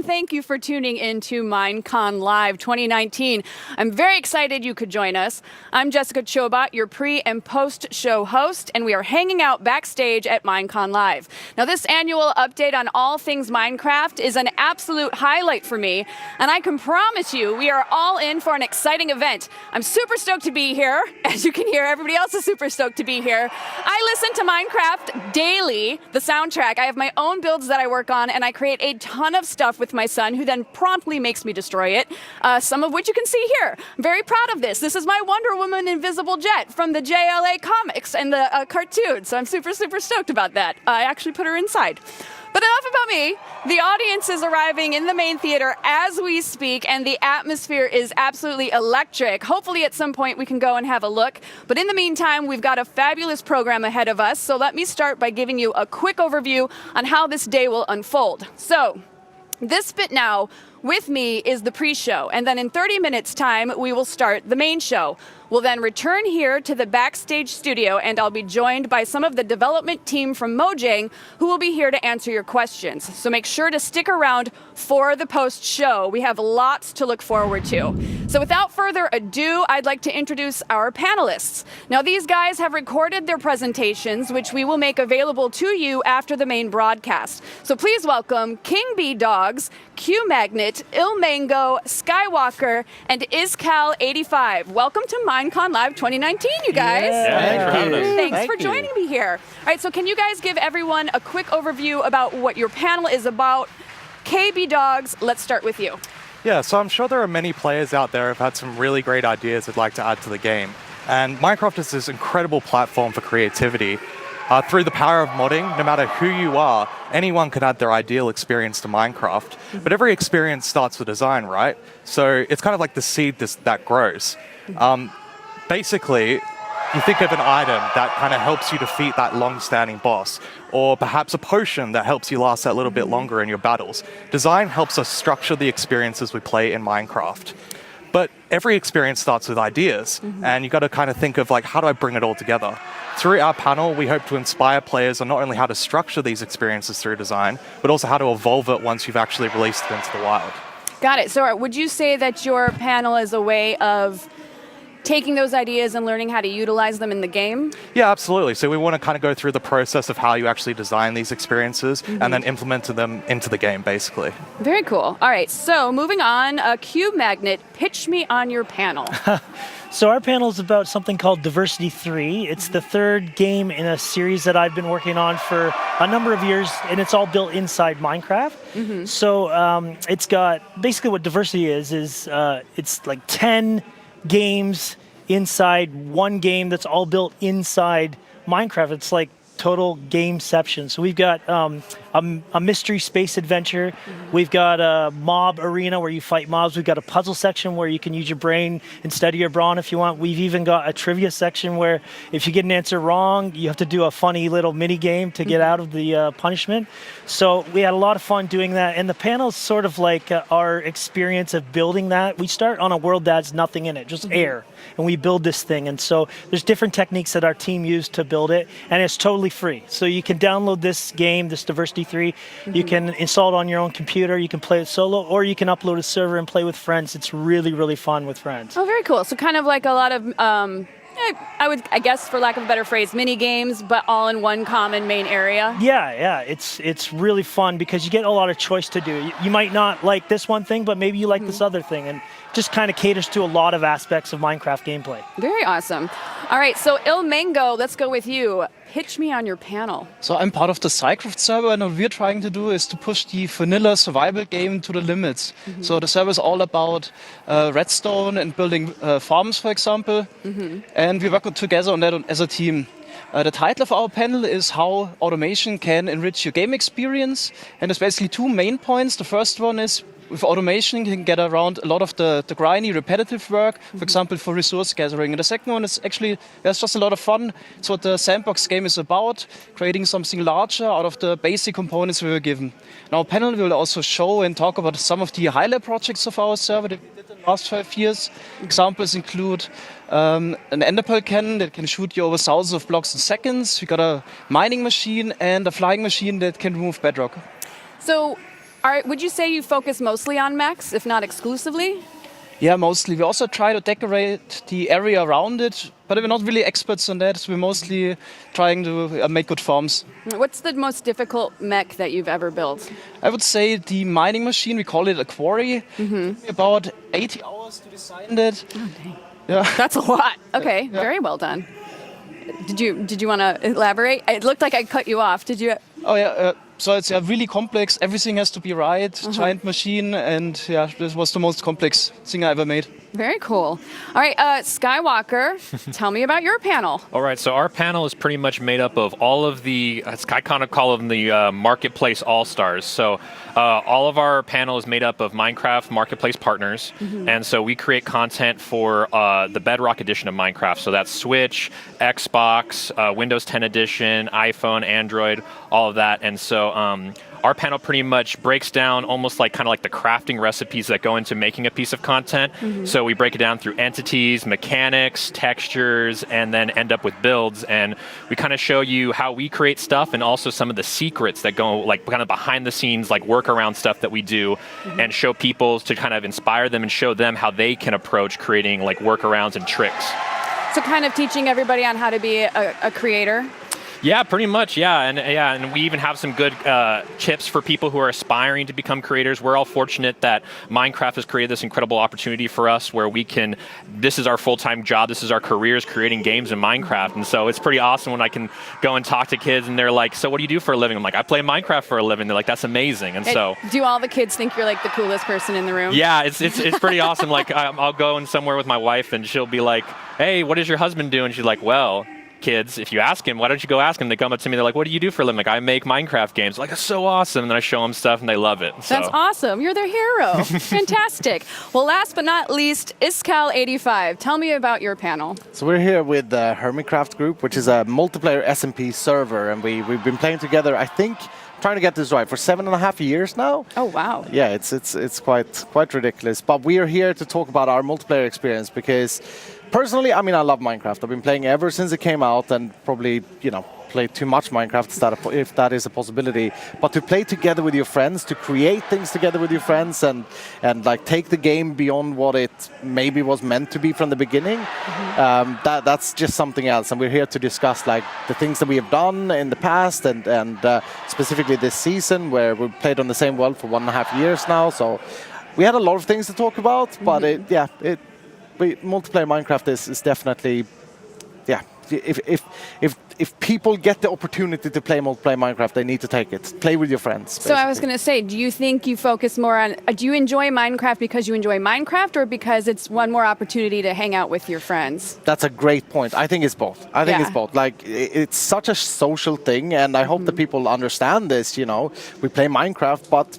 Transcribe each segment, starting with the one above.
and thank you for tuning in to MINECON Live 2019. I'm very excited you could join us. I'm Jessica Chobot, your pre- and post-show host, and we are hanging out backstage at MINECON Live. Now, this annual update on all things Minecraft is an absolute highlight for me, and I can promise you we are all in for an exciting event. I'm super stoked to be here. As you can hear, everybody else is super stoked to be here. I listen to Minecraft daily, the soundtrack. I have my own builds that I work on, and I create a ton of stuff with my son, who then promptly makes me destroy it, some of which you can see here. I'm very proud of this. This is my Wonder Woman invisible jet from the JLA comics and the cartoon, so I'm super stoked about that. I actually put her inside. But enough about me. The audience is arriving in the main theater as we speak, and the atmosphere is absolutely electric. Hopefully at some point we can go and have a look. But in the meantime, we've got a fabulous program ahead of us, so let me start by giving you a quick overview on how this day will unfold. So, this bit now with me is the pre-show, and then in 30 minutes time we will start the main show. We'll then return here to the backstage studio, and I'll be joined by some of the development team from Mojang who will be here to answer your questions. So make sure to stick around for the post-show. We have lots to look forward to. So without further ado, I'd like to introduce our panelists. Now, these guys have recorded their presentations, which we will make available to you after the main broadcast. So please welcome King Bee Dogs, Q Magnet, Il Mango, Skywalker, and IsCal85. Welcome to MINECON Live 2019, you guys. Thanks for joining me here. All right, so can you guys give everyone a quick overview about what your panel is about? KB Dogs, let's start with you. Yeah, so I'm sure there are many players out there who've had some really great ideas they'd like to add to the game. And Minecraft is this incredible platform for creativity. Through the power of modding, no matter who you are, anyone can add their ideal experience to Minecraft. But every experience starts with design, right? So it's kind of like the seed that grows. Basically, you think of an item that kind of helps you defeat that long-standing boss, or perhaps a potion that helps you last that little bit longer in your battles. Design helps us structure the experiences we play in Minecraft. But every experience starts with ideas, and you got to kind of think of like, how do I bring it all together? Through our panel, we hope to inspire players on not only how to structure these experiences through design, but also how to evolve it once you've actually released it into the wild. Got it. So would you say that your panel is a way of taking those ideas and learning how to utilize them in the game? Yeah, absolutely. So we want to kind of go through the process of how you actually design these experiences and then implement them into the game, basically. Very cool. All right, so moving on, Cube Magnet, pitch me on your panel. So our panel is about something called Diversity 3. It's the third game in a series that I've been working on for a number of years, and it's all built inside Minecraft. So it's got, basically what Diversity is it's like 10 games inside one game that's all built inside Minecraft. It's like total gameception. So we've got a mystery space adventure. We've got a mob arena where you fight mobs. We've got a puzzle section where you can use your brain instead of your brawn if you want. We've even got a trivia section where if you get an answer wrong, you have to do a funny little mini game to get out of the punishment. So we had a lot of fun doing that. And the panel is sort of like our experience of building that. We start on a world that has nothing in it, just air. And we build this thing. And so there's different techniques that our team used to build it. And it's totally free. So you can download this game, this Diversity 3. You can install it on your own computer. You can play it solo, or you can upload a server and play with friends. It's really fun with friends. Oh, very cool. So kind of like a lot of, I guess, for lack of a better phrase, mini games, but all in one common main area. Yeah. It's really fun because you get a lot of choice to do. You might not like this one thing, but maybe you like this other thing, and just kind of caters to a lot of aspects of Minecraft gameplay. Very awesome. All right, so Il Mango, let's go with you. Pitch me on your panel. So I'm part of the Cycraft server, and what we're trying to do is to push the vanilla survival game to the limits. So the server is all about redstone and building farms, for example, and we work together on that as a team. The title of our panel is How Automation Can Enrich Your Game Experience, and there's basically two main points. The first one is, with automation, you can get around a lot of the grindy, repetitive work, for example, for resource gathering. And the second one is actually, there's just a lot of fun. It's what the sandbox game is about, creating something larger out of the basic components we were given. And our panel will also show and talk about some of the highlight projects of our server that we did in the last 5 years. Examples include an enderpearl cannon that can shoot you over thousands of blocks in seconds. We got a mining machine and a flying machine that can remove bedrock. So Would you say you focus mostly on mechs, if not exclusively? Yeah, mostly. We also try to decorate the area around it, but we're not really experts on that. We're mostly trying to make good farms. What's the most difficult mech that you've ever built? I would say the mining machine, we call it a quarry. About 80 hours to design it. Oh, dang. Yeah. That's a lot. Okay, very well done. Did you want to elaborate? It looked like I cut you off. Did you? Oh yeah. So it's really complex. Everything has to be right. Giant machine, and yeah, this was the most complex thing I ever made. Very cool. All right, Skywalker, tell me about your panel. All right, so our panel is pretty much made up of all of the, I kind of call them the marketplace all-stars. So all of our panel is made up of Minecraft marketplace partners, and so we create content for the Bedrock edition of Minecraft. So that's Switch, Xbox, Windows 10 edition, iPhone, Android, all of that. And so our panel pretty much breaks down almost like kind of like the crafting recipes that go into making a piece of content. So we break it down through entities, mechanics, textures, and then end up with builds. And we kind of show you how we create stuff and also some of the secrets that go like kind of behind the scenes, like workaround stuff that we do, and show people to kind of inspire them and show them how they can approach creating like workarounds and tricks. So kind of teaching everybody on how to be a creator. Yeah, pretty much. Yeah, and we even have some good tips for people who are aspiring to become creators. We're all fortunate that Minecraft has created this incredible opportunity for us where we can. This is our full-time job. This is our careers, creating games in Minecraft, and so it's pretty awesome when I can go and talk to kids and they're like, "So what do you do for a living?" I'm like, "I play Minecraft for a living." They're like, "That's amazing." And so, do all the kids think you're like the coolest person in the room? Yeah, it's pretty awesome. Like I'll go in somewhere with my wife and she'll be like, "Hey, what does your husband do?" And she's like, "Well, kids, if you ask him, why don't you go ask him?" They come up to me, they're like, "What do you do for a living?" Like, "I make Minecraft games." Like, "That's so awesome." And then I show them stuff and they love it. So. That's awesome. You're their hero. Fantastic. Well, last but not least, Iscal85. Tell me about your panel. So we're here with the Hermitcraft group, which is a multiplayer SMP server, and we've been playing together, I think, trying to get this right, for 7.5 years now. Oh, wow. Yeah, it's quite ridiculous. But we are here to talk about our multiplayer experience because personally, I mean, I love Minecraft. I've been playing ever since it came out, and probably, play too much Minecraft if that is a possibility. But to play together with your friends, to create things together with your friends, and like take the game beyond what it maybe was meant to be from the beginning, that's just something else. And we're here to discuss like the things that we have done in the past, and specifically this season where we played on the same world for 1.5 years now. So we had a lot of things to talk about, but multiplayer Minecraft is definitely, yeah. If people get the opportunity to play multiplayer Minecraft, they need to take it. Play with your friends. Basically. So I was going to say, do you think you focus more on? Do you enjoy Minecraft because you enjoy Minecraft, or because it's one more opportunity to hang out with your friends? That's a great point. I think it's both. It's both. Like it's such a social thing, and I hope that people understand this. We play Minecraft, but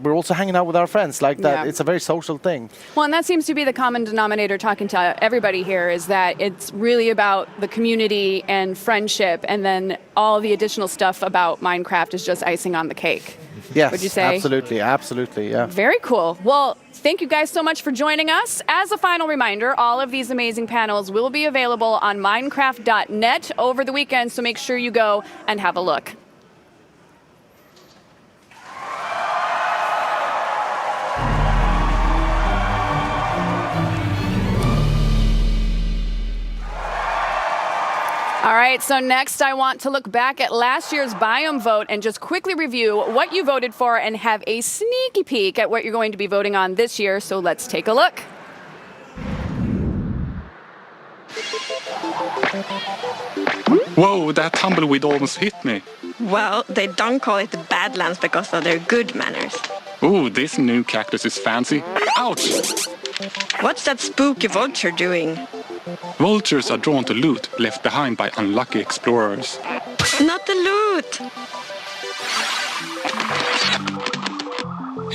we're also hanging out with our friends like that. Yeah. It's a very social thing. Well, and that seems to be the common denominator talking to everybody here, is that it's really about the community and friendship, and then all the additional stuff about Minecraft is just icing on the cake. Yes, would you say? Absolutely, yeah. Very cool. Well, thank you guys so much for joining us. As a final reminder, all of these amazing panels will be available on Minecraft.net over the weekend, so make sure you go and have a look. All right, so next I want to look back at last year's biome vote and just quickly review what you voted for and have a sneaky peek at what you're going to be voting on this year. So let's take a look. Whoa, that tumbleweed almost hit me. Well, they don't call it the Badlands because of their good manners. Ooh, this new cactus is fancy. Ouch! What's that spooky vulture doing? Vultures are drawn to loot left behind by unlucky explorers. Not the loot!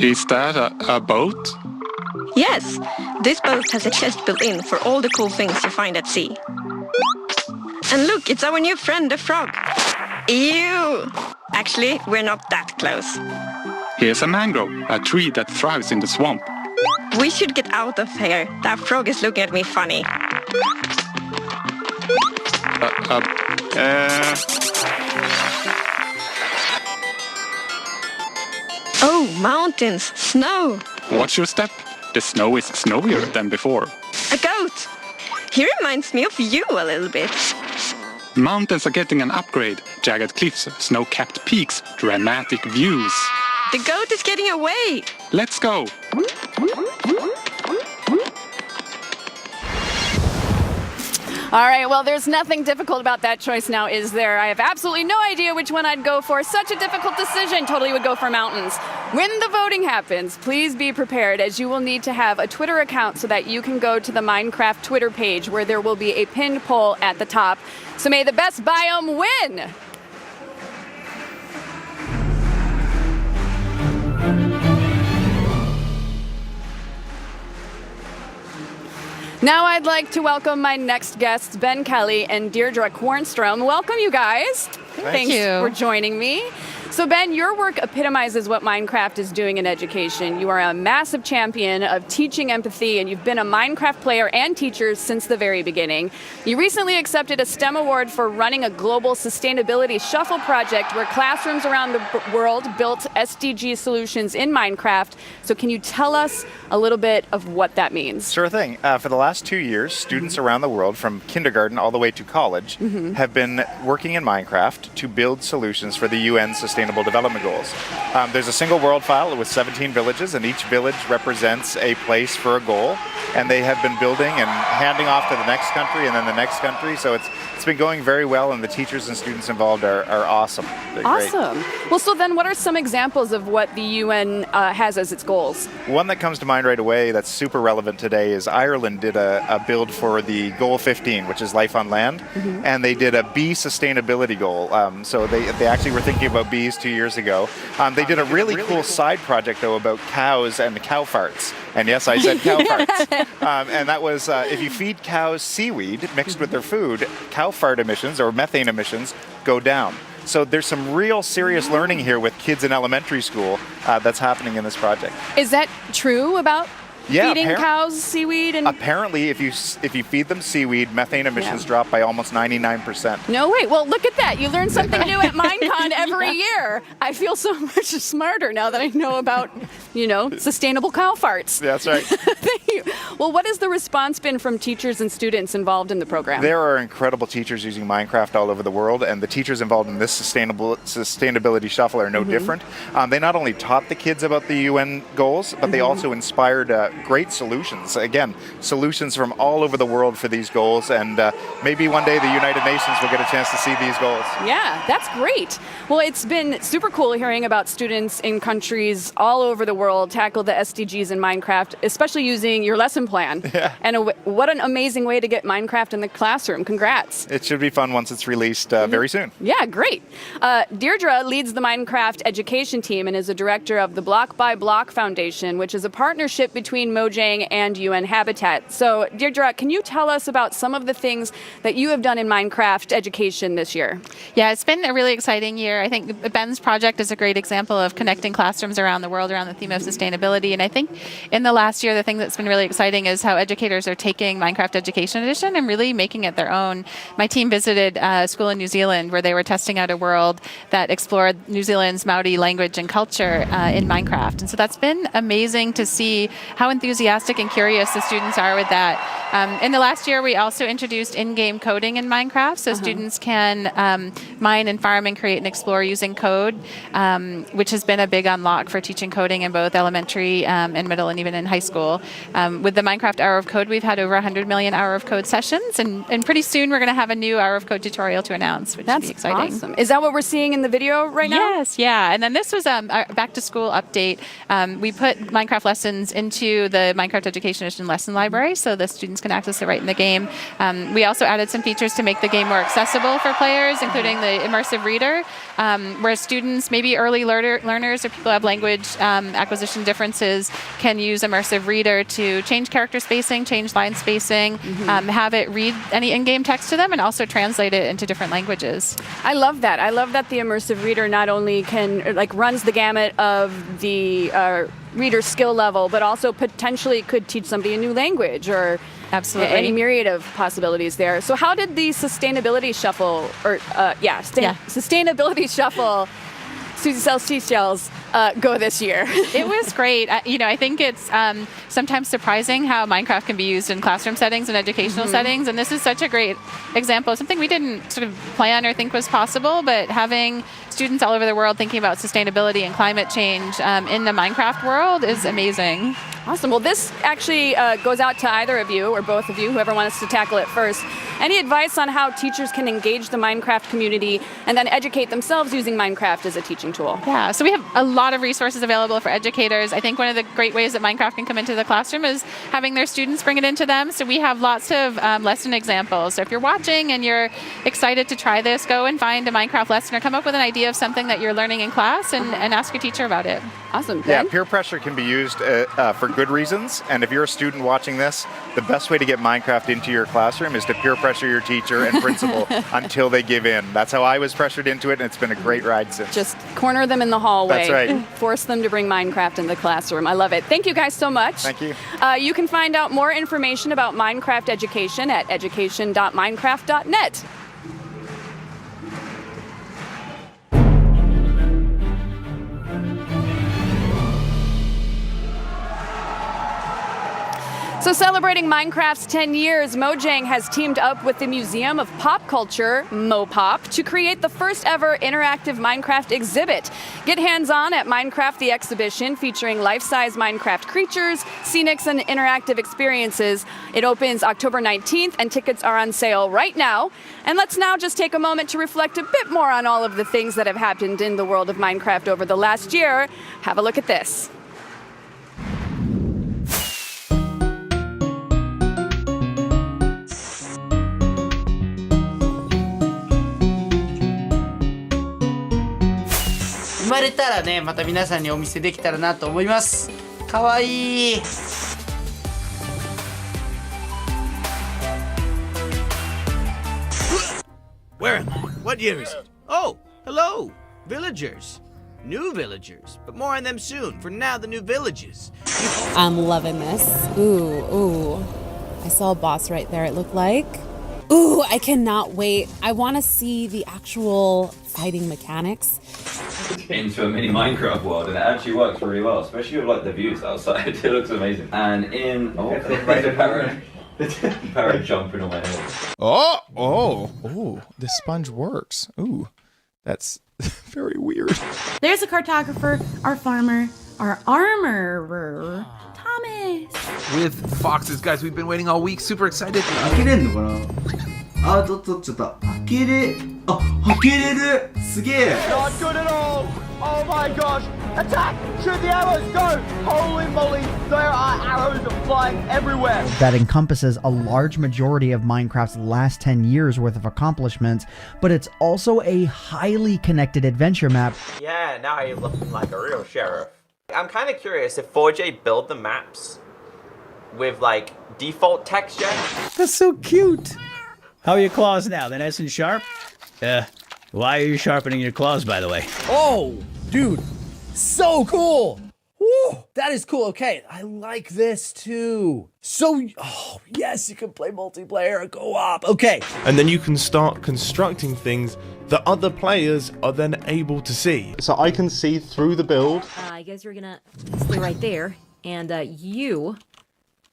Is that a boat? Yes, this boat has a chest built in for all the cool things you find at sea. And look, it's our new friend, the frog. Ew! Actually, we're not that close. Here's a mangrove, a tree that thrives in the swamp. We should get out of here. That frog is looking at me funny. Oh, mountains, snow. Watch your step. The snow is snowier than before. A goat. He reminds me of you a little bit. Mountains are getting an upgrade. Jagged cliffs, snow-capped peaks, dramatic views. The goat is getting away. Let's go. All right, well, there's nothing difficult about that choice now, is there? I have absolutely no idea which one I'd go for. Such a difficult decision. Totally would go for mountains. When the voting happens, please be prepared, as you will need to have a Twitter account so that you can go to the Minecraft Twitter page where there will be a pinned poll at the top. So may the best biome win! Now I'd like to welcome my next guests, Ben Kelly and Deirdre Kornstrom. Welcome, you guys. Thanks for joining me. So Ben, your work epitomizes what Minecraft is doing in education. You are a massive champion of teaching empathy, and you've been a Minecraft player and teacher since the very beginning. You recently accepted a STEM award for running a global sustainability shuffle project where classrooms around the world built SDG solutions in Minecraft. So can you tell us a little bit of what that means? Sure thing. For the last 2 years, students around the world, from kindergarten all the way to college, have been working in Minecraft to build solutions for the UN Sustainable Development Goals. There's a single world file with 17 villages, and each village represents a place for a goal. And they have been building and handing off to the next country and then the next country. So it's been going very well, and the teachers and students involved are awesome. They're awesome. Great. Well, so then what are some examples of what the UN has as its goals? One that comes to mind right away that's super relevant today is Ireland did a build for the Goal 15, which is life on land, and they did a bee sustainability goal. So they actually were thinking about bees 2 years ago. They did a really cool side project, though, about cows and the cow farts. And yes, I said cow farts. And that was, if you feed cows seaweed mixed with their food, cow fart emissions or methane emissions go down. So there's some real serious learning here with kids in elementary school that's happening in this project. Is that true about feeding cows seaweed? And apparently, if you feed them seaweed, methane emissions drop by almost 99%. No way. Well, look at that. You learn something new at MineCon every year. I feel so much smarter now that I know about, sustainable cow farts. That's right. Thank you. Well, what has the response been from teachers and students involved in the program? There are incredible teachers using Minecraft all over the world, and the teachers involved in this sustainability shuffle are no different. They not only taught the kids about the UN goals, but they also inspired great solutions. Again, solutions from all over the world for these goals, and maybe one day the United Nations will get a chance to see these goals. Yeah, that's great. Well, it's been super cool hearing about students in countries all over the world tackle the SDGs in Minecraft, especially using your lesson plan. Yeah. And what an amazing way to get Minecraft in the classroom. Congrats. It should be fun once it's released very soon. Yeah, great. Deirdre leads the Minecraft education team and is a director of the Block by Block Foundation, which is a partnership between Mojang and UN Habitat. So, Deirdre, can you tell us about some of the things that you have done in Minecraft education this year? Yeah, it's been a really exciting year. I think Ben's project is a great example of connecting classrooms around the world around the theme of sustainability. And I think in the last year, the thing that's been really exciting is how educators are taking Minecraft Education Edition and really making it their own. My team visited a school in New Zealand where they were testing out a world that explored New Zealand's Maori language and culture in Minecraft. And so that's been amazing to see how enthusiastic and curious the students are with that. In the last year, we also introduced in-game coding in Minecraft, so students can mine and farm and create and explore using code, which has been a big unlock for teaching coding in both elementary and middle and even in high school. With the Minecraft Hour of Code, we've had over 100 million Hour of Code sessions, and pretty soon we're going to have a new Hour of Code tutorial to announce, which will be exciting. Awesome. Is that what we're seeing in the video right now? Yes, yeah. And then this was a back-to-school update. We put Minecraft lessons into the Minecraft Education Edition lesson library, so the students can access it right in the game. We also added some features to make the game more accessible for players, including the immersive reader, where students, maybe early learners or people who have language acquisition differences, can use immersive reader to change character spacing, change line spacing, have it read any in-game text to them, and also translate it into different languages. I love that. I love that the immersive reader not only runs the gamut of the reader's skill level, but also potentially could teach somebody a new language or absolutely any myriad of possibilities there. So how did the sustainability shuffle, sustainability shuffle, Susie sells seashells, go this year? It was great. I think it's sometimes surprising how Minecraft can be used in classroom settings and educational settings, and this is such a great example of something we didn't sort of plan or think was possible, but having students all over the world thinking about sustainability and climate change in the Minecraft world is amazing. Awesome. Well, this actually goes out to either of you or both of you, whoever wants to tackle it first. Any advice on how teachers can engage the Minecraft community and then educate themselves using Minecraft as a teaching tool? Yeah, so we have a lot of resources available for educators. I think one of the great ways that Minecraft can come into the classroom is having their students bring it into them. So we have lots of lesson examples. So if you're watching and you're excited to try this, go and find a Minecraft lesson or come up with an idea of something that you're learning in class and ask your teacher about it. Awesome. Yeah, Ben? peer pressure can be used for good reasons. And if you're a student watching this, the best way to get Minecraft into your classroom is to peer pressure your teacher and principal until they give in. That's how I was pressured into it, and it's been a great ride since. Just corner them in the hallway. That's right. Force them to bring Minecraft into the classroom. I love it. Thank you guys so much. Thank you. You can find out more information about Minecraft education at education.minecraft.net. So celebrating Minecraft's 10 years, Mojang has teamed up with the Museum of Pop Culture, Mopop, to create the first ever interactive Minecraft exhibit. Get hands-on at Minecraft the Exhibition, featuring life-size Minecraft creatures, scenics, and interactive experiences. It opens October 19th, and tickets are on sale right now. And let's now just take a moment to reflect a bit more on all of the things that have happened in the world of Minecraft over the last year. Have a look at this.生まれたらね、また皆さんにお見せできたらなと思います。かわいい。Where am I? What year is it? Oh, hello, villagers. New villagers, but more on them soon. For now, the new villages. I'm loving this. Ooh. I saw a boss right there, it looked like. Ooh, I cannot wait. I want to see the actual fighting mechanics. Into a mini Minecraft world, and it actually works really well, especially with like the views outside. It looks amazing. And in the parrot jumping on my head. Oh, this sponge works. Ooh, that's very weird. There's a cartographer, our farmer, our armorer, Thomas. With foxes, guys, we've been waiting all week. Super excited. 開けれんのかなあ、ちょっと開けれるすげえ Not good at all! Oh my gosh! Attack! Shoot the arrows! Go! Holy moly! There are arrows flying everywhere! That encompasses a large majority of Minecraft's last 10 years worth of accomplishments, but it's also a highly connected adventure map. Yeah, now you're looking like a real sheriff. I'm kind of curious if 4J build the maps with like default texture. That's so cute. How are your claws now? They're nice and sharp? Why are you sharpening your claws, by the way? Oh, dude, so cool. Woo, that is cool. Okay, I like this too. So, oh, yes, you can play multiplayer, go up. Okay. And then you can start constructing things that other players are then able to see. So I can see through the build. I guess you're gonna stay right there. And you,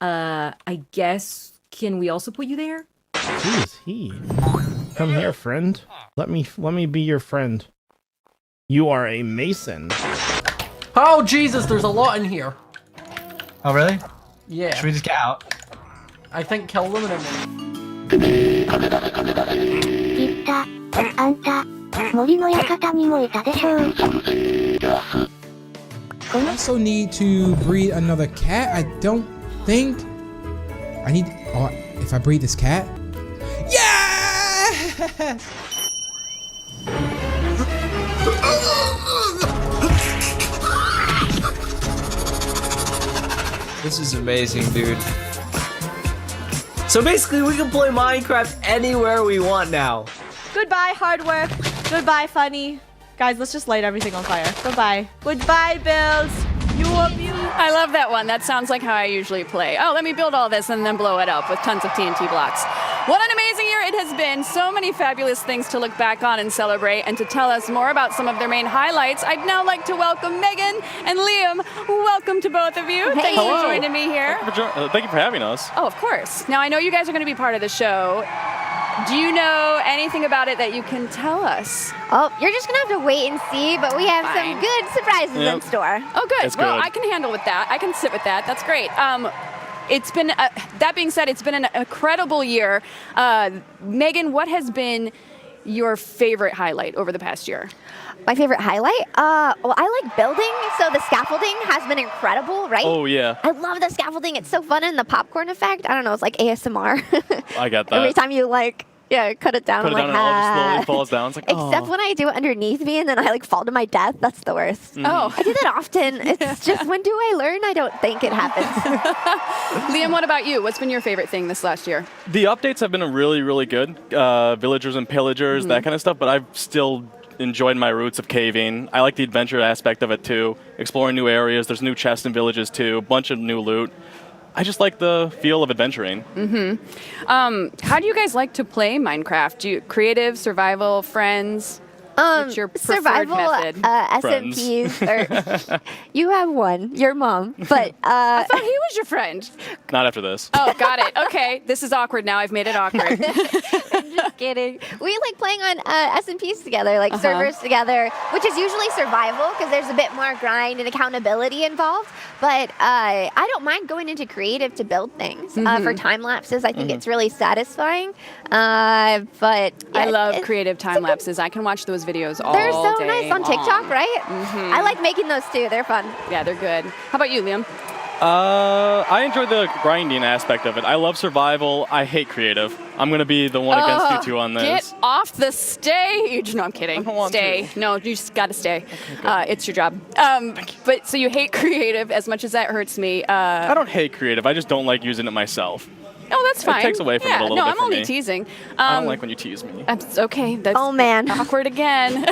I guess, can we also put you there? Who is he? Come here, friend. Let me be your friend. You are a mason. Oh Jesus, there's a lot in here. Oh really? Yeah. Should we just get out? I think kill them and then I also need to breed another cat. I don't think I need. Oh, if I breed this cat. Yeah! This is amazing, dude. So basically, we can play Minecraft anywhere we want now. Goodbye, hard work. Goodbye, funny. Guys, let's just light everything on fire. Goodbye. Goodbye, builds. I love that one. That sounds like how I usually play. Oh, let me build all this and then blow it up with tons of TNT blocks. What an amazing year it has been. So many fabulous things to look back on and celebrate. And to tell us more about some of their main highlights, I'd now like to welcome Megan and Liam. Welcome to both of you. Thanks for joining me here. Thank you for having us. Oh, of course. Now, I know you guys are going to be part of the show. Do you know anything about it that you can tell us? Oh, you're just going to have to wait and see, but we have some good surprises in store. Oh, good. It's well, good. I can handle with that. I can sit with that. That's great. It's been, that being said, it's been an incredible year. Megan, what has been your favorite highlight over the past year? My favorite highlight? Well, I like building, so the scaffolding has been incredible, right? Oh, yeah. I love the scaffolding. It's so fun, and the popcorn effect. I don't know, it's like ASMR. I got that. Every time you cut it down, Put it I'm down like, and it all just slowly falls down. It's like, Except when I do it underneath me and then I fall to my death. That's the worst. Mhm. Oh. I do that often. It's just, when do I learn? I don't think it happens. Liam, what about you? What's been your favorite thing this last year? The updates have been really, really good. Villagers and pillagers, that kind of stuff, but I've still enjoyed my roots of caving. I like the adventure aspect of it too, exploring new areas. There's new chests and villages too, a bunch of new loot. I just like the feel of adventuring. How do you guys like to play Minecraft? Do you creative, survival, friends? What's your preferred Survival, method? SMPs. You have one, your mom, but I thought he was your friend. Not after this. Oh, got it. Okay, this is awkward now. I've made it awkward. Just kidding. We like playing on SMPs together, like servers together, which is usually survival because there's a bit more grind and accountability involved. But I don't mind going into creative to build things. For time lapses, I think it's really satisfying. But I love creative time lapses. I can watch those videos all day. They're so nice on TikTok, right? I like making those too. They're fun. Yeah, they're good. How about you, Liam? I enjoy the grinding aspect of it. I love survival. I hate creative. I'm going to be the one against you two on this. Get off the stage. No, I'm kidding. I don't want stay. No, you just got to stay. It's your job. But so you hate creative as much as that hurts me. I don't hate creative. I just don't like using it myself. Oh, that's fine. It takes away from it a little no, bit I'm for only me. teasing. I don't like when you tease me. Okay. That's awkward again.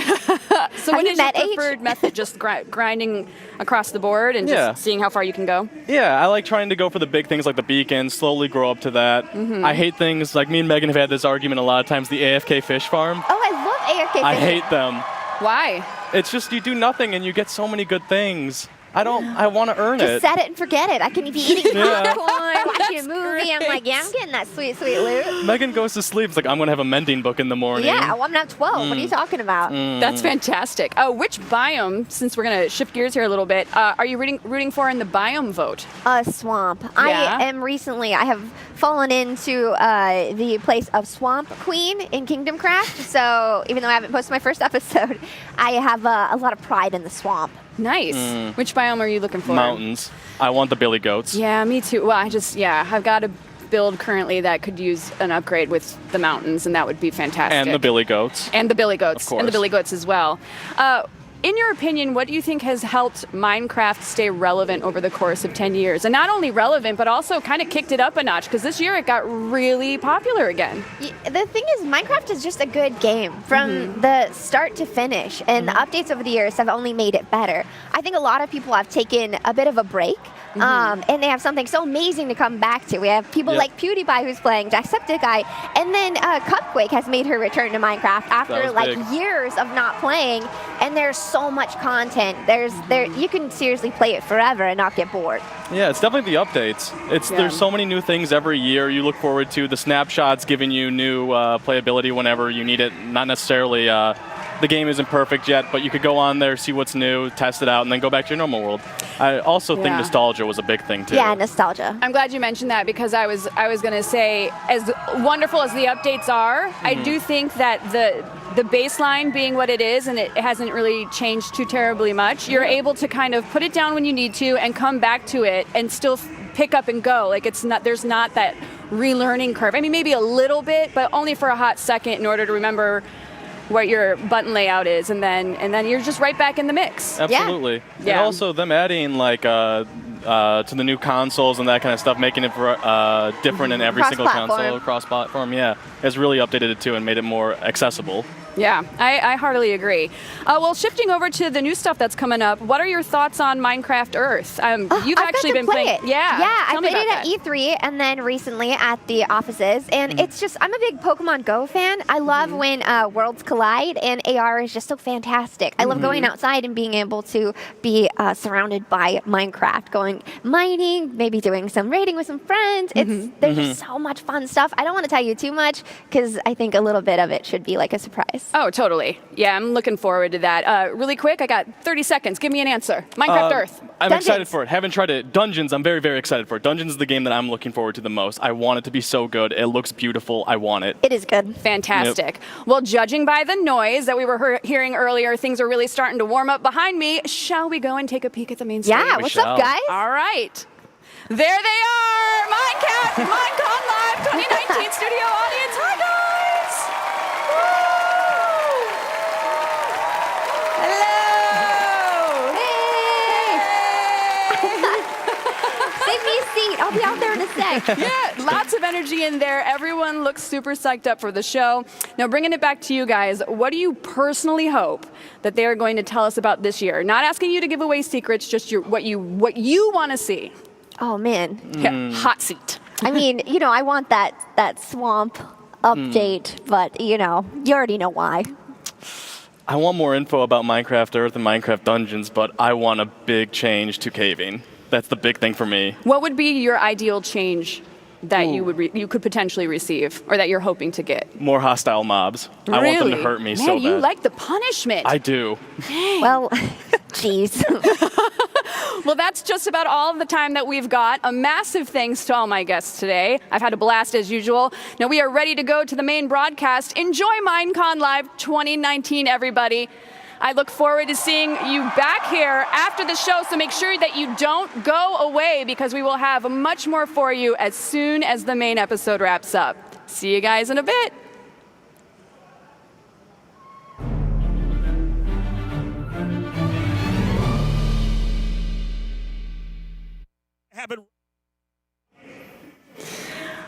So what is your preferred method? Just grinding across the board and just seeing how far you can go? Yeah, I like trying to go for the big things like the beacon, slowly grow up to that. I hate things like me and Megan have had this argument a lot of times, the AFK fish farm. Oh, I love AFK I fishing. hate them. Why? It's just you do nothing and you get so many good things. I want to earn Just it. set it and forget it. I can be eating Yeah. popcorn, watching a movie. I'm like, yeah, I'm getting that sweet, sweet loot. Megan goes to sleep. It's like, I'm going to have a mending book in the morning. Yeah, well, I'm not 12. What are you talking about? That's fantastic. Which biome, since we're going to shift gears here a little bit, are you rooting for in the biome vote? Swamp. Yeah. I have fallen into the place of Swamp Queen in Kingdom Craft. So even though I haven't posted my first episode, I have a lot of pride in the swamp. Nice. Which biome are you looking for? Mountains. I want the billy goats. Yeah, me too. Well, I've got a build currently that could use an upgrade with the mountains, and that would be fantastic. And the billy goats. And the billy goats. Of course. And the billy goats as well. In your opinion, what do you think has helped Minecraft stay relevant over the course of 10 years? And not only relevant, but also kind of kicked it up a notch, because this year it got really popular again. The thing is, Minecraft is just a good game from the start to finish, and the updates over the years have only made it better. I think a lot of people have taken a bit of a break, and they have something so amazing to come back to. We have people like PewDiePie who's playing, Jacksepticeye, and then Cupquake has made her return to Minecraft after like years of not playing, and there's so much content. You can seriously play it forever and not get bored. Yeah, it's definitely the updates. There's so many new things every year you look forward to. The snapshots giving you new playability whenever you need it. Not necessarily the game isn't perfect yet, but you could go on there, see what's new, test it out, and then go back to your normal world. I also think nostalgia was a big thing too. Yeah, nostalgia. I'm glad you mentioned that, because I was going to say, as wonderful as the updates are, I do think that the baseline being what it is, and it hasn't really changed too terribly much, you're able to kind of put it down when you need to and come back to it and still pick up and go. Like there's not that relearning curve. I mean, maybe a little bit, but only for a hot second in order to remember what your button layout is, and then you're just right back in the mix. Absolutely. And also them adding like to the new consoles and that kind of stuff, making it different in every single console, cross-platform. Yeah, has really updated it too and made it more accessible. Yeah, I heartily agree. Well, shifting over to the new stuff that's coming up, what are your thoughts on Minecraft Earth? You've actually been playing it. Yeah, I played it at E3 and then recently at the offices, and it's just, I'm a big Pokemon Go fan. I love when worlds collide, and AR is just so fantastic. I love going outside and being able to be surrounded by Minecraft, going mining, maybe doing some raiding with some friends. There's just so much fun stuff. I don't want to tell you too much because I think a little bit of it should be like a surprise. Oh, totally. Yeah, I'm looking forward to that. Really quick, I got 30 seconds. Give me an answer. Minecraft Earth. I'm excited for it. Haven't tried it. Dungeons, I'm very, very excited for it. Dungeons is the game that I'm looking forward to the most. I want it to be so good. It looks beautiful. I want it. It is good. Fantastic. Well, judging by the noise that we were hearing earlier, things are really starting to warm up behind me. Shall we go and take a peek at the main stage? Yeah, what's up, guys? All right. There they are! MineCon Live 2019 studio audience. Hi, guys! Save me a seat. I'll be out there in a sec. Yeah, lots of energy in there. Everyone looks super psyched up for the show. Now, bringing it back to you guys, what do you personally hope that they are going to tell us about this year? Not asking you to give away secrets, just what you want to see. Oh, man. Yeah, hot seat. I mean, I want that swamp update, but, you already know why. I want more info about Minecraft Earth and Minecraft Dungeons, but I want a big change to caving. That's the big thing for me. What would be your ideal change that you could potentially receive, or that you're hoping to get? More hostile mobs. Really? I want them to hurt me so bad. Man, you like the punishment. I do. Well, jeez. Well, that's just about all of the time that we've got. A massive thanks to all my guests today. I've had a blast as usual. Now we are ready to go to the main broadcast. Enjoy MineCon Live 2019, everybody. I look forward to seeing you back here after the show, so make sure that you don't go away because we will have much more for you as soon as the main episode wraps up. See you guys in a bit.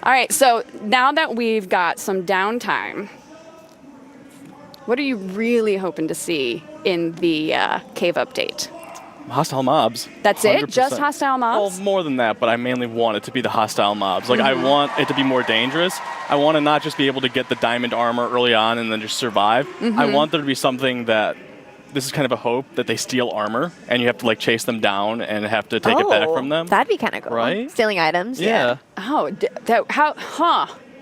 All right, so now that we've got some downtime, what are you really hoping to see in the cave update? Hostile mobs. That's 100%. it? Just hostile mobs? Well, more than that, but I mainly want it to be the hostile mobs. Like, I want it to be more dangerous. I want to not just be able to get the diamond armor early on and then just survive. I want there to be something that, this is kind of a hope, that they steal armor, and you have to, like, chase them down and have to take it back from them. That'd be kind of cool. Right? Stealing items. Yeah. Oh,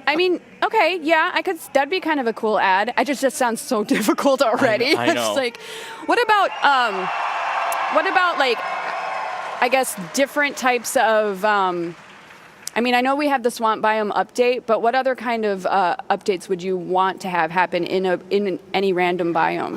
I mean, okay, yeah, that'd be kind of a cool ad. It just sounds so difficult already. I know. It's like, what about like, I guess different types of, I mean, I know we have the swamp biome update, but what other kind of updates would you want to have happen in any random biome?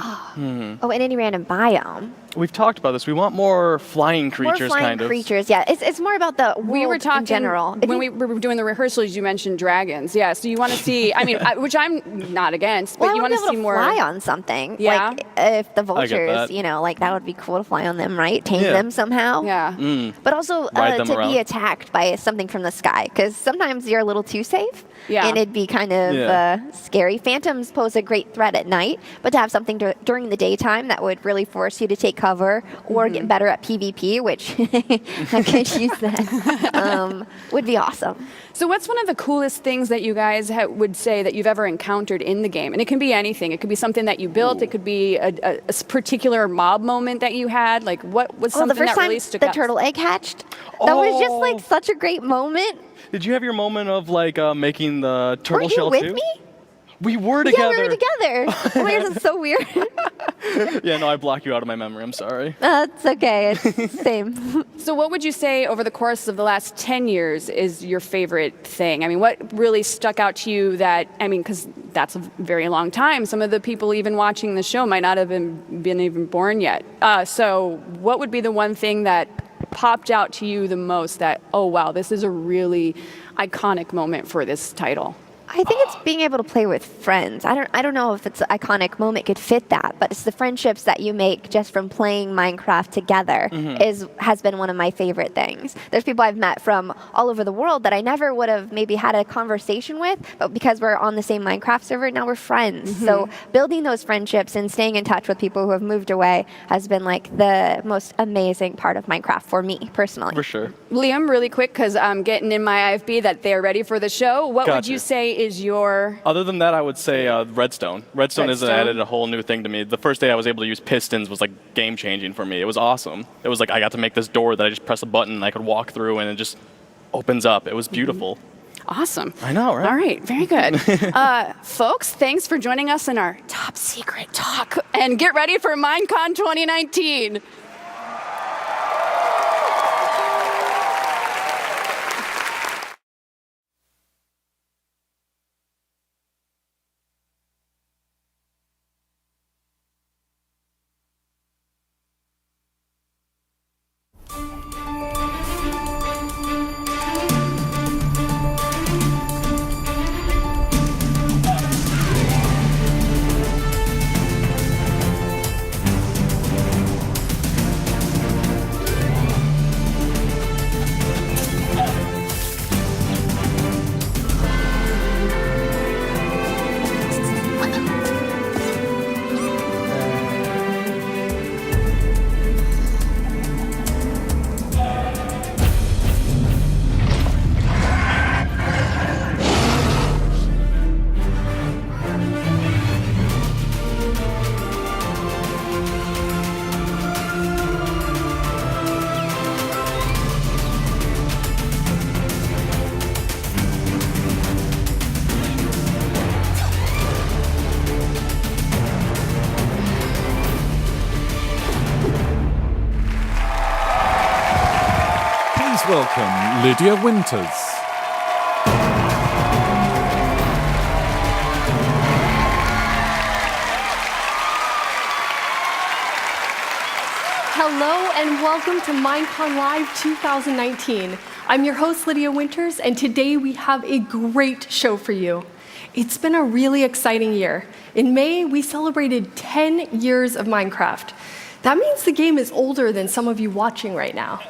Oh, in any random biome. We've talked about this. We want more flying creatures, more flying kind of. creatures, yeah. It's more about the world We were talking in general. when we were doing the rehearsals. You mentioned dragons, yeah. So you want to see? I mean, which I'm not against, but well, you want to see more. Fly on something, yeah. Like if the that. vultures, like that would be cool to fly on them, right? Tame them somehow. Yeah. But also to be attacked by something from the sky, because sometimes you're a little too safe. Yeah. And it'd be kind of scary. Phantoms pose a great threat at night, but to have something during the daytime that would really force you to take cover or get better at PvP, which I could use that, would be awesome. So what's one of the coolest things that you guys would say that you've ever encountered in the game? And it can be anything. It could be something that you built. It could be a particular mob moment that you had. Like, what was something the first that really time stuck the out? turtle egg hatched, that was just like such a great moment. Did you have your moment of, like, making the turtle Weren't you shell with too? me? We were together. Yeah, we were together. Oh my gosh, that's so weird. Yeah, no, I block you out of my memory. I'm sorry. It's okay. It's same. So what would you say over the course of the last 10 years is your favorite thing? I mean, what really stuck out to you because that's a very long time. Some of the people even watching the show might not have been even born yet. So what would be the one thing that popped out to you the most that, oh, wow, this is a really iconic moment for this title? I think it's being able to play with friends. I don't know if it's an iconic moment could fit that, but it's the friendships that you make just from playing Minecraft together has been one of my favorite things. There's people I've met from all over the world that I never would have maybe had a conversation with, but because we're on the same Minecraft server, now we're friends. So building those friendships and staying in touch with people who have moved away has been like the most amazing part of Minecraft for me personally. For sure. Liam, really quick, because I'm getting in my IFB that they're ready for the show. What would you say is your... Other than that, I would say Redstone. Redstone has added a whole new thing to me. The first day I was able to use pistons was like game-changing for me. It was awesome. It was like I got to make this door that I just press a button and I could walk through and it just opens up. It was beautiful. Awesome. I know, right? All right, very good. Folks, thanks for joining us in our top secret talk. And get ready for MineCon 2019. Welcome, Lydia Winters. Hello and welcome to MineCon Live 2019. I'm your host, Lydia Winters, and today we have a great show for you. It's been a really exciting year. In May, we celebrated 10 years of Minecraft. That means the game is older than some of you watching right now.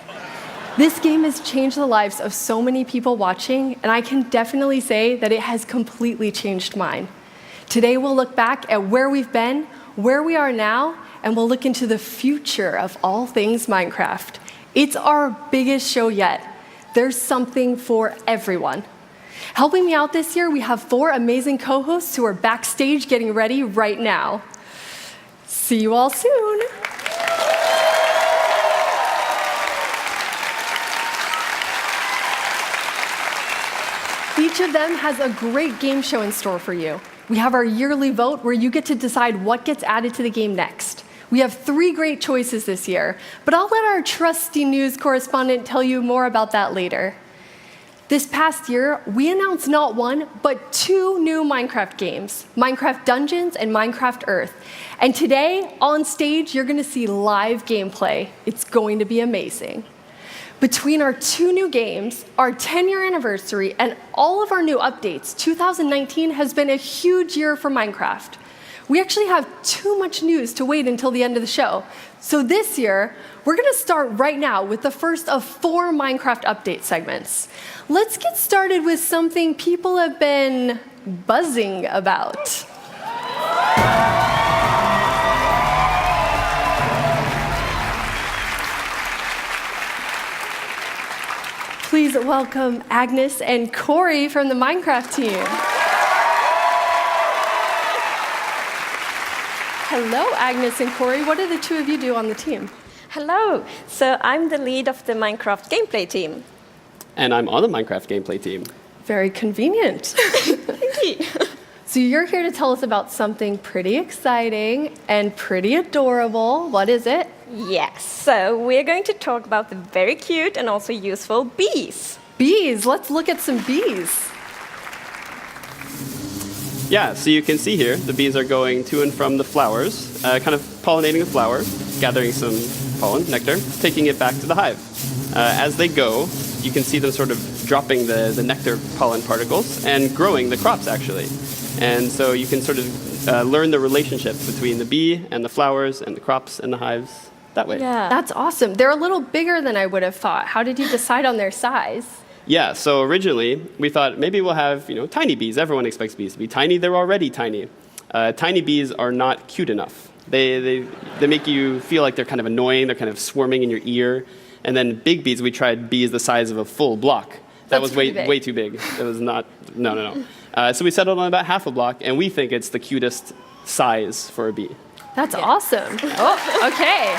This game has changed the lives of so many people watching, and I can definitely say that it has completely changed mine. Today we'll look back at where we've been, where we are now, and we'll look into the future of all things Minecraft. It's our biggest show yet. There's something for everyone. Helping me out this year, we have 4 amazing co-hosts who are backstage getting ready right now. See you all soon. Each of them has a great game show in store for you. We have our yearly vote where you get to decide what gets added to the game next. We have 3 great choices this year, but I'll let our trusty news correspondent tell you more about that later. This past year, we announced not 1, but 2 new Minecraft games, Minecraft Dungeons and Minecraft Earth. And today, on stage, you're gonna see live gameplay. It's going to be amazing. Between our 2 new games, our 10-year anniversary, and all of our new updates, 2019 has been a huge year for Minecraft. We actually have too much news to wait until the end of the show. So this year, we're gonna start right now with the first of 4 Minecraft update segments. Let's get started with something people have been buzzing about. Please welcome Agnes and Corey from the Minecraft team. Hello, Agnes and Corey. What do the 2 of you do on the team? Hello. So I'm the lead of the Minecraft gameplay team. And I'm on the Minecraft gameplay team. Very convenient. So you're here to tell us about something pretty exciting and pretty adorable. What is it? Yes, so we're going to talk about the very cute and also useful bees. Bees, let's look at some bees. Yeah, so you can see here, the bees are going to and from the flowers, kind of pollinating the flower, gathering some pollen, nectar, taking it back to the hive. As they go, you can see them sort of dropping the nectar pollen particles and growing the crops, actually. And so you can sort of learn the relationship between the bee and the flowers and the crops and the hives that way. Yeah. That's awesome. They're a little bigger than I would have thought. How did you decide on their size? Yeah, so originally we thought maybe we'll have tiny bees. Everyone expects bees to be tiny. They're already tiny. Tiny bees are not cute enough. They make you feel like they're kind of annoying. They're kind of swarming in your ear. And then big bees, we tried bees the size of a full block. That was way too big. It was not, no. So we settled on about half a block, and we think it's the cutest size for a bee. That's awesome. Oh, okay.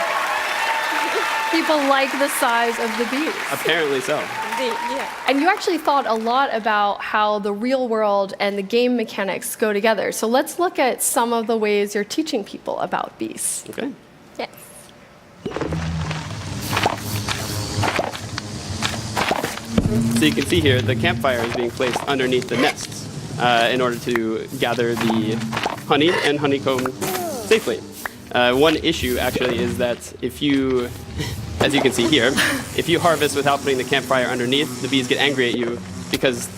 People like the size of the bees. Apparently so. Yeah. And you actually thought a lot about how the real world and the game mechanics go together. So let's look at some of the ways you're teaching people about bees. Okay. Yes. So you can see here, the campfire is being placed underneath the nests in order to gather the honey and honeycomb safely. One issue, actually, is that if you, as you can see here, if you harvest without putting the campfire underneath, the bees get angry at you because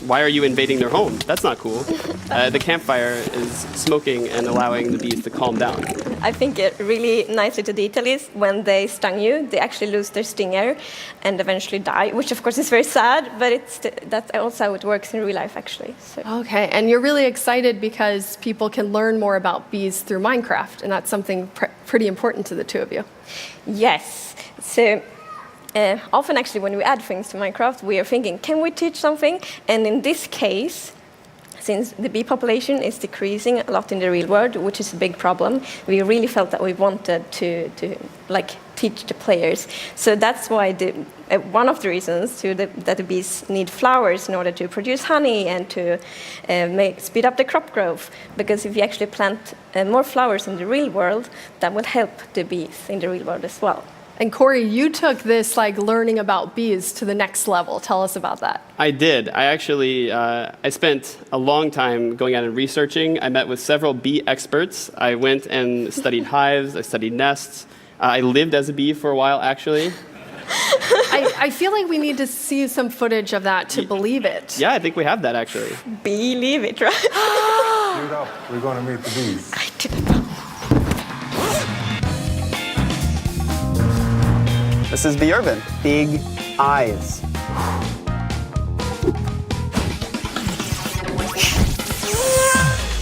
why are you invading their home? That's not cool. The campfire is smoking and allowing the bees to calm down. I think it really nicely to detail is when they stung you, they actually lose their stinger and eventually die, which of course is very sad, but that's also how it works in real life, actually. So. Okay, and you're really excited because people can learn more about bees through Minecraft, and that's something pretty important to the two of you. Yes. So often, actually, when we add things to Minecraft, we are thinking, can we teach something? And in this case, since the bee population is decreasing a lot in the real world, which is a big problem, we really felt that we wanted to teach the players. So that's why one of the reasons that the bees need flowers in order to produce honey and to speed up the crop growth. Because if you actually plant more flowers in the real world, that will help the bees in the real world as well. And Corey, you took this learning about bees to the next level. Tell us about that. I did. I actually I spent a long time going out and researching. I met with several bee experts. I went and studied hives. I studied nests. I lived as a bee for a while, actually. I feel like we need to see some footage of that to believe it. Yeah, I think we have that, actually. Believe it, right? Suit up. We're going to meet the bees. I didn't know. This is Bee Urban. Big eyes.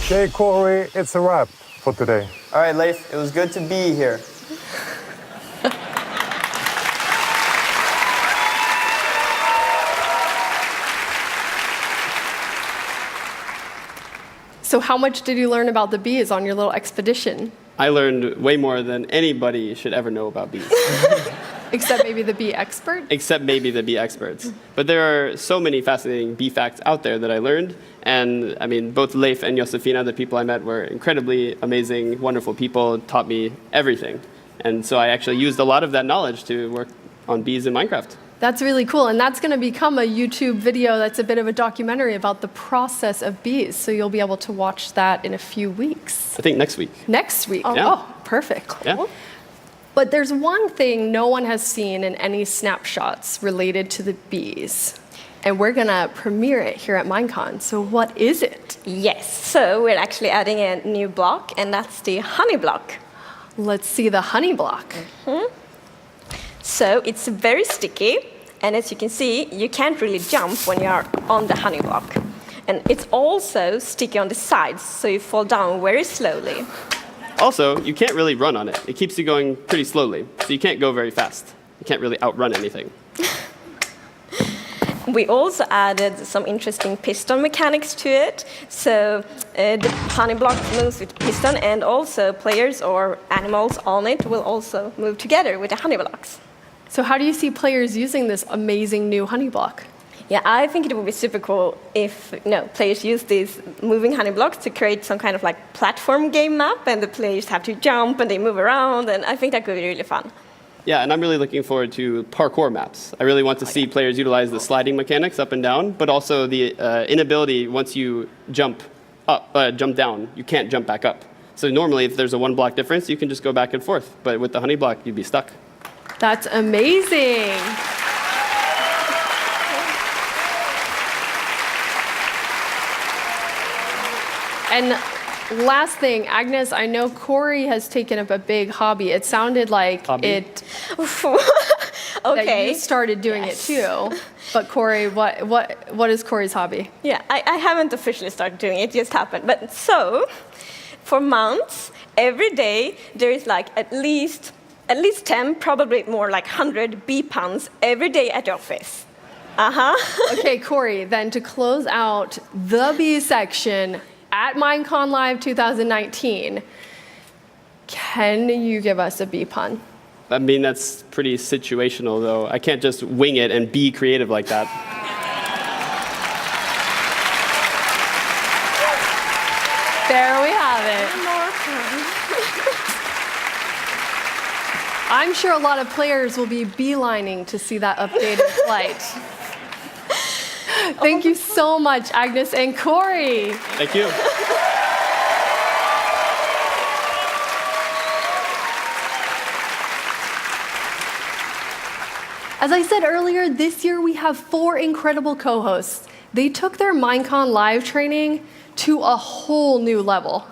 Okay, Corey, it's a wrap for today. All right, Leif, it was good to be here. So how much did you learn about the bees on your little expedition? I learned way more than anybody should ever know about bees. Except maybe the bee expert? Except maybe the bee experts. But there are so many fascinating bee facts out there that I learned. And I mean, both Leif and Josefina, the people I met, were incredibly amazing, wonderful people, taught me everything. And so I actually used a lot of that knowledge to work on bees in Minecraft. That's really cool. And that's going to become a YouTube video that's a bit of a documentary about the process of bees. So you'll be able to watch that in a few weeks. I think next week. Next week? Yeah. Oh, perfect. Cool. Yeah. But there's one thing no one has seen in any snapshots related to the bees. And we're going to premiere it here at MineCon. So what is it? Yes, so we're actually adding a new block, and that's the honey block. Let's see the honey block. Mm-hmm. So it's very sticky, and as you can see, you can't really jump when you are on the honey block. And it's also sticky on the sides, so you fall down very slowly. Also, you can't really run on it. It keeps you going pretty slowly, so you can't go very fast. You can't really outrun anything. We also added some interesting piston mechanics to it. So the honey block moves with piston, and also players or animals on it will also move together with the honey blocks. So how do you see players using this amazing new honey block? Yeah, I think it would be super cool if players use these moving honey blocks to create some kind of platform game map, and the players have to jump and they move around, and I think that could be really fun. Yeah, and I'm really looking forward to parkour maps. I really want to see players utilize the sliding mechanics up and down, but also the inability once you jump down, you can't jump back up. So normally if there's a 1 block difference, you can just go back and forth, but with the honey block, you'd be stuck. That's amazing. And last thing, Agnes, I know Corey has taken up a big hobby. It sounded like that you started doing it too. But Corey, what is Corey's hobby? Yeah, I haven't officially started doing it, it just happened. But so, for months, every day, there is like at least 10, probably more like 100 bee puns every day at the office. Okay, Corey, then to close out the bee section at MineCon Live 2019, can you give us a bee pun? I mean, that's pretty situational, though. I can't just wing it and be creative like that. There we have it. I'm sure a lot of players will be beelining to see that updated flight. Thank you so much, Agnes and Corey. Thank you. As I said earlier, this year we have 4 incredible co-hosts. They took their MineCon Live training to a whole new level.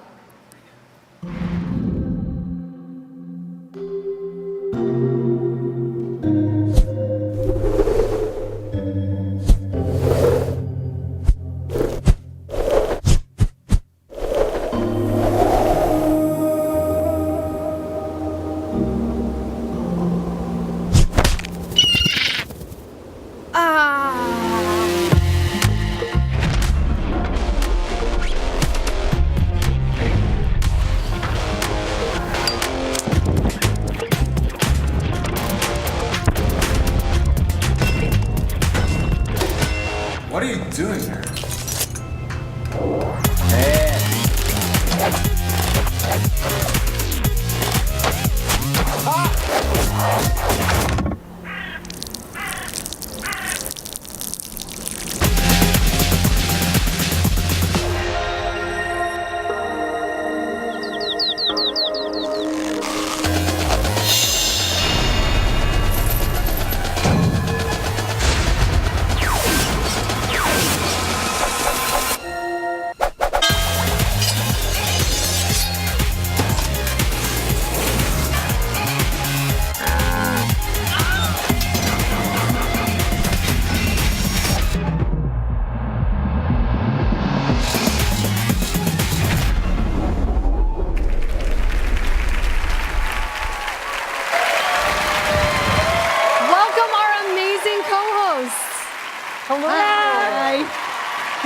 What are you doing here?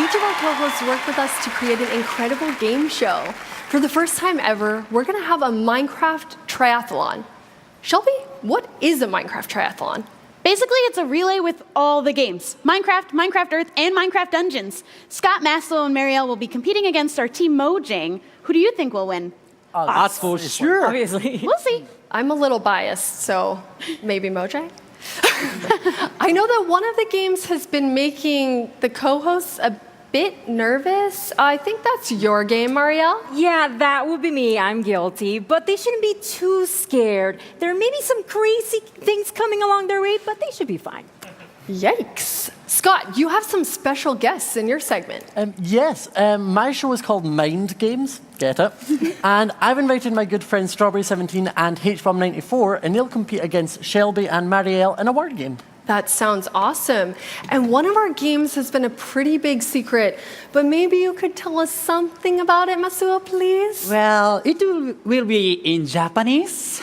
Each of our co-hosts worked with us to create an incredible game show. For the first time ever, we're going to have a Minecraft triathlon. Shelby, what is a Minecraft triathlon? Basically, it's a relay with all the games. Minecraft, Minecraft Earth, and Minecraft Dungeons. Scott, Maslow, and Marielle will be competing against our team Mojang. Who do you think will win? Us for sure. Obviously. We'll see. I'm a little biased, so maybe Mojang? I know that one of the games has been making the co-hosts a bit nervous. I think that's your game, Marielle. Yeah, that would be me. I'm guilty. But they shouldn't be too scared. There may be some crazy things coming along their way, but they should be fine. Yikes. Scott, you have some special guests in your segment. Yes, my show is called Mind Games, get it? And I've invited my good friends Strawberry17 and HBomb94, and they'll compete against Shelby and Marielle in a word game. That sounds awesome. And one of our games has been a pretty big secret, but maybe you could tell us something about it, Masuo, please? Well, it will be in Japanese.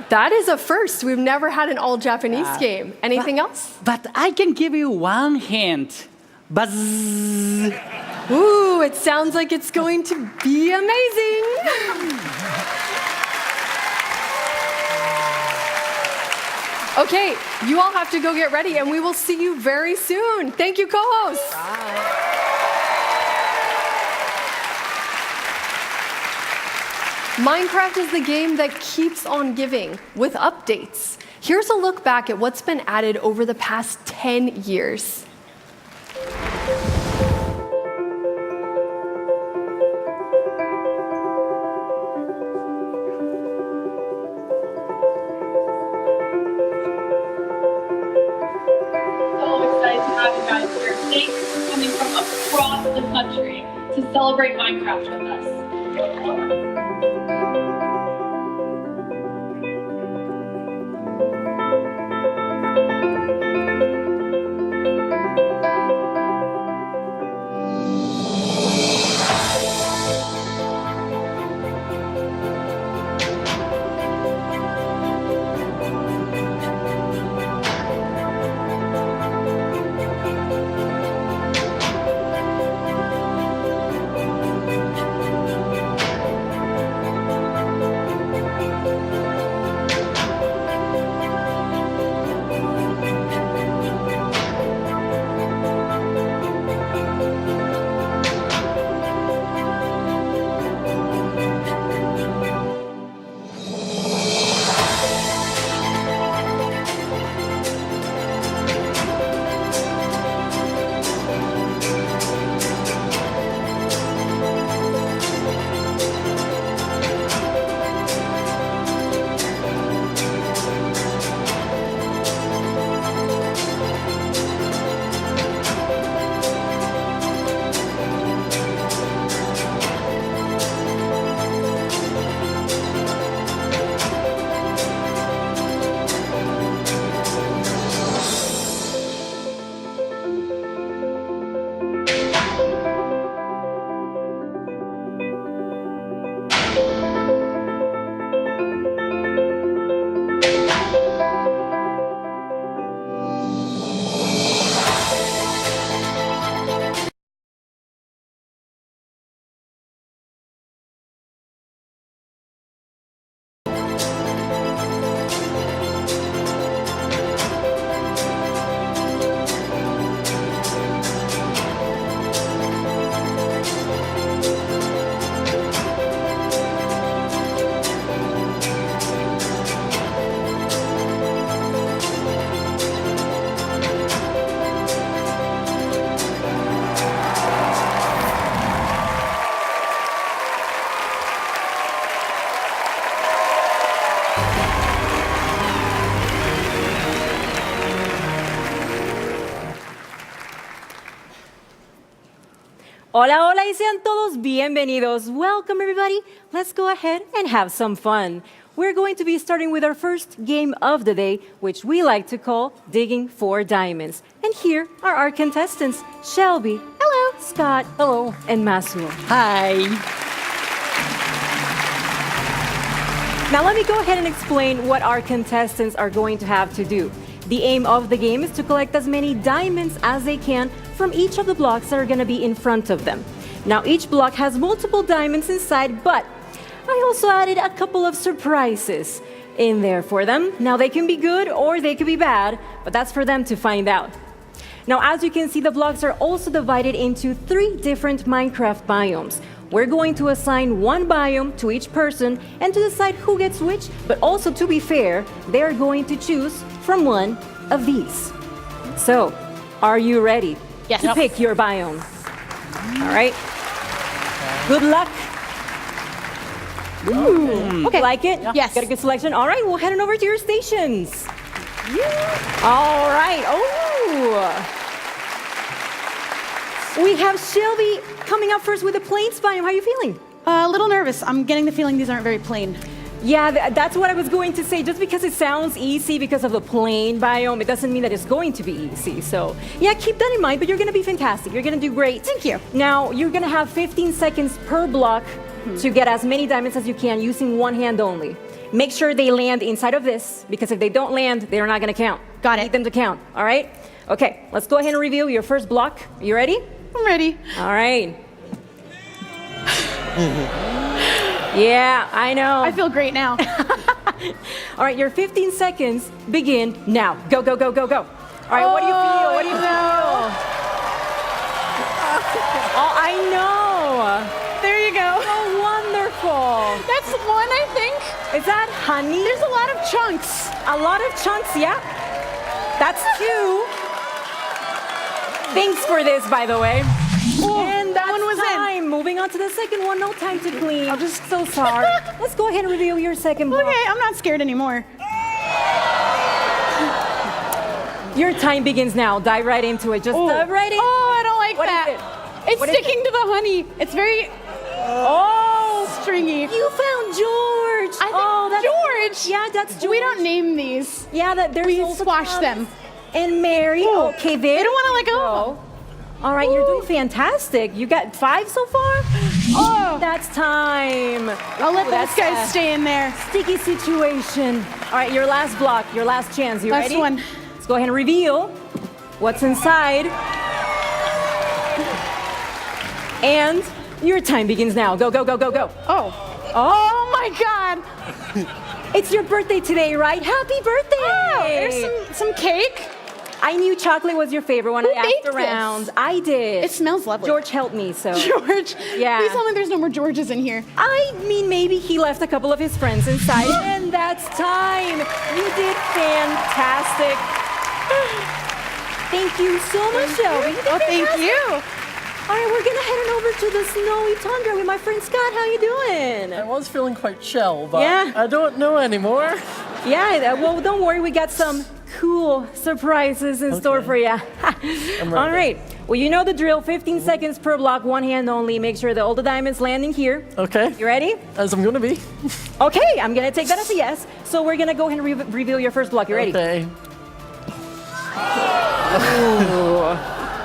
That is a first. We've never had an all-Japanese game. Anything else? But I can give you one hint. Buzz. Ooh, it sounds like it's going to be amazing. Okay, you all have to go get ready, and we will see you very soon. Thank you, co-hosts. Bye. Minecraft is the game that keeps on giving with updates. Here's a look back at what's been added over the past 10 years. So excited to have you guys here. Thanks for coming from across the country. to celebrate Minecraft with us. Hola, hola, y sean todos bienvenidos. Welcome, everybody. Let's go ahead and have some fun. We're going to be starting with our first game of the day, which we like to call Digging for Diamonds. And here are our contestants, Shelby. Hello. Scott. Hello. And Masuo. Hi. Now let me go ahead and explain what our contestants are going to have to do. The aim of the game is to collect as many diamonds as they can from each of the blocks that are going to be in front of them. Now each block has multiple diamonds inside, but I also added a couple of surprises in there for them. Now they can be good or they can be bad, but that's for them to find out. Now as you can see, the blocks are also divided into 3 different Minecraft biomes. We're going to assign one biome to each person and to decide who gets which, but also to be fair, they're going to choose from one of these. So, are you ready to pick your biome? All right. Good luck. Ooh. Okay. Like it? Yes. Got a good selection? All right, we'll head on over to your stations. All right. Oh. We have Shelby coming up first with the plains biome. How are you feeling? A little nervous. I'm getting the feeling these aren't very plain. Yeah, that's what I was going to say. Just because it sounds easy because of the plain biome, it doesn't mean that it's going to be easy. So, yeah, keep that in mind, but you're going to be fantastic. You're going to do great. Thank you. Now, you're going to have 15 seconds per block to get as many diamonds as you can using one hand only. Make sure they land inside of this, because if they don't land, they're not going to count. Got it. Need them to count, all right? Okay, let's go ahead and review your first block. Are you ready? I'm ready. All right. Yeah, I know. I feel great now. All right, your 15 seconds begin now. Go, go, go, go, go. All right, what do you feel? What do you feel? Oh, I know. There you go. Oh, wonderful. That's one, I think. Is that honey? There's a lot of chunks. A lot of chunks, yeah. That's 2. Thanks for this, by the way. Oh, and that one was time. Moving on to the second one. No time to clean. I'm just so sorry. Let's go ahead and reveal your second block. Okay, I'm not scared anymore. Your time begins now. Dive right into it. Just dive right in. Oh, I don't like What that. is it? It's sticking to the honey. It's very stringy. You found George. That's George. Yeah, that's George. We don't name these. Yeah, there's We also squash Cubs them. And Mary. Ooh. Okay, They don't want to let go. All right, you're doing fantastic. You got 5 so far? Oh, that's time. I'll let those guys stay in there. Sticky situation. All right, your last block, your last chance. You Last ready? one. Let's go ahead and reveal what's inside. And your time begins now. Go, go, go, go, go. Oh my God. It's your birthday today, right? Happy birthday! Oh, there's some cake. I knew chocolate was your favorite when I baked asked around. this? I did. It smells lovely. George helped me, so. George. Yeah. Please tell me there's no more Georges in here. I mean, maybe he left a couple of his friends inside, and that's time. You did fantastic. Thank you so much, Shelby. Thank you. All right, we're gonna head on over to the snowy tundra with my friend Scott. How you doing? I was feeling quite chill, but Yeah. I don't know anymore. Yeah, well, don't worry. We got some cool surprises in store for you. All right. Well, you know the drill. 15 seconds per block, one hand only. Make sure that all the diamonds landing here. Okay. You ready? As I'm gonna be. Okay, I'm gonna take that as a yes. So we're gonna go ahead and reveal your first block. You ready? Okay.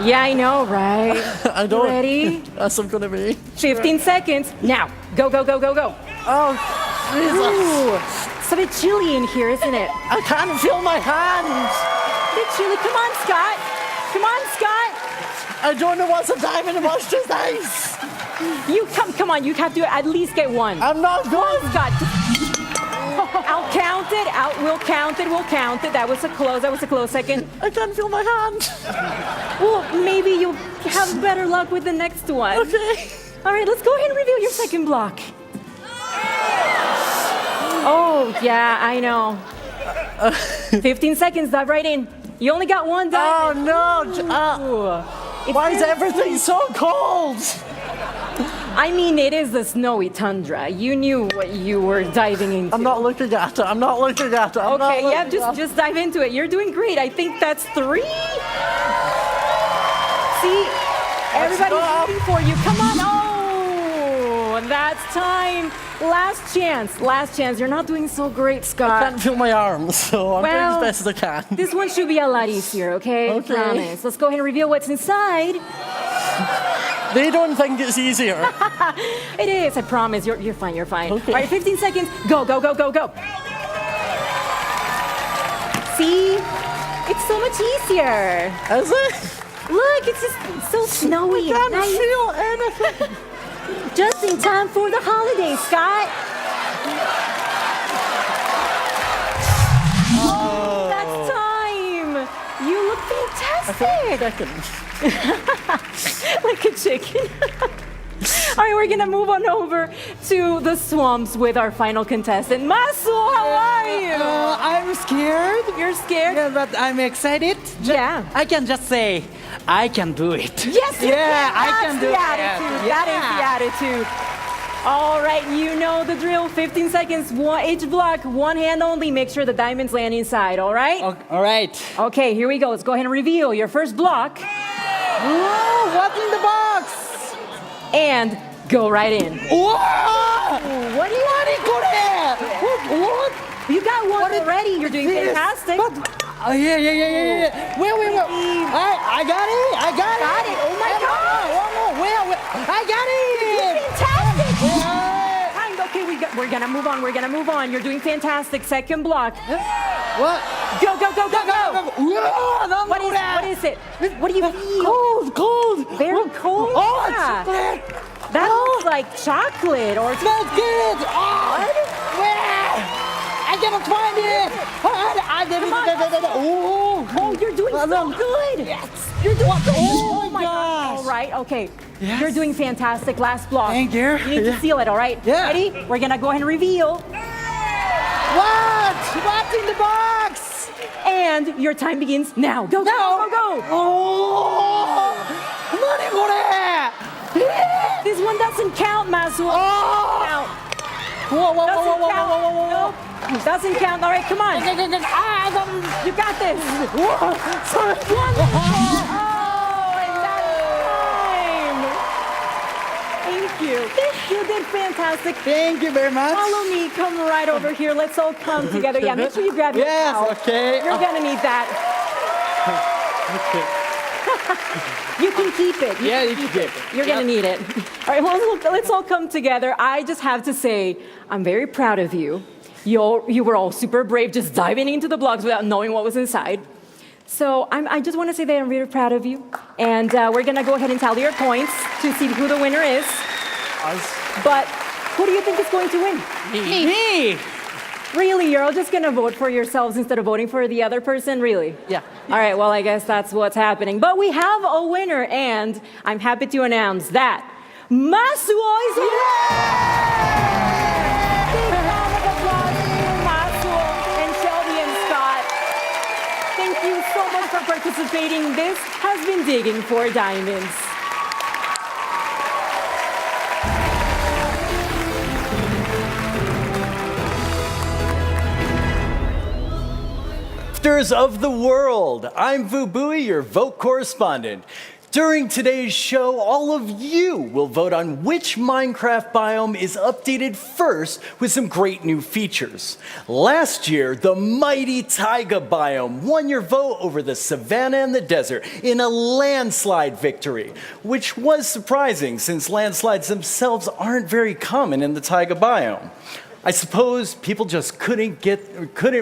Yeah, I know, right? I don't. You ready? As I'm gonna be. 15 seconds. Now, go, go, go, go, go. Oh, Jesus. Ooh, it's a bit chilly in here, isn't it? I can't feel my hands. A bit chilly. Come on, Scott. Come on, Scott. I don't know what's a diamond and what's just ice. You come on. You have to at least get one. I'm not going. Scott. I'll count it. We'll count it. We'll count it. That was a close second. I can't feel my hand. Well, maybe you'll have better luck with the next one. Okay. All right, let's go ahead and reveal your second block. Oh, yeah, I know. 15 seconds, dive right in. You only got one diamond. Oh, no. Why is everything so cold? I mean, it is the snowy tundra. You knew what you were diving into. I'm not looking at it. I'm not looking at it. Okay, yeah, just dive into it. You're doing great. I think that's 3. See, everybody's rooting for you. Come on. Oh, that's time. Last chance. Last chance. You're not doing so great, Scott. I can't feel my arms, so I'm doing as best as I can. This one should be a lot easier, okay? Okay. Promise. Let's go ahead and reveal what's inside. They don't think it's easier. It is, I promise. You're fine, you're fine. Okay. All right, 15 seconds. Go, go, go, go, go. See? It's so much easier. Is it? Look, it's just so snowy. I can't nice. feel anything. Just in time for the holidays, Scott. Oh, that's time. You look fantastic. Like a chicken. All right, we're gonna move on over to the swamps with our final contestant, Masu. How are you? I'm scared. You're scared? Yeah, but I'm excited. Yeah. I can just say, I can do it. Yes, you Yeah, can. I can That's do the it. attitude. Yeah. That is the attitude. All right, you know the drill. 15 seconds, each block, one hand only. Make sure the diamonds land inside, all right? All right. Okay, here we go. Let's go ahead and reveal your first block. Whoa, what's in the box? And go right in. Whoa! What do you want? What? You got one already. You're doing This? fantastic. Oh, yeah. Wait. I got it. Got it. Oh, my God. Where? I got it. Fantastic. Fine, okay, we're gonna move on. You're doing fantastic. Second block. What? Go. Whoa, What is it? What do you feel? Cold. Very cold? Oh, Yeah. chocolate. That looks like chocolate or Smells good. Oh, where? I cannot find it. Oh, you're doing so good. Yes. You're doing so good. Oh, my All right, okay. Yes. You're doing fantastic. Last block. Thank you. You need to seal it, all right? Yeah. Ready? We're gonna go ahead and reveal. What's in the box? And your time begins now. Go. Oh, money for that. This one doesn't count, Masu. Oh. Whoa. Whoa. Nope. Doesn't count. All right, come on. You got this. Sorry. Oh, and that's time. you. You did fantastic. Thank you very much. Follow me. Come right over here. Let's all come together. Yeah, make sure you grab your towel. Okay. You're going to need that. You can keep it. You can keep it. You're going to need it. All right, well, let's all come together. I just have to say, I'm very proud of you. You were all super brave, just diving into the blocks without knowing what was inside. So I just want to say that I'm really proud of you. And we're going to go ahead and tally your points to see who the winner is. But who do you think is going to win? Me. Really? You're all just going to vote for yourselves instead of voting for the other person? Really? Yeah. All right, well, I guess that's what's happening. But we have a winner, and I'm happy to announce that Masuo is Big round of applause for Masuo and Shelby and Scott. Thank you so much for participating. This has been Digging for Diamonds. Of the world, I'm Vu Bui, your vote correspondent. During today's show, all of you will vote on which Minecraft biome is updated first with some great new features. Last year, the mighty taiga biome won your vote over the savanna and the desert in a landslide victory, which was surprising since landslides themselves aren't very common in the taiga biome. I suppose people just couldn't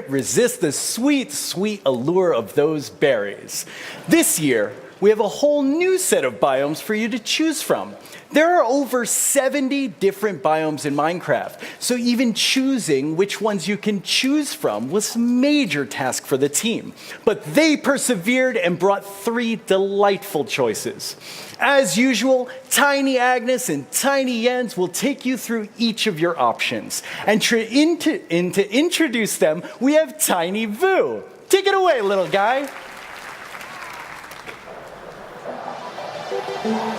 resist the sweet, sweet allure of those berries. This year, we have a whole new set of biomes for you to choose from. There are over 70 different biomes in Minecraft, so even choosing which ones you can choose from was a major task for the team. But they persevered and brought 3 delightful choices. As usual, Tiny Agnes and Tiny Jens will take you through each of your options. And to introduce them, we have Tiny Vu. Take it away, little guy.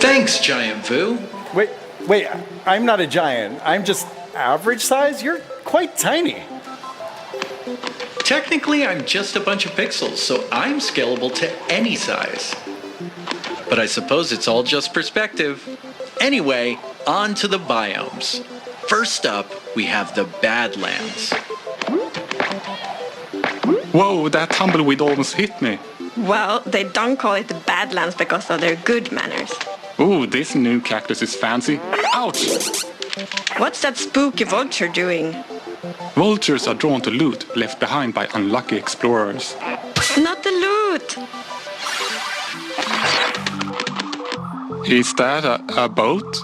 Thanks, Giant Vu. Wait, I'm not a giant. I'm just average size. You're quite tiny. Technically, I'm just a bunch of pixels, so I'm scalable to any size. But I suppose it's all just perspective. Anyway, on to the biomes. First up, we have the Badlands. Whoa, that tumbleweed almost hit me. Well, they don't call it the Badlands because of their good manners. Ooh, this new cactus is fancy. Ouch! What's that spooky vulture doing? Vultures are drawn to loot left behind by unlucky explorers. Not the loot! Is that a boat?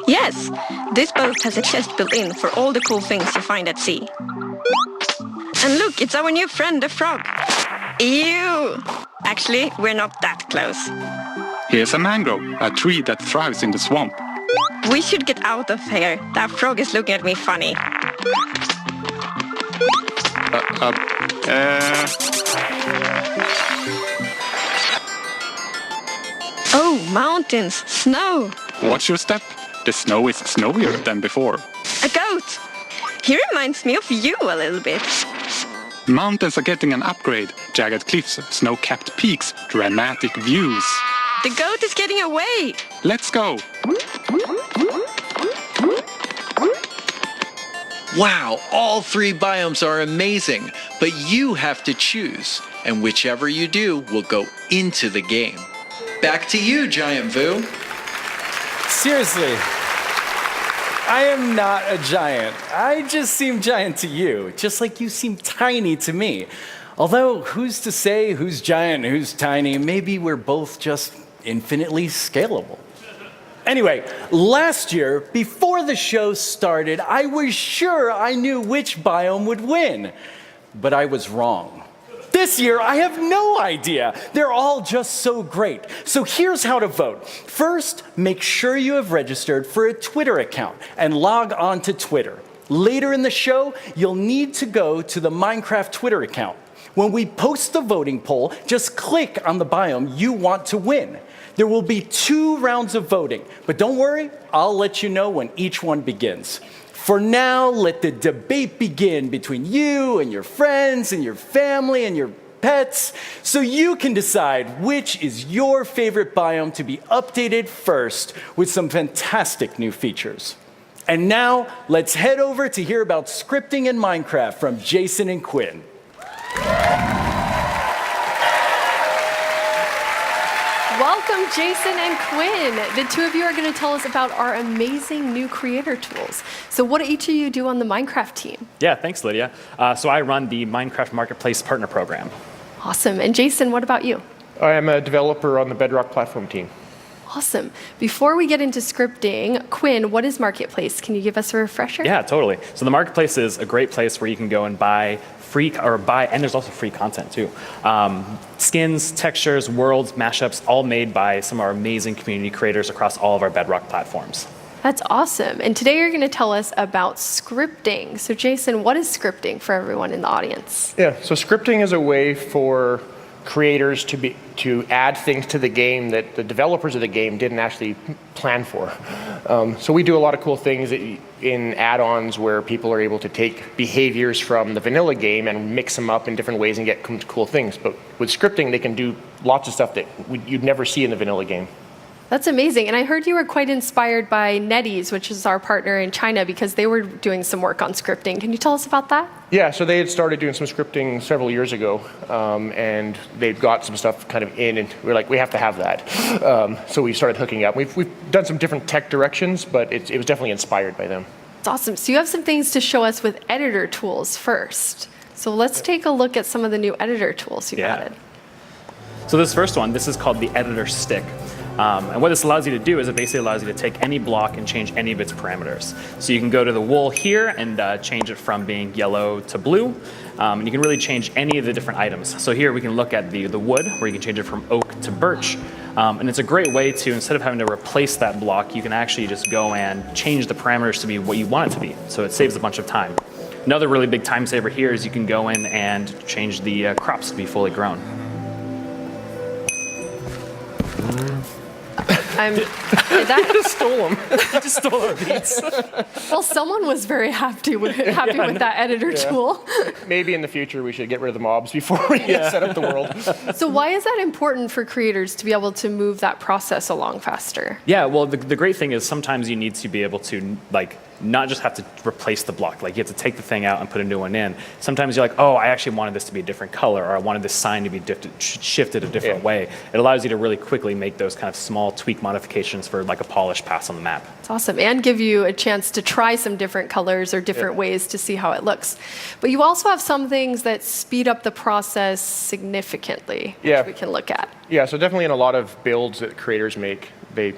Yes, this boat has a chest built in for all the cool things you find at sea. And look, it's our new friend, the frog. Ew! Actually, we're not that close. Here's a mangrove, a tree that thrives in the swamp. We should get out of here. That frog is looking at me funny. Oh, mountains, snow. Watch your step. The snow is snowier than before. A goat. He reminds me of you a little bit. Mountains are getting an upgrade. Jagged cliffs, snow-capped peaks, dramatic views. The goat is getting away. Let's go. Wow, all 3 biomes are amazing, but you have to choose, and whichever you do will go into the game. Back to you, Giant Vu. Seriously, I am not a giant. I just seem giant to you, just like you seem tiny to me. Although, who's to say who's giant and who's tiny? Maybe we're both just infinitely scalable. Anyway, last year, before the show started, I was sure I knew which biome would win. But I was wrong. This year, I have no idea. They're all just so great. So here's how to vote. First, make sure you have registered for a Twitter account and log on to Twitter. Later in the show, you'll need to go to the Minecraft Twitter account. When we post the voting poll, just click on the biome you want to win. There will be 2 rounds of voting, but don't worry, I'll let you know when each one begins. For now, let the debate begin between you and your friends and your family and your pets, so you can decide which is your favorite biome to be updated first with some fantastic new features. And now, let's head over to hear about scripting in Minecraft from Jason and Quinn. Welcome, Jason and Quinn. The two of you are going to tell us about our amazing new creator tools. So what do each of you do on the Minecraft team? Yeah, thanks, Lydia. So I run the Minecraft Marketplace Partner Program. Awesome. And Jason, what about you? I am a developer on the Bedrock platform team. Awesome. Before we get into scripting, Quinn, what is Marketplace? Can you give us a refresher? Yeah, totally. So the Marketplace is a great place where you can go and buy and there's also free content too. Skins, textures, worlds, mashups, all made by some of our amazing community creators across all of our Bedrock platforms. That's awesome. And today you're going to tell us about scripting. So Jason, what is scripting for everyone in the audience? Yeah, so scripting is a way for creators to add things to the game that the developers of the game didn't actually plan for. So we do a lot of cool things in add-ons where people are able to take behaviors from the vanilla game and mix them up in different ways and get cool things. But with scripting, they can do lots of stuff that you'd never see in the vanilla game. That's amazing. And I heard you were quite inspired by NetEase, which is our partner in China, because they were doing some work on scripting. Can you tell us about that? Yeah, so they had started doing some scripting several years ago, and they've got some stuff kind of in, and we're like, we have to have that. So we started hooking up. We've done some different tech directions, but it was definitely inspired by them. It's awesome. So you have some things to show us with editor tools first. So let's take a look at some of the new editor tools you've added. So this first one, this is called the editor stick. And what this allows you to do is it basically allows you to take any block and change any of its parameters. So you can go to the wool here and change it from being yellow to blue. And you can really change any of the different items. So here we can look at the wood, where you can change it from oak to birch. And it's a great way to, instead of having to replace that block, you can actually just go and change the parameters to be what you want it to be. So it saves a bunch of time. Another really big time saver here is you can go in and change the crops to be fully grown. I just stole them. You just stole our beats. Well, someone was very happy with that editor tool. Maybe in the future we should get rid of the mobs before we set up the world. So why is that important for creators to be able to move that process along faster? Yeah, well, the great thing is sometimes you need to be able to not just have to replace the block. Like you have to take the thing out and put a new one in. Sometimes you're like, oh, I actually wanted this to be a different color, or I wanted this sign to be shifted a different way. It allows you to really quickly make those kind of small tweak modifications for like a polished pass on the map. It's awesome, and give you a chance to try some different colors or different ways to see how it looks. But you also have some things that speed up the process significantly, which we can look at. Yeah, so definitely in a lot of builds that creators make, they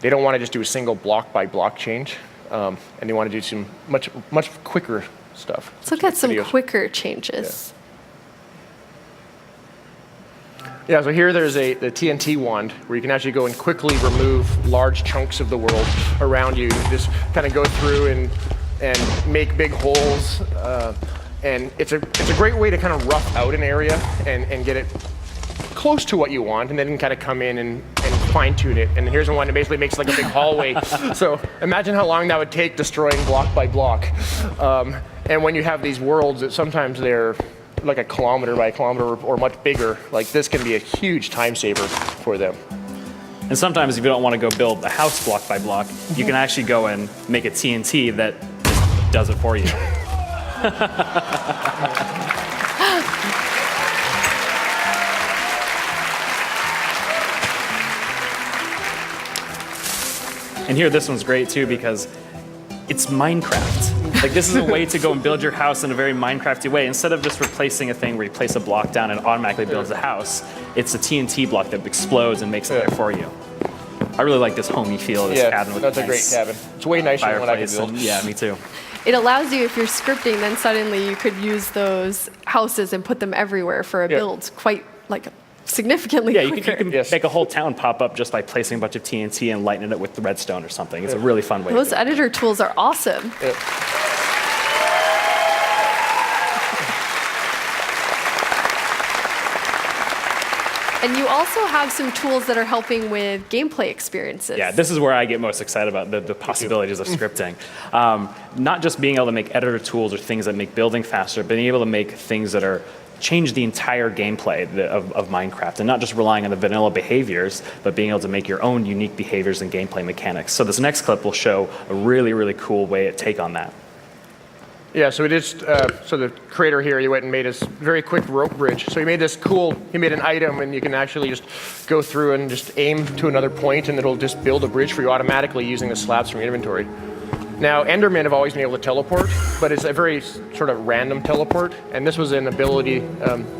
don't want to just do a single block by block change. And they want to do some much quicker stuff. Let's look at some quicker changes. Yeah, so here there's the TNT wand where you can actually go and quickly remove large chunks of the world around you. Just kind of go through and make big holes. And it's a great way to kind of rough out an area and get it close to what you want, and then kind of come in and fine-tune it. And here's one that basically makes like a big hallway. So imagine how long that would take destroying block by block. And when you have these worlds that sometimes they're like a kilometer by a kilometer or much bigger, like this can be a huge time saver for them. And sometimes if you don't want to go build a house block by block, you can actually go and make a TNT that just does it for you. And here, this one's great too because it's Minecraft. Like this is a way to go and build your house in a very Minecrafty way. Instead of just replacing a thing where you place a block down and it automatically builds a house, it's a TNT block that explodes and makes it there for you. I really like this homey feel of this cabin. With that's a great cabin. It's way nicer than what I could build. Yeah, me too. It allows you, if you're scripting, then suddenly you could use those houses and put them everywhere for a build quite significantly quicker. You can make a whole town pop up just by placing a bunch of TNT and lighting it with the redstone or something. It's a really fun way. Those editor tools are awesome. And you also have some tools that are helping with gameplay experiences. Yeah, this is where I get most excited about the possibilities of scripting. Not just being able to make editor tools or things that make building faster, but being able to make things that are change the entire gameplay of Minecraft, and not just relying on the vanilla behaviors, but being able to make your own unique behaviors and gameplay mechanics. So this next clip will show a really, really cool way to take on that. Yeah, so we just, so the creator here, he went and made this very quick rope bridge. So he made this cool, he made an item, and you can actually just go through and just aim to another point, and it'll just build a bridge for you automatically using the slabs from your inventory. Now, Endermen have always been able to teleport, but it's a very sort of random teleport, and this was an ability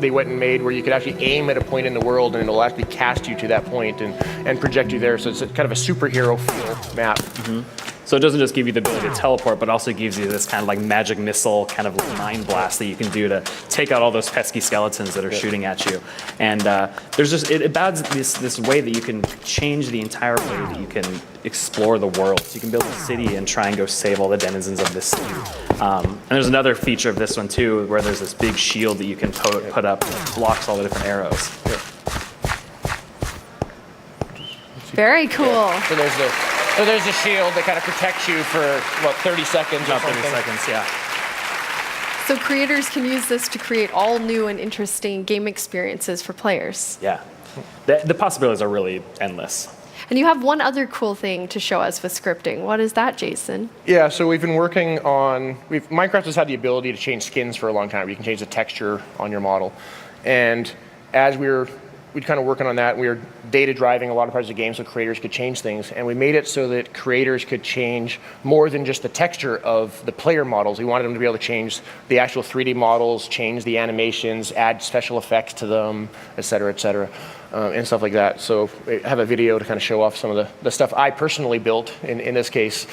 they went and made where you could actually aim at a point in the world, and it'll actually cast you to that point and project you there. So it's kind of a superhero feel map. So it doesn't just give you the ability to teleport, but also gives you this kind of like magic missile kind of like mind blast that you can do to take out all those pesky skeletons that are shooting at you. And there's just, it adds this way that you can change the entire way that you can explore the world. So you can build a city and try and go save all the denizens of this city. And there's another feature of this one too, where there's this big shield that you can put up that blocks all the different arrows. Very cool. Yeah. So there's a shield that kind of protects you for, what, 30 seconds or something? 30 seconds, yeah. So creators can use this to create all new and interesting game experiences for players. Yeah. The possibilities are really endless. And you have one other cool thing to show us with scripting. What is that, Jason? Yeah, so we've been working on, Minecraft has had the ability to change skins for a long time. You can change the texture on your model. And as we're kind of working on that, we were data driving a lot of parts of the game so creators could change things. And we made it so that creators could change more than just the texture of the player models. We wanted them to be able to change the actual 3D models, change the animations, add special effects to them, et cetera, and stuff like that. So I have a video to kind of show off some of the stuff I personally built in this case.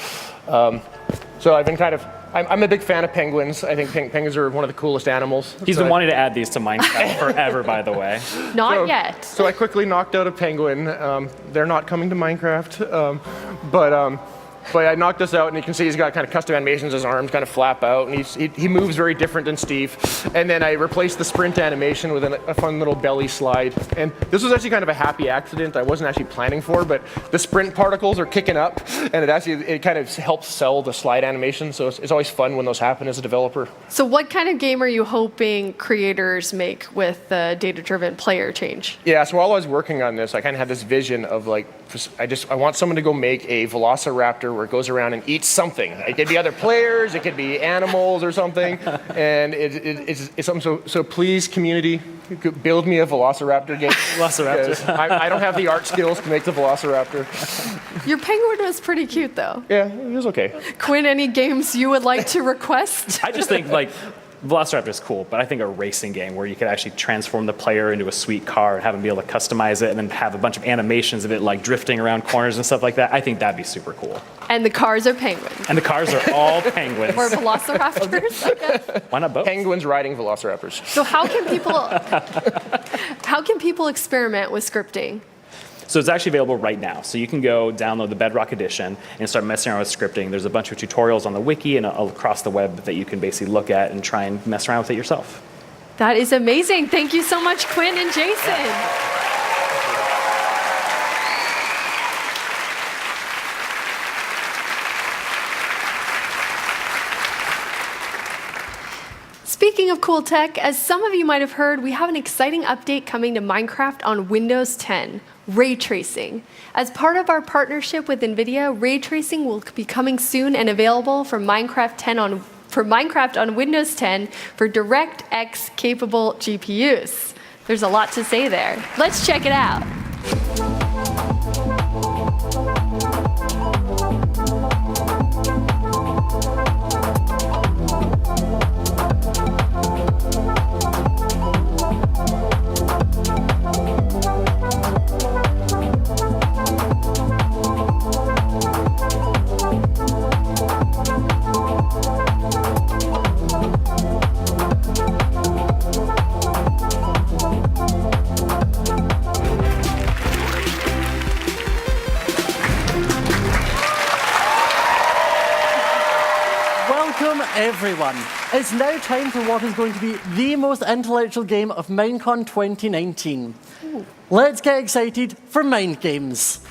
So I've been I'm a big fan of penguins. I think penguins are one of the coolest animals. He's been wanting to add these to Minecraft forever, by the way. Not yet. So I quickly knocked out a penguin. They're not coming to Minecraft, but I knocked this out, and you can see he's got kind of custom animations. His arms kind of flap out, and he moves very different than Steve. And then I replaced the sprint animation with a fun little belly slide. And this was actually kind of a happy accident I wasn't actually planning for, but the sprint particles are kicking up, and it kind of helps sell the slide animation. So it's always fun when those happen as a developer. So what kind of game are you hoping creators make with the data-driven player change? Yeah, so while I was working on this, I kind of had this vision of like, I want someone to go make a velociraptor where it goes around and eats something. It could be other players, it could be animals or something, and it's something. So please, community, build me a velociraptor game. Velociraptor. I don't have the art skills to make the velociraptor. Your penguin was pretty cute, though. Yeah, it was okay. Quinn, any games you would like to request? I just think like Velociraptor is cool, but I think a racing game where you could actually transform the player into a sweet car and have them be able to customize it and then have a bunch of animations of it like drifting around corners and stuff like that, I think that'd be super cool. And the cars are penguins. And the cars are all penguins. Or velociraptors. Why not both? Penguins riding velociraptors. So how can people experiment with scripting? So it's actually available right now. So you can go download the Bedrock Edition and start messing around with scripting. There's a bunch of tutorials on the wiki and across the web that you can basically look at and try and mess around with it yourself. That is amazing. Thank you so much, Quinn and Jason. Speaking of cool tech, as some of you might have heard, we have an exciting update coming to Minecraft on Windows 10, ray tracing. As part of our partnership with NVIDIA, ray tracing will be coming soon and available for Minecraft on Windows 10 for DirectX capable GPUs. There's a lot to say there. Let's check it out. Everyone, it's now time for what is going to be the most intellectual game of MineCon 2019. Ooh. Let's get excited for Mind Games.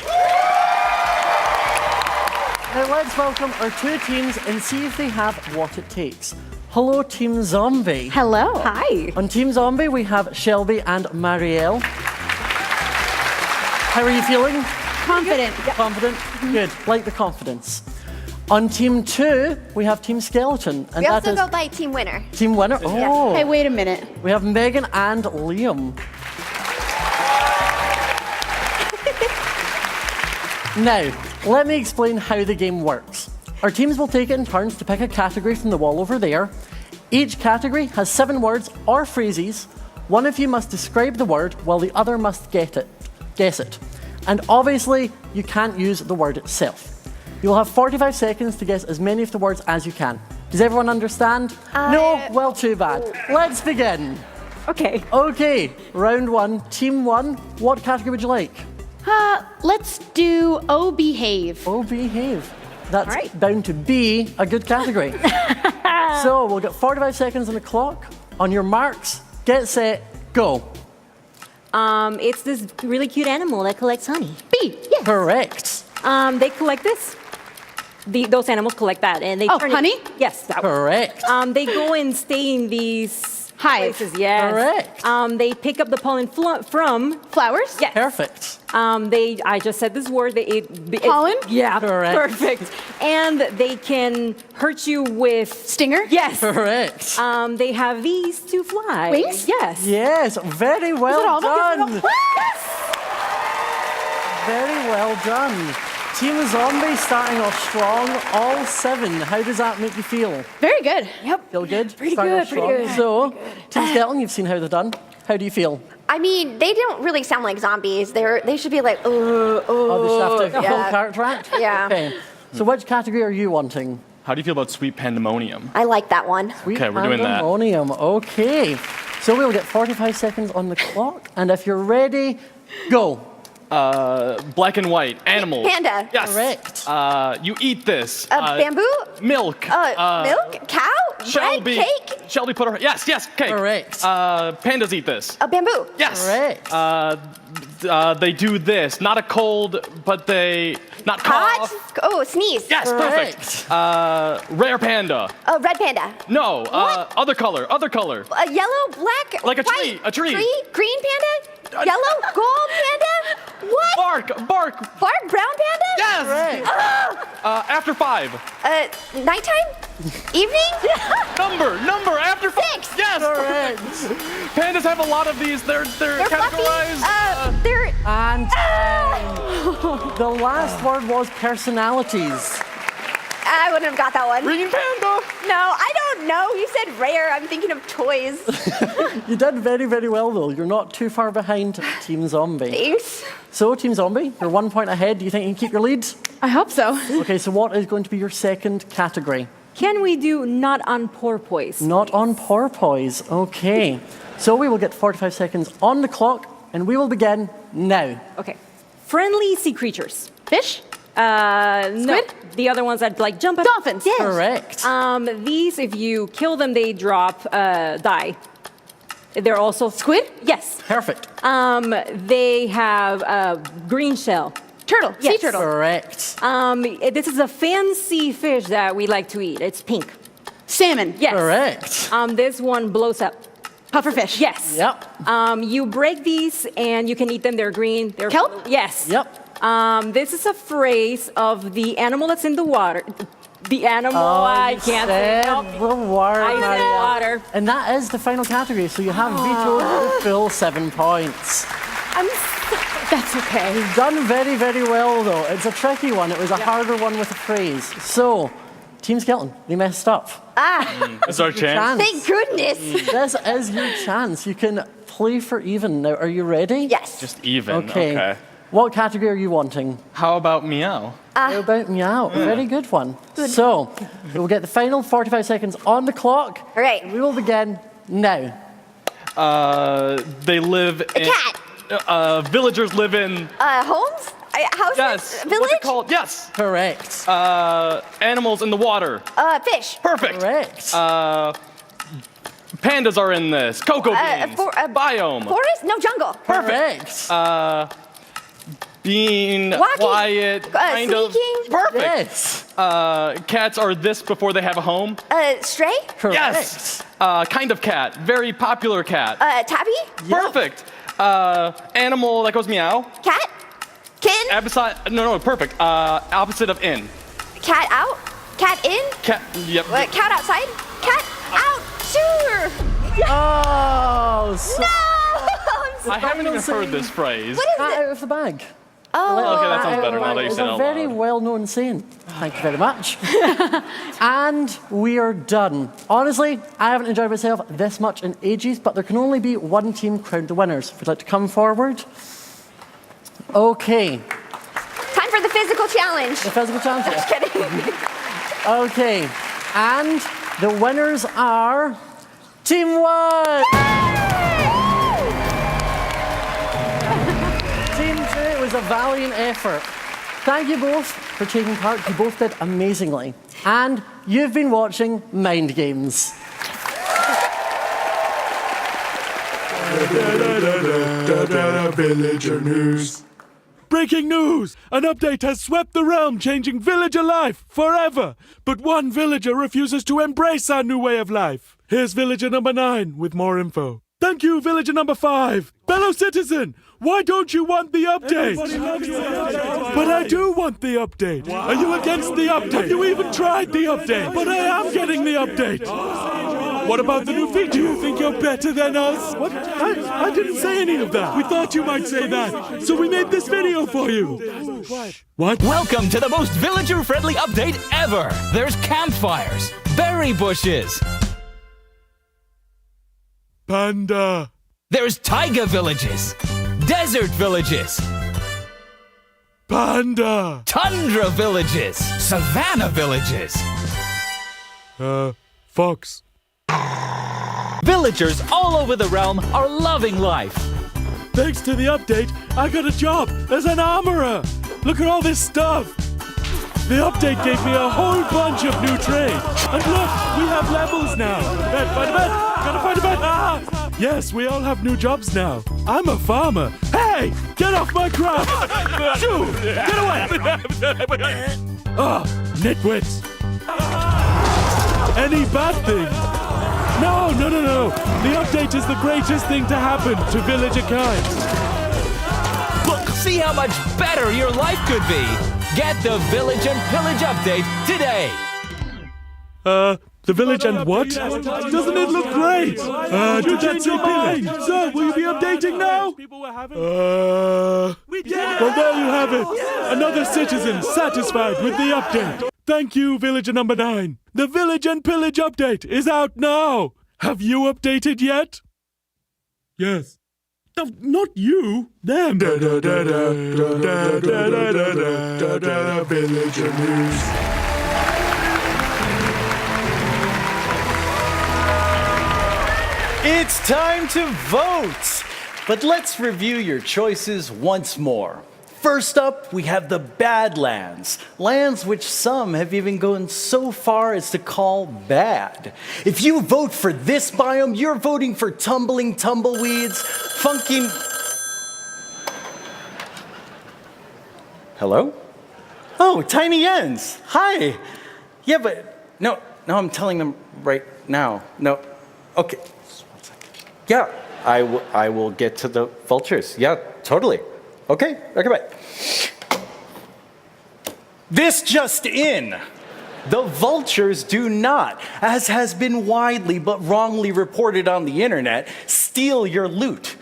Now let's welcome our two teams and see if they have what it takes. Hello, Team Zombie. Hello. Hi. On Team Zombie, we have Shelby and Marielle. How are you feeling? Confident. Confident? Good. Like the confidence. On Team 2, we have Team Skeleton. And We that also is go by team winner. Team Winner. Oh. Hey, wait a minute. We have Megan and Liam. Now, let me explain how the game works. Our teams will take it in turns to pick a category from the wall over there. Each category has 7 words or phrases. One of you must describe the word while the other must guess it. And obviously, you can't use the word itself. You'll have 45 seconds to guess as many of the words as you can. Does everyone understand? No? Well, too bad. Let's begin. Okay. Okay, round 1, Team 1, what category would you like? Let's do Oh Behave. Oh Behave. That's bound to be a good category. So we'll get 45 seconds on the clock. On your marks, get set, go. It's this really cute animal that collects honey. Bee. Yes. Correct. They collect this. Those animals collect that, and they turn honey? it. Yes. That Correct. They go and stay in these places. Yes. Correct. They pick up the pollen from flowers. Yes. Perfect. I just said this word. Pollen? Yeah. Correct. Perfect. And they can hurt you with stinger. Yes. Correct. They have these to fly. Wings? Yes. Yes, very well done. Very well done. Team Zombie starting off strong, all 7. How does that make you feel? Very good. Yep. Feel good? Pretty Starting good, off pretty strong. good. So, Team Skeleton, you've seen how they're done. How do you feel? I mean, they don't really sound like zombies. They should be like, Oh, they should have to full character act? Yeah. Okay. So which category are you wanting? How do you feel about Sweet Pandemonium? I like that one. Okay, we're doing that. Pandemonium. Okay. So we'll get 45 seconds on the clock, and if you're ready, go. Black and white, animals. Panda. Yes. Correct. You eat this. Bamboo? Milk. Milk? Cow? Shelby. Bread? Cake? Shelby put her. Yes, cake. Correct. Pandas eat this. Bamboo? Yes. Correct. They do this. Not a cold, but they not cough. Hot? Oh, sneeze. Yes, perfect. Rare panda. Red panda. No. Other color. Yellow, black, Like a white, tree. A tree. Green panda? Yellow, gold panda? What? Bark. Brown panda? Yes. After 5. Nighttime? Evening? Number after 5. 6. Yes. Correct. Pandas have a lot of these. They're categorized. Fluffy? They're... And the last word was personalities. I wouldn't have got that one. Green panda. No, I don't know. You said rare. I'm thinking of toys. You did very, very well, though. You're not too far behind Team Zombie. Thanks. So, Team Zombie, you're 1 point ahead. Do you think you can keep your lead? I hope so. Okay, so what is going to be your second category? Can we do not on porpoise? Not on porpoise. Okay. So we will get 45 seconds on the clock, and we will begin now. Okay. Friendly sea creatures. Fish? No. The other ones that like jump at dolphins. Yes. Correct. These, if you kill them, they drop die. They're also squid. Yes. Perfect. They have green shell. Turtle. Yes. Sea turtle. Correct. This is a fancy fish that we like to eat. It's pink. Salmon. Yes. Correct. This one blows up. Pufferfish. Yes. Yep. You break these and you can eat them. They're green. They're kelp. Yes. Yep. This is a phrase of the animal that's in the water. The animal, I can't say the word. I said water. And that is the final category, so you have vetoed the full 7 points. That's okay. You've done very, very well, though. It's a tricky one. It was a harder one with a phrase. So, Team Skeleton, they messed up. It's our chance. Thank goodness. This is your chance. You can play for even. Now, are you ready? Yes. Just even. Okay. What category are you wanting? How about meow? How about meow? Very good one. So, we'll get the final 45 seconds on the clock. All right. We will begin now. They live in... cat. Villagers live in... Homes? Houses? Yes. Village? What's it called? Yes. Correct. Animals in the water. Fish. Perfect. Correct. Pandas are in this. Cocoa beans. Biome. Forest? No, jungle. Perfect. being Walking, quiet, kind of. sneaking. Perfect. Yes. Cats are this before they have a home. Stray? Yes. Kind of cat. Very popular cat. Tabby? Perfect. Animal that goes meow. Cat? Kitten? No, perfect. Opposite of in. Cat out? Cat in? Cat, yep. What, cat outside? Cat out! Sure! Oh, so No! I haven't even heard this phrase. What is cat it? out of the bag. Oh. Okay, that sounds better now that you It's said it a out very loud. well-known saying. Thank you very much. And we are done. Honestly, I haven't enjoyed myself this much in ages, but there can only be one team crowned the winners. If you'd like to come forward. Okay. Time for the physical challenge. The physical challenge? Just kidding. Okay. And the winners are Team 1! Team 2, it was a valiant effort. Thank you both for taking part. You both did amazingly. And you've been watching Mind Games. Villager news. Breaking news! An update has swept the realm, changing villager life forever. But one villager refuses to embrace our new way of life. Here's villager number 9 with more info. Thank you, villager number 5. Fellow citizen, why don't you want the update? But I do want the update. Are you against the update? Have you even tried the update? But I am getting the update. What about the new feature? Do you think you're better than us? What? I didn't say any of that. We thought you might say that, so we made this video for you. What? Welcome to the most villager-friendly update ever. There's campfires, berry bushes. Panda. There's taiga villages, desert villages. Panda. Tundra villages, savanna villages. Fox. Villagers all over the realm are loving life. Thanks to the update, I got a job as an armorer. Look at all this stuff. The update gave me a whole bunch of new trades. And look, we have levels now. Fight a bet. Gotta fight a bet. Ah! Yes, we all have new jobs now. I'm a farmer. Hey, get off my crop. Shoo, get away. Nitwits. Any bad thing? No. The update is the greatest thing to happen to villager kind. Look, see how much better your life could be. Get the Village and Pillage update today. The village and what? Doesn't it look great? Did that say pillage? So, will you be updating now? Well, there you have it. Another citizen satisfied with the update. Thank you, villager number 9. The Village and Pillage update is out now. Have you updated yet? Yes. No, not you. Them. Villager news. It's time to vote! But let's review your choices once more. First up, we have the Badlands, lands which some have even gone so far as to call bad. If you vote for this biome, you're voting for tumbling tumbleweeds, funky... Hello? Oh, Tiny Ends. Hi. Yeah, but no, I'm telling them right now. No, okay. Yeah, I will get to the vultures. Yeah, totally. Okay, bye. This just in. The vultures do not, as has been widely but wrongly reported on the internet, steal your loot.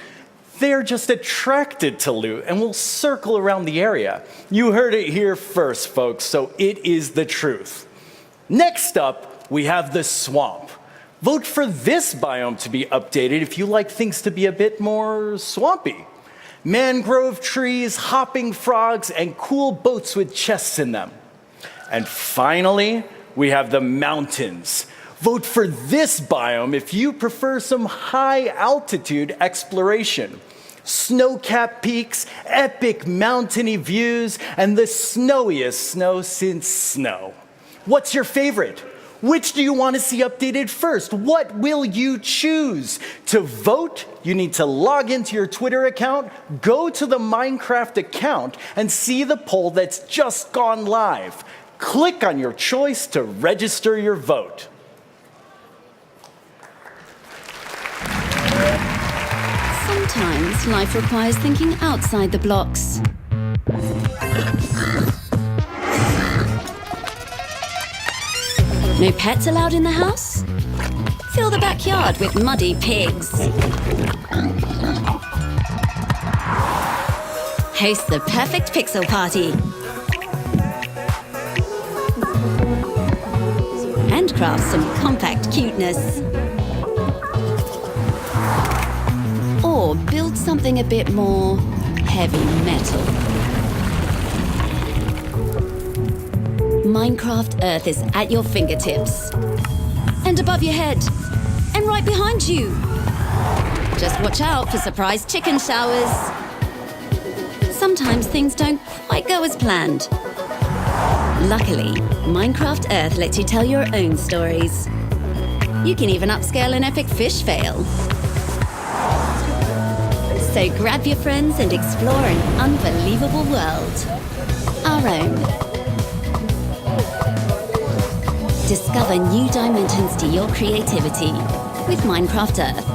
They're just attracted to loot and will circle around the area. You heard it here first, folks, so it is the truth. Next up, we have the swamp. Vote for this biome to be updated if you like things to be a bit more swampy. Mangrove trees, hopping frogs, and cool boats with chests in them. And finally, we have the mountains. Vote for this biome if you prefer some high-altitude exploration. Snow-capped peaks, epic mountainy views, and the snowiest snow since snow. What's your favorite? Which do you want to see updated first? What will you choose? To vote, you need to log into your Twitter account, go to the Minecraft account, and see the poll that's just gone live. Click on your choice to register your vote. Sometimes life requires thinking outside the blocks. No pets allowed in the house? Fill the backyard with muddy pigs. Host the perfect pixel party. And craft some compact cuteness. Or build something a bit more heavy metal. Minecraft Earth is at your fingertips. And above your head. And right behind you. Just watch out for surprise chicken showers. Sometimes things don't quite go as planned. Luckily, Minecraft Earth lets you tell your own stories. You can even upscale an epic fish fail. So grab your friends and explore an unbelievable world. Our own. Discover new dimensions to your creativity with Minecraft Earth.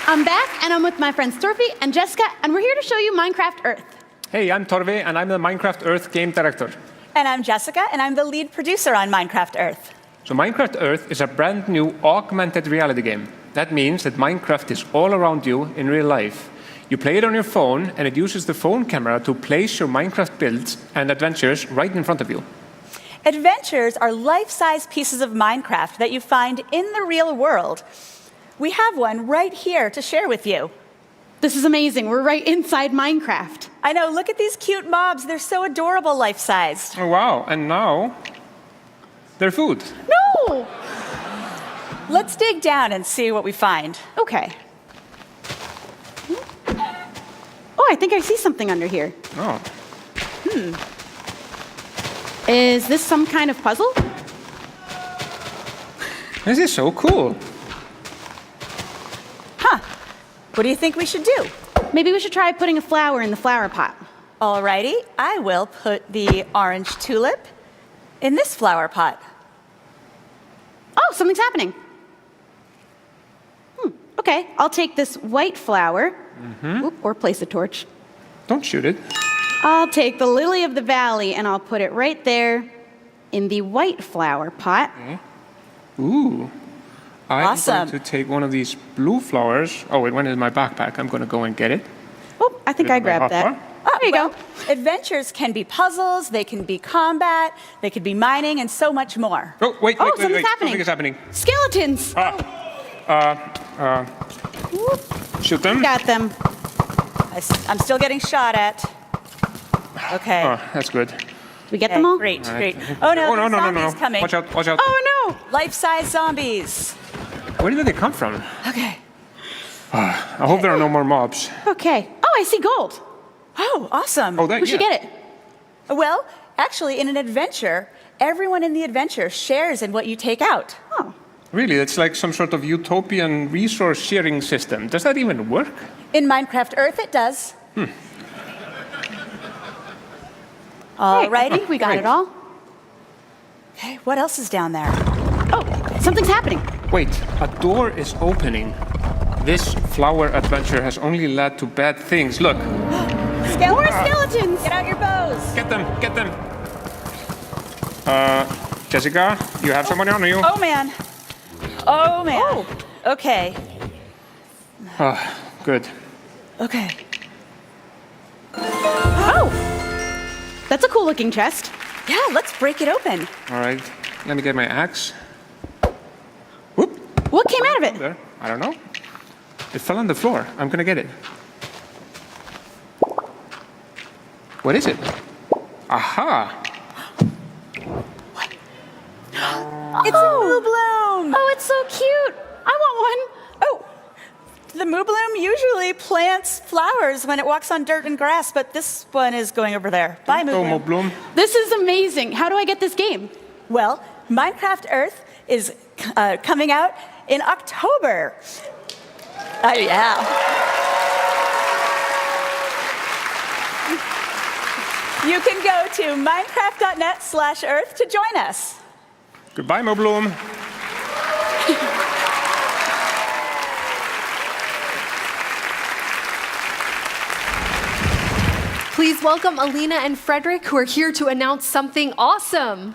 I'm back, and I'm with my friends Torvi and Jessica, and we're here to show you Minecraft Earth. Hey, I'm Torve, and I'm the Minecraft Earth game director. And I'm Jessica, and I'm the lead producer on Minecraft Earth. So Minecraft Earth is a brand new augmented reality game. That means that Minecraft is all around you in real life. You play it on your phone, and it uses the phone camera to place your Minecraft builds and adventures right in front of you. Adventures are life-size pieces of Minecraft that you find in the real world. We have one right here to share with you. This is amazing. We're right inside Minecraft. I know. Look at these cute mobs. They're so adorable life-sized. Oh, wow. And now, they're food. No! Let's dig down and see what we find. Okay. Oh, I think I see something under here. Oh. Is this some kind of puzzle? This is so cool. Huh. What do you think we should do? Maybe we should try putting a flower in the flower pot. Alrighty, I will put the orange tulip in this flower pot. Oh, something's happening. Okay, I'll take this white flower, or place a torch. Don't shoot it. I'll take the lily of the valley and I'll put it right there in the white flower pot. Okay. Ooh. I'm going to take one of these blue flowers. Oh, it went in my backpack. I'm going to go and get it. Oh, I think I grabbed that. Oh, there you go. Adventures can be puzzles, they can be combat, they could be mining, and so much more. Oh, wait, something's happening. Something is happening. Skeletons. Shoot them. Got them. I'm still getting shot at. Okay. Oh, that's good. Did we get them all? Great, Right. great. Oh no, no, zombies coming. Watch out, watch out. Oh no! Life-size zombies. Where did they come from? Okay. I hope there are no more mobs. Okay. Oh, I see gold. Oh, awesome. Oh, We should get it. Well, actually, in an adventure, everyone in the adventure shares in what you take out. Oh. Really? It's like some sort of utopian resource sharing system. Does that even work? In Minecraft Earth, it does. Alrighty. I think we got it all. Okay, what else is down there? Oh, something's happening. Wait, a door is opening. This flower adventure has only led to bad things. Look. More skeletons! Get out your bows! Get them, get them. Jessica, you have someone on you? Oh, man. Oh, man. Oh. Okay. Good. Okay. Oh! That's a cool looking chest. Yeah, let's break it open. All right, let me get my axe. What came out of it? There. I don't know. It fell on the floor. I'm gonna get it. What is it? Aha! It's a Moo Bloom. Oh, it's so cute. I want one. Oh, the Moo Bloom usually plants flowers when it walks on dirt and grass, but this one is going over there. Bye, Moo Bloom. This is amazing. How do I get this game? Well, Minecraft Earth is coming out in October. Yeah. You can go to minecraft.net/earth to join us. Goodbye, Moo Bloom. Please welcome Alina and Frederick, who are here to announce something awesome.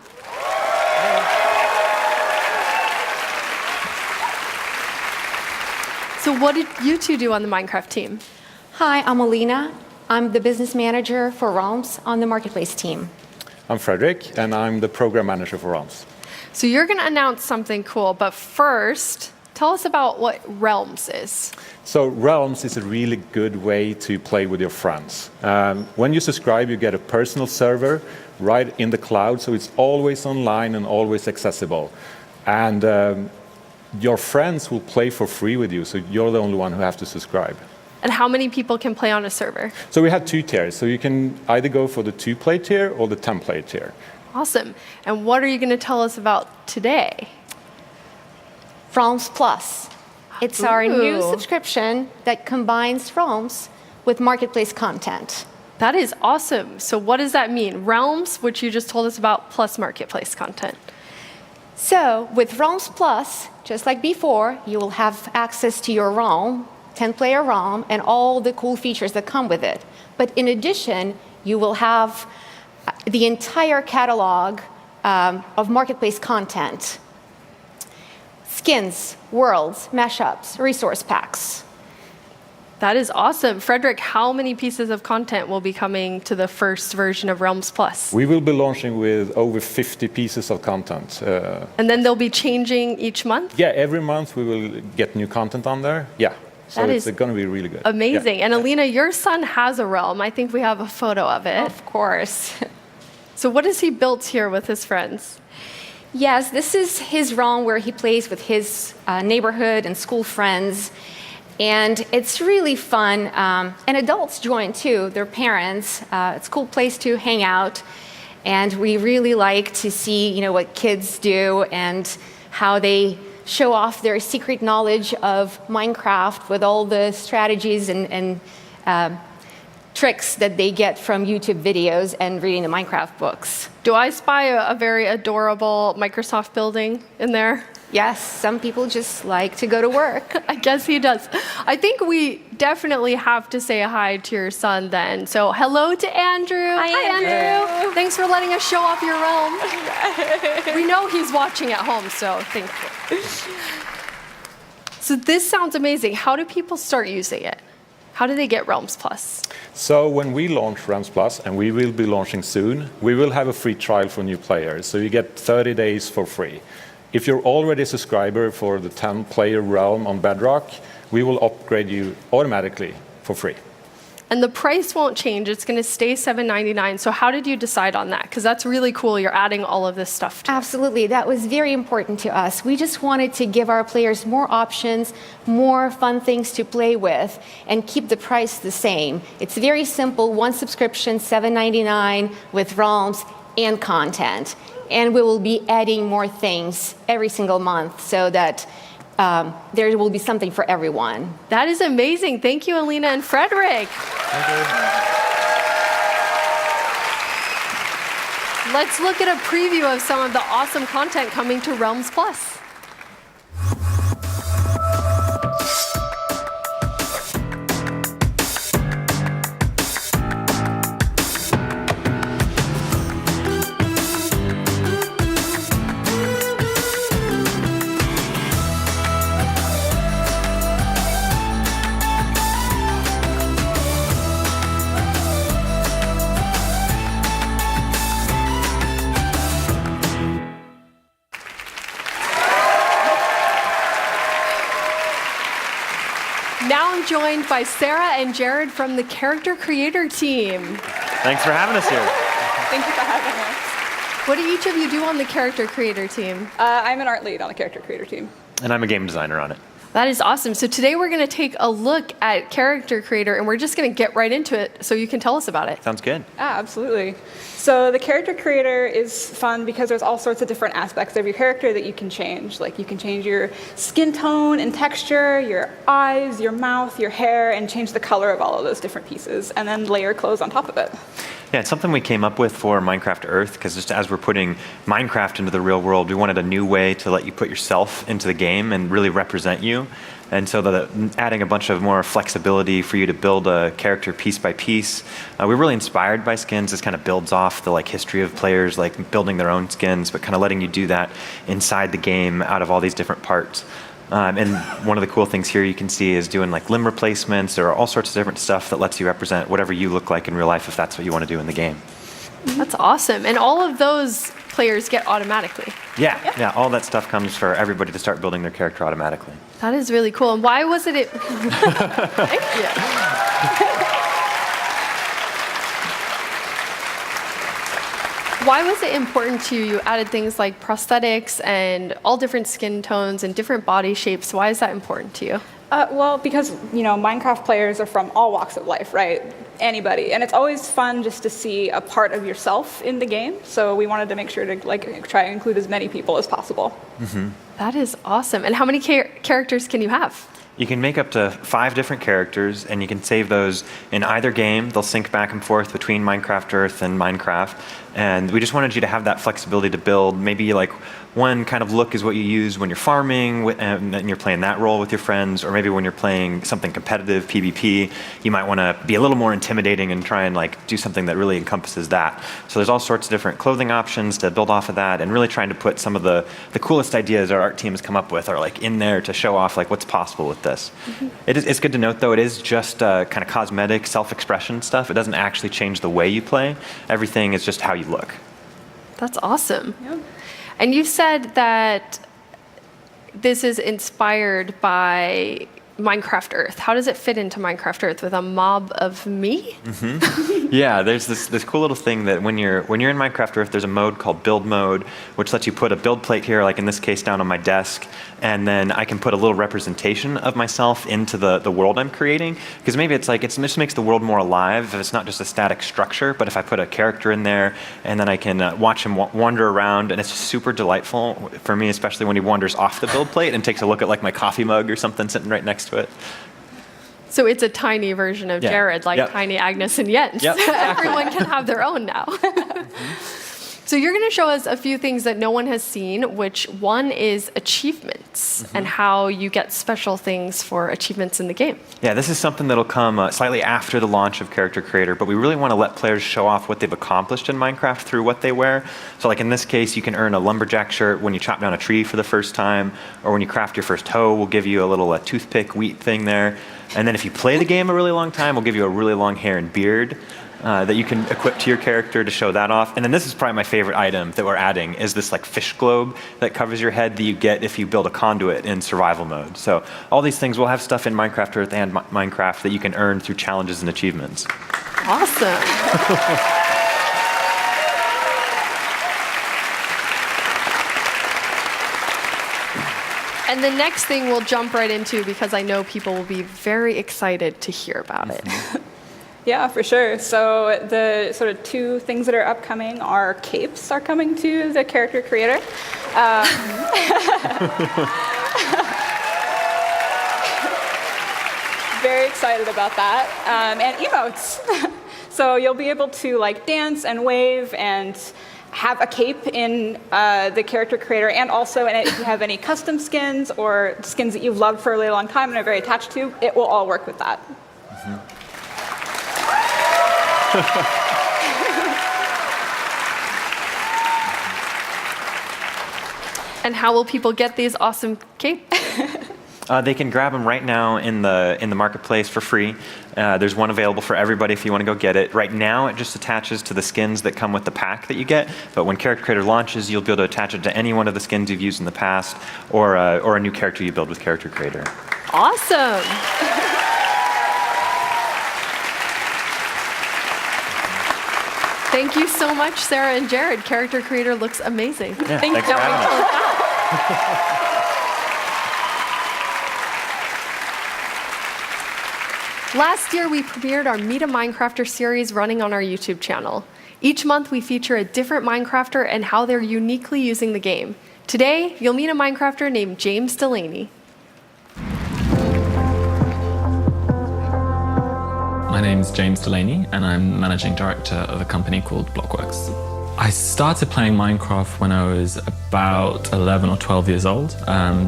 So what did you two do on the Minecraft team? Hi, I'm Alina. I'm the business manager for Realms on the Marketplace team. I'm Frederick, and I'm the program manager for Realms. So you're going to announce something cool, but first, tell us about what Realms is. So Realms is a really good way to play with your friends. When you subscribe, you get a personal server right in the cloud, so it's always online and always accessible. And your friends will play for free with you, so you're the only one who have to subscribe. And how many people can play on a server? So we have 2 tiers, so you can either go for the 2-player tier or the 10-player tier. Awesome. And what are you going to tell us about today? Realms Plus. It's our new Ooh. subscription that combines Realms with Marketplace content. That is awesome. So what does that mean? Realms, which you just told us about, plus Marketplace content. So with Realms Plus, just like before, you will have access to your realm, 10-player realm, and all the cool features that come with it. But in addition, you will have the entire catalog of Marketplace content. Skins, worlds, mashups, resource packs. That is awesome. Frederick, how many pieces of content will be coming to the first version of Realms Plus? We will be launching with over 50 pieces of content. And then they'll be changing each month? Yeah, every month we will get new content on there. Yeah, so That it's is going to be really good. Amazing. Yeah. And Alina, your son has a realm. I think we have a photo of it. Of course. So what has he built here with his friends? Yes, this is his realm where he plays with his neighborhood and school friends. And it's really fun. And adults join too, their parents. It's a cool place to hang out. And we really like to see, what kids do and how they show off their secret knowledge of Minecraft with all the strategies and tricks that they get from YouTube videos and reading the Minecraft books. Do I spy a very adorable Microsoft building in there? Yes, some people just like to go to work. I guess he does. I think we definitely have to say hi to your son then. So hello to Andrew. Hi, Andrew. Thanks for letting us show off your realm. We know he's watching at home, so thank you. So this sounds amazing. How do people start using it? How do they get Realms Plus? So when we launch Realms Plus, and we will be launching soon, we will have a free trial for new players. So you get 30 days for free. If you're already a subscriber for the 10-player realm on Bedrock, we will upgrade you automatically for free. And the price won't change. It's going to stay $7.99. So how did you decide on that? Because that's really cool. You're adding all of this stuff to Absolutely. That was very important to us. We just wanted to give our players more options, more fun things to play with, and keep the price the same. It's very simple. One subscription, $7.99 with realms and content. And we will be adding more things every single month so that there will be something for everyone. That is amazing. Thank you, Alina and Frederick. Thank you. Let's look at a preview of some of the awesome content coming to Realms Plus. Now I'm joined by Sarah and Jared from the Character Creator team. Thanks for having us here. Thank you for having us. What do each of you do on the character creator team? I'm an art lead on the character creator team. And I'm a game designer on it. That is awesome. So today we're going to take a look at character creator, and we're just going to get right into it so you can tell us about it. Sounds good. Absolutely. So the character creator is fun because there's all sorts of different aspects of your character that you can change. Like you can change your skin tone and texture, your eyes, your mouth, your hair, and change the color of all of those different pieces, and then layer clothes on top of it. Yeah, it's something we came up with for Minecraft Earth, because just as we're putting Minecraft into the real world, we wanted a new way to let you put yourself into the game and really represent you. And so adding a bunch of more flexibility for you to build a character piece by piece. We're really inspired by skins. This kind of builds off the history of players building their own skins, but kind of letting you do that inside the game out of all these different parts. And one of the cool things here you can see is doing limb replacements. There are all sorts of different stuff that lets you represent whatever you look like in real life if that's what you want to do in the game. That's awesome. And all of those players get automatically. Yeah, all that stuff comes for everybody to start building their character automatically. That is really cool. And why was it? Thank you. Why was it important to you? You added things like prosthetics and all different skin tones and different body shapes. Why is that important to you? Well, because Minecraft players are from all walks of life, right? Anybody, and it's always fun just to see a part of yourself in the game. So we wanted to make sure to try and include as many people as possible. Mm-hmm. That is awesome. And how many characters can you have? You can make up to 5 different characters, and you can save those in either game. They'll sync back and forth between Minecraft Earth and Minecraft. And we just wanted you to have that flexibility to build. Maybe one kind of look is what you use when you're farming and you're playing that role with your friends, or maybe when you're playing something competitive, PvP, you might want to be a little more intimidating and try and do something that really encompasses that. So there's all sorts of different clothing options to build off of that, and really trying to put some of the coolest ideas our art team has come up with are in there to show off what's possible with this. Mm-hmm. It's good to note though, it is just kind of cosmetic self-expression stuff. It doesn't actually change the way you play. Everything is just how you look. That's awesome. Yeah. And you said that this is inspired by Minecraft Earth. How does it fit into Minecraft Earth with a mob of me? Mm-hmm. Yeah, there's this cool little thing that when you're in Minecraft Earth, there's a mode called build mode, which lets you put a build plate here, in this case down on my desk, and then I can put a little representation of myself into the world I'm creating. Because maybe it just makes the world more alive if it's not just a static structure, but if I put a character in there and then I can watch him wander around, and it's just super delightful for me, especially when he wanders off the build plate and takes a look at my coffee mug or something sitting right next to it. So it's a tiny version of Jared, Yep. Tiny Agnes and Jens. Yep. Everyone can have their own now. So you're going to show us a few things that no one has seen, which one is achievements and how you get special things for achievements in the game. Yeah, this is something that'll come slightly after the launch of Character Creator, but we really want to let players show off what they've accomplished in Minecraft through what they wear. So in this case, you can earn a lumberjack shirt when you chop down a tree for the first time, or when you craft your first hoe, we'll give you a little toothpick wheat thing there. And then if you play the game a really long time, we'll give you a really long hair and beard that you can equip to your character to show that off. And then this is probably my favorite item that we're adding, is this fish globe that covers your head that you get if you build a conduit in survival mode. So all these things, we'll have stuff in Minecraft Earth and Minecraft that you can earn through challenges and achievements. Awesome. And the next thing we'll jump right into, because I know people will be very excited to hear about it. Yeah, for sure. So the sort of 2 things that are upcoming are capes are coming to the character creator. Very excited about that. And emotes. So you'll be able to dance and wave and have a cape in the character creator, and also if you have any custom skins or skins that you've loved for a really long time and are very attached to, it will all work with that. Mm-hmm. And how will people get these awesome capes? They can grab them right now in the marketplace for free. There's one available for everybody if you want to go get it. Right now, it just attaches to the skins that come with the pack that you get. But when Character Creator launches, you'll be able to attach it to any one of the skins you've used in the past, or a new character you build with Character Creator. Awesome. Thank you so much, Sarah and Jared. Character creator looks amazing. Yeah, thanks for having us. Last year, we premiered our Meet a Minecrafter series running on our YouTube channel. Each month, we feature a different Minecrafter and how they're uniquely using the game. Today, you'll meet a Minecrafter named James Delaney. My name's James Delaney, and I'm managing director of a company called Blockworks. I started playing Minecraft when I was about 11 or 12 years old,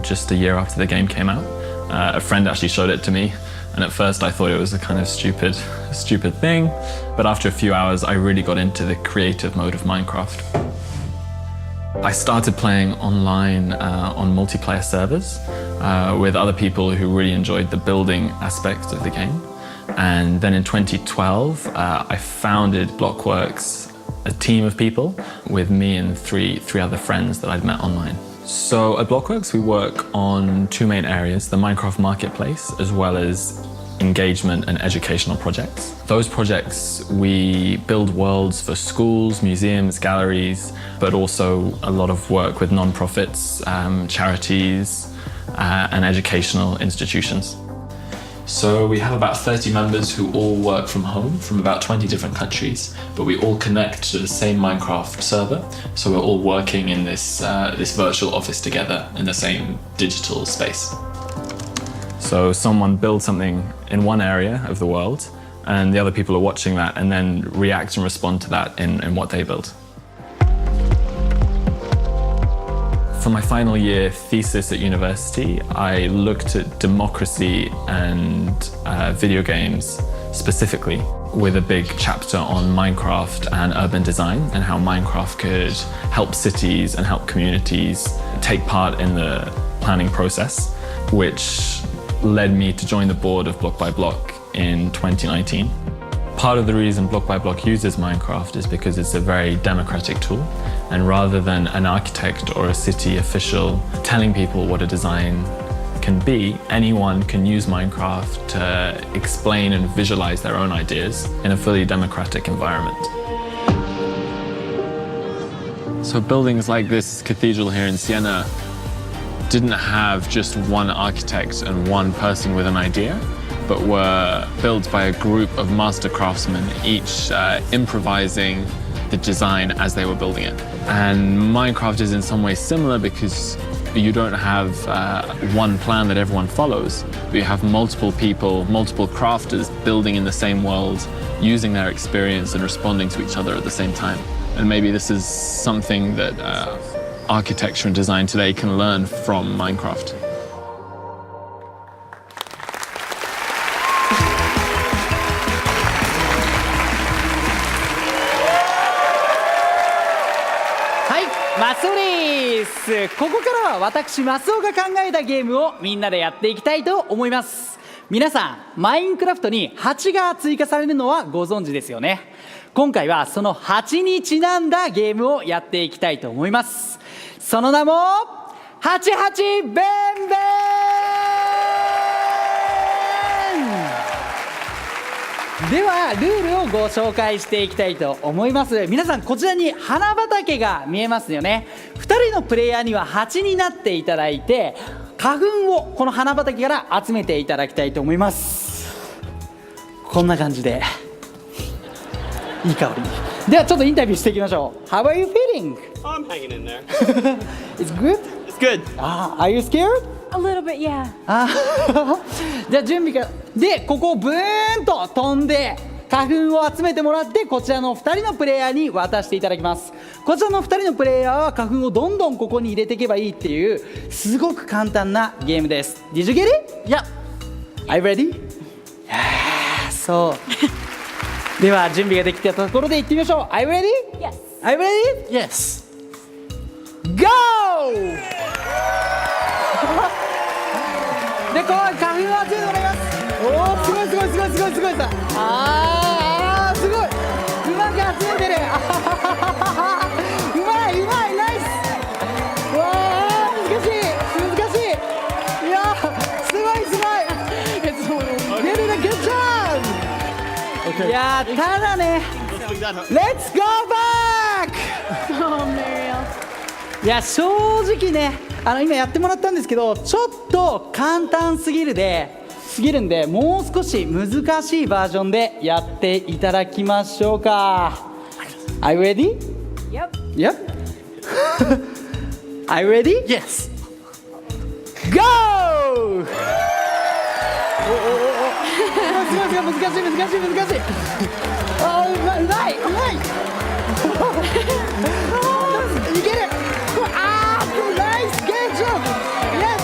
just a year after the game came out. A friend actually showed it to me, and at first I thought it was a kind of stupid thing, but after a few hours I really got into the creative mode of Minecraft. I started playing online on multiplayer servers with other people who really enjoyed the building aspect of the game. And then in 2012, I founded Blockworks, a team of people with me and three other friends that I'd met online. So at Blockworks, we work on two main areas, the Minecraft marketplace, as well as engagement and educational projects. Those projects, we build worlds for schools, museums, galleries, but also a lot of work with non-profits, charities, and educational institutions. So we have about 30 members who all work from home from about 20 different countries, but we all connect to the same Minecraft server. So we're all working in this virtual office together in the same digital space. So someone builds something in one area of the world, and the other people are watching that and then react and respond to that in what they build. For my final year thesis at university, I looked at democracy and video games specifically, with a big chapter on Minecraft and urban design and how Minecraft could help cities and help communities take part in the planning process, which led me to join the board of Block by Block in 2019. Part of the reason Block by Block uses Minecraft is because it's a very democratic tool, and rather than an architect or a city official telling people what a design can be, anyone can use Minecraft to explain and visualize their own ideas in a fully democratic environment. So buildings like this cathedral here in Siena didn't have just one architect and one person with an idea, but were built by a group of master craftsmen, each improvising the design as they were building it. And Minecraft is in some ways similar because you don't have one plan that everyone follows, but you have multiple people, multiple crafters building in the same world, using their experience and responding to each other at the same time. And maybe this is something that architecture and design today can learn from Minecraft.マスオです。ここからは私マスオが考えたゲームをみんなでやっていきたいと思います。皆さん、マインクラフトに8が追加されるのはご存知ですよね。今回はその8にちなんだゲームをやっていきたいと思います。その名も88ベンベン。ではルールをご紹介していきたいと思います。皆さん、こちらに花畑が見えますよね。2人のプレイヤーには8になっていただいて、花粉をこの花畑から集めていただきたいと思います。こんな感じでいい香り。ではちょっとインタビューしていきましょう。 How are you feeling? I'm hanging in there. It's good? It's good. Are you scared? A little bit, yeah. じゃあ準備がで、ここをブーンと飛んで花粉を集めてもらって、こちらの2人のプレイヤーに渡していただきます。こちらの2人のプレイヤーは花粉をどんどんここに入れていけばいいっていうすごく簡単なゲームです。 Did you get it? Yeah. Are you ready? Yeah, そうでは準備ができたところで行ってみましょう。 Are you ready? Yes. Are you ready? Yes. Go! で、この花粉を集めてもらいます。おー、すごいすごいすごいすごいすごいさ。すごい。うまく集めてる。うまいうまい、ナイス。わあ、難しい難しい。いや、すごいすごい。Get it a good job. いや、ただね、Let's go back! Oh, Mariel. いや正直ね今やってもらったんですけどちょっと簡単すぎるんでもう少し難しいバージョンでやっていただきましょうか。Are you ready? Yep. Are you ready? Yes. Go! 難しい。あうまい。いける。Nice game job. Yes,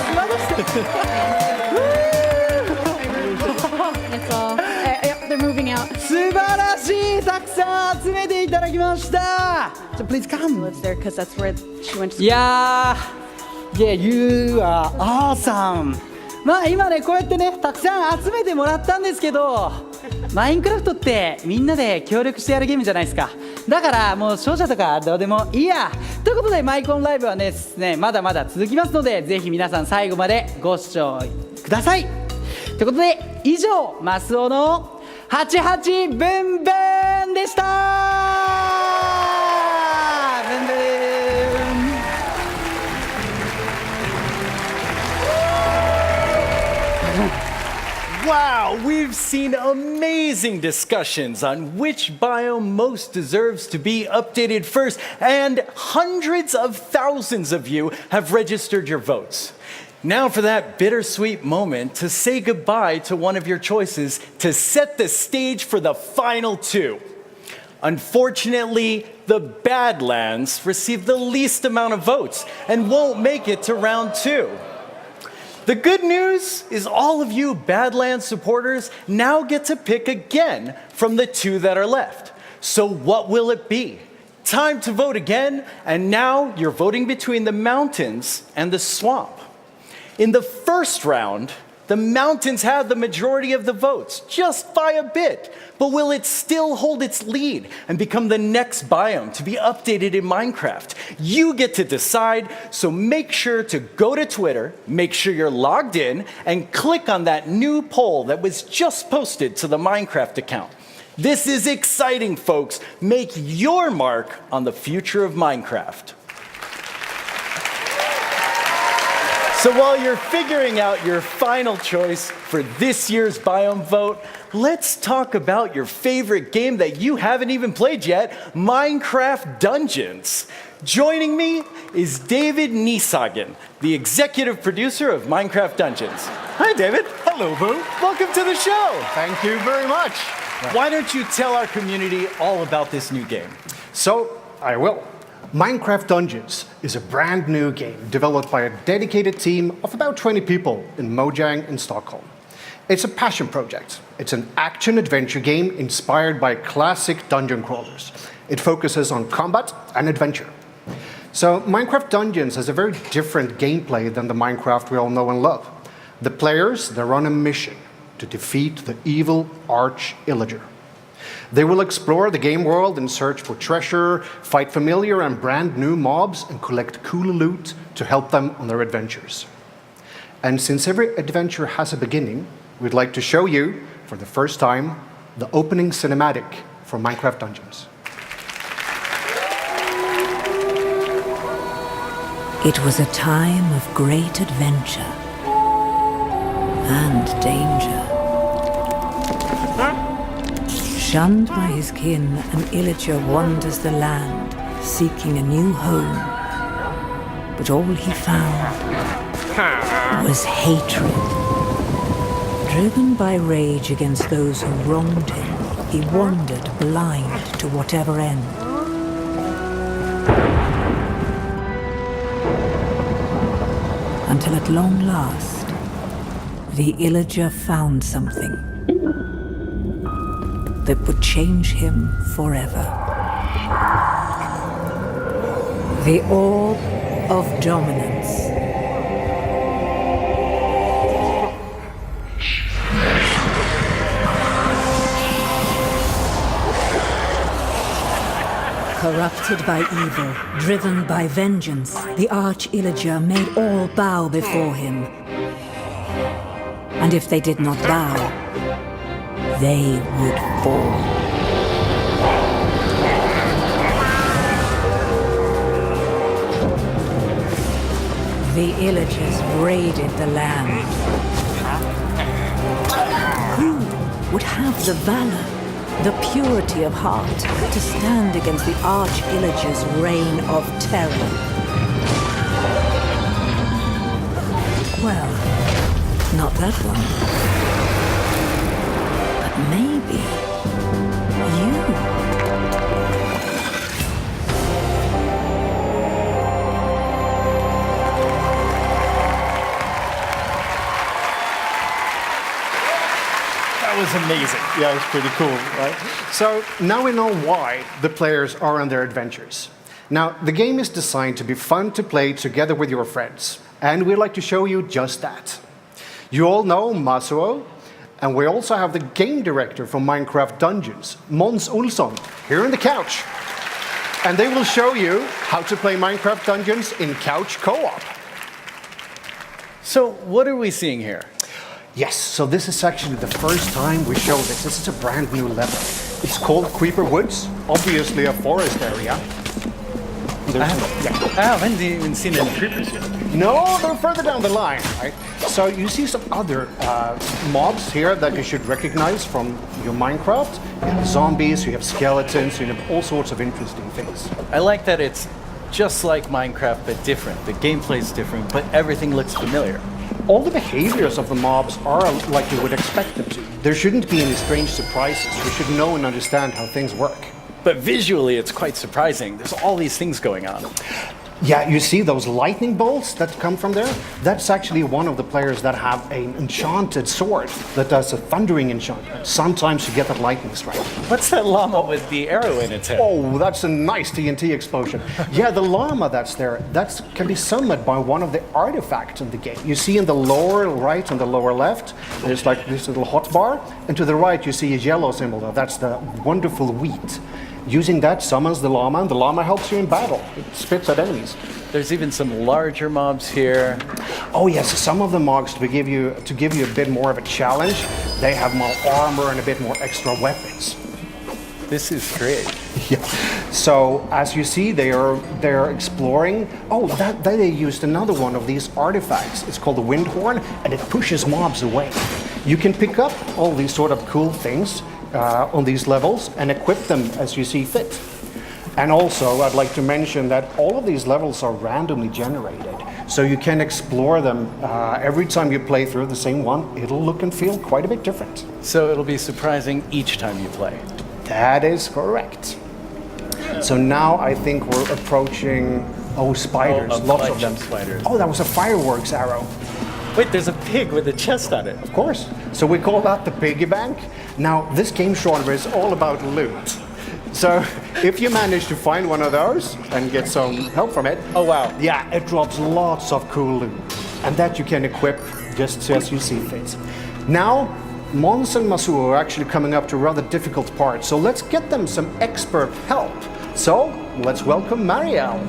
It's all. Yep, they're moving out. 素晴らしいたくさん集めていただきました。So please come. Lives there because that's where she went to. Yeah, you are awesome. まあ今ねこうやってねたくさん集めてもらったんですけど、マインクラフトってみんなで協力してやるゲームじゃないですか。だからもう勝者とかどうでもいいや。ということでマイコンライブはですねまだまだ続きますので、ぜひ皆さん最後までご視聴ください。ということで以上マスオの88ブンブンでした。ブンブン。Wow, we've seen amazing discussions on which biome most deserves to be updated first, and hundreds of thousands of you have registered your votes. Now for that bittersweet moment to say goodbye to one of your choices to set the stage for the final two. Unfortunately, the Badlands received the least amount of votes and won't make it to round two. The good news is all of you Badlands supporters now get to pick again from the two that are left. So what will it be? Time to vote again, and now you're voting between the mountains and the swamp. In the first round, the mountains had the majority of the votes, just by a bit. But will it still hold its lead and become the next biome to be updated in Minecraft? You get to decide, so make sure to go to Twitter, make sure you're logged in, and click on that new poll that was just posted to the Minecraft account. This is exciting, folks. Make your mark on the future of Minecraft. So while you're figuring out your final choice for this year's biome vote, let's talk about your favorite game that you haven't even played yet, Minecraft Dungeons. Joining me is David Niesagen, the executive producer of Minecraft Dungeons. Hi, David. Hello, Boo. Welcome to the show. Thank you very much. Why don't you tell our community all about this new game? So, I will. Minecraft Dungeons is a brand new game developed by a dedicated team of about 20 people in Mojang in Stockholm. It's a passion project. It's an action-adventure game inspired by classic dungeon crawlers. It focuses on combat and adventure. So Minecraft Dungeons has a very different gameplay than the Minecraft we all know and love. The players, they're on a mission to defeat the evil Arch-Illager. They will explore the game world and search for treasure, fight familiar and brand new mobs, and collect cool loot to help them on their adventures. And since every adventure has a beginning, we'd like to show you, for the first time, the opening cinematic for Minecraft Dungeons. It was a time of great adventure and danger. Shunned by his kin, an Illager wanders the land, seeking a new home. But all he found was hatred. Driven by rage against those who wronged him, he wandered blind to whatever end. Until at long last, the Illager found something that would change him forever. The Orb of Dominance. Corrupted by evil, driven by vengeance, the Arch-Illager made all bow before him. And if they did not bow, they would fall. The Illagers raided the land. Who would have the valor, the purity of heart, to stand against the Arch-Illager's reign of terror? Well, not that one. But maybe you. That was amazing. Yeah, it was pretty cool, right? So now we know why the players are on their adventures. Now, the game is designed to be fun to play together with your friends, and we'd like to show you just that. You all know Masuo, and we also have the game director from Minecraft Dungeons, Måns Olsson, here on the couch. And they will show you how to play Minecraft Dungeons in couch co-op. So what are we seeing here? Yes, so this is actually the first time we show this. This is a brand new level. It's called Creeper Woods, obviously a forest area. I haven't even seen any creepers yet. No, they're further down the line, right? So you see some other mobs here that you should recognize from your Minecraft. You have zombies, you have skeletons, you have all sorts of interesting things. I like that it's just like Minecraft, but different. The gameplay is different, but everything looks familiar. All the behaviors of the mobs are like you would expect them to. There shouldn't be any strange surprises. You should know and understand how things work. But visually, it's quite surprising. There's all these things going on. Yeah, you see those lightning bolts that come from there? That's actually one of the players that have an enchanted sword that does a thundering enchantment. Sometimes you get that lightning strike. What's that llama with the arrow in its head? Oh, that's a nice TNT explosion. Yeah, the llama that's there, that can be summoned by one of the artifacts in the game. You see in the lower right and the lower left, there's like this little hotbar, and to the right you see a yellow symbol. That's the wonderful wheat. Using that summons the llama, and the llama helps you in battle. It spits at enemies. There's even some larger mobs here. Oh yes, some of the mobs to give you a bit more of a challenge. They have more armor and a bit more extra weapons. This is great. Yeah. So as you see, they're exploring. Oh, they used another one of these artifacts. It's called the wind horn, and it pushes mobs away. You can pick up all these sort of cool things on these levels and equip them as you see fit. And also, I'd like to mention that all of these levels are randomly generated, so you can explore them every time you play through the same one. It'll look and feel quite a bit different. So it'll be surprising each time you play. That is correct. So now I think we're approaching, spiders, lots of them. Spiders. Oh, that was a fireworks arrow. Wait, there's a pig with a chest on it. Of course. So we call that the piggy bank. Now, this game genre is all about loot. So if you manage to find one of those and get some help from it, oh wow. Yeah, it drops lots of cool loot. And that you can equip just as you see fit. Now, Måns and Masuo are actually coming up to a rather difficult part, so let's get them some expert help. So, let's welcome Marielle.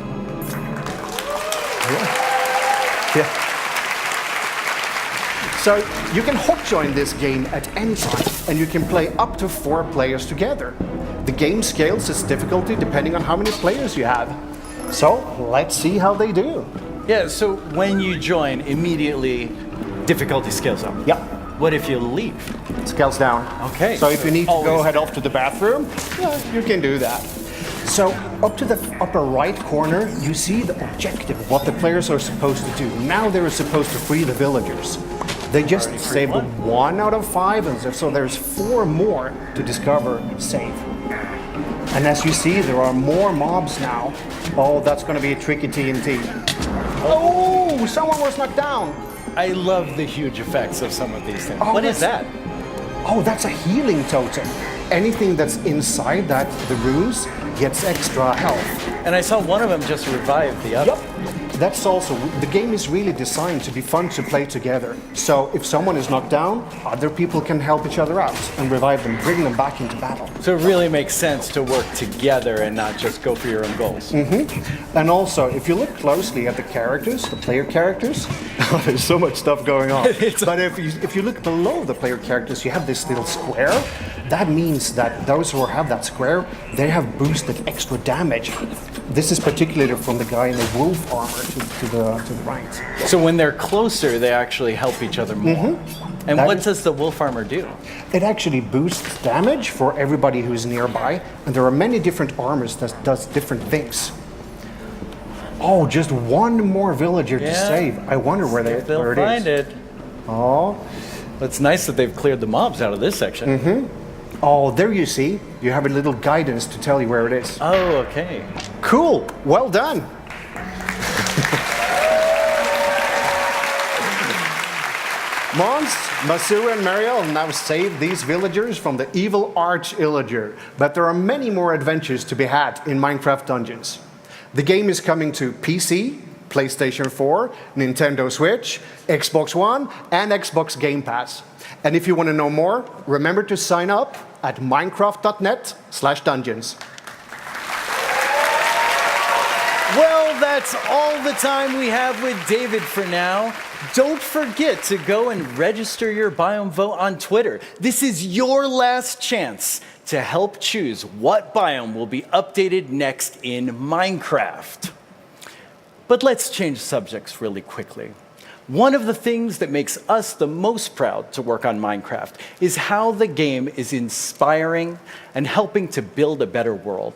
Yeah. So you can hot join this game at any time, and you can play up to 4 players together. The game scales its difficulty depending on how many players you have. So let's see how they do. Yeah, so when you join, immediately difficulty scales up. Yeah. What if you leave? Scales down. Okay. So if you need to go head off to the bathroom, yeah, you can do that. So up to the upper right corner, you see the objective, what the players are supposed to do. Now they're supposed to free the villagers. They just saved 1 out of 5, and so there's 4 more to discover and save. And as you see, there are more mobs now. Oh, that's going to be a tricky TNT. Oh, someone was knocked down. I love the huge effects of some of these things. Oh, what is that? Oh, that's a healing totem. Anything that's inside the rooms gets extra health. And I saw one of them just revive the other. Yep. That's also, the game is really designed to be fun to play together. So if someone is knocked down, other people can help each other out and revive them, bring them back into battle. So it really makes sense to work together and not just go for your own goals. Mm-hmm. And also, if you look closely at the characters, the player characters, there's so much stuff going on. But if you look below the player characters, you have this little square. That means that those who have that square, they have boosted extra damage. This is particularly from the guy in the wolf armor to the right. So when they're closer, they actually help each other more. And what does the wolf armor do? It actually boosts damage for everybody who's nearby, and there are many different armors that does different things. Oh, just one more villager to save. I wonder where they'll find it. Oh, it's nice that they've cleared the mobs out of this section. Oh, there you see. You have a little guidance to tell you where it is. Oh, okay. Cool. Well done. Mons, Masu, and Mariel now save these villagers from the evil arch-illager. But there are many more adventures to be had in Minecraft Dungeons. The game is coming to PC, PlayStation 4, Nintendo Switch, Xbox One, and Xbox Game Pass. And if you want to know more, remember to sign up at minecraft.net/dungeons. Well, that's all the time we have with David for now. Don't forget to go and register your biome vote on Twitter. This is your last chance to help choose what biome will be updated next in Minecraft. But let's change subjects really quickly. One of the things that makes us the most proud to work on Minecraft is how the game is inspiring and helping to build a better world.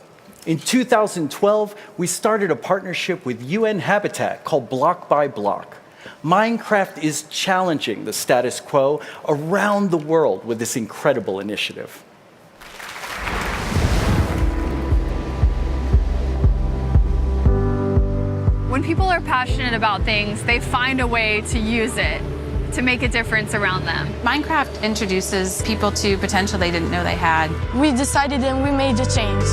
In 2012, we started a partnership with UN Habitat called Block by Block. Minecraft is challenging the status quo around the world with this incredible initiative. When people are passionate about things, they find a way to use it to make a difference around them. Minecraft introduces people to potential they didn't know they had. We decided and we made a change.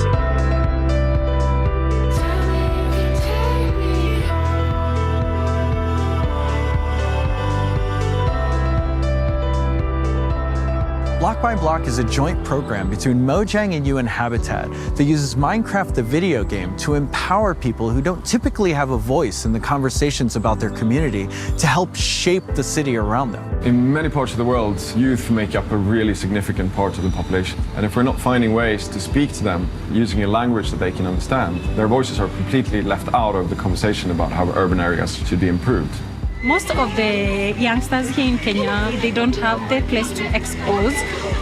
Block by Block is a joint program between Mojang and UN Habitat that uses Minecraft the video game to empower people who don't typically have a voice in the conversations about their community to help shape the city around them. In many parts of the world, youth make up a really significant part of the population. And if we're not finding ways to speak to them using a language that they can understand, their voices are completely left out of the conversation about how urban areas should be improved. Most of the youngsters here in Kenya, they don't have the place to expose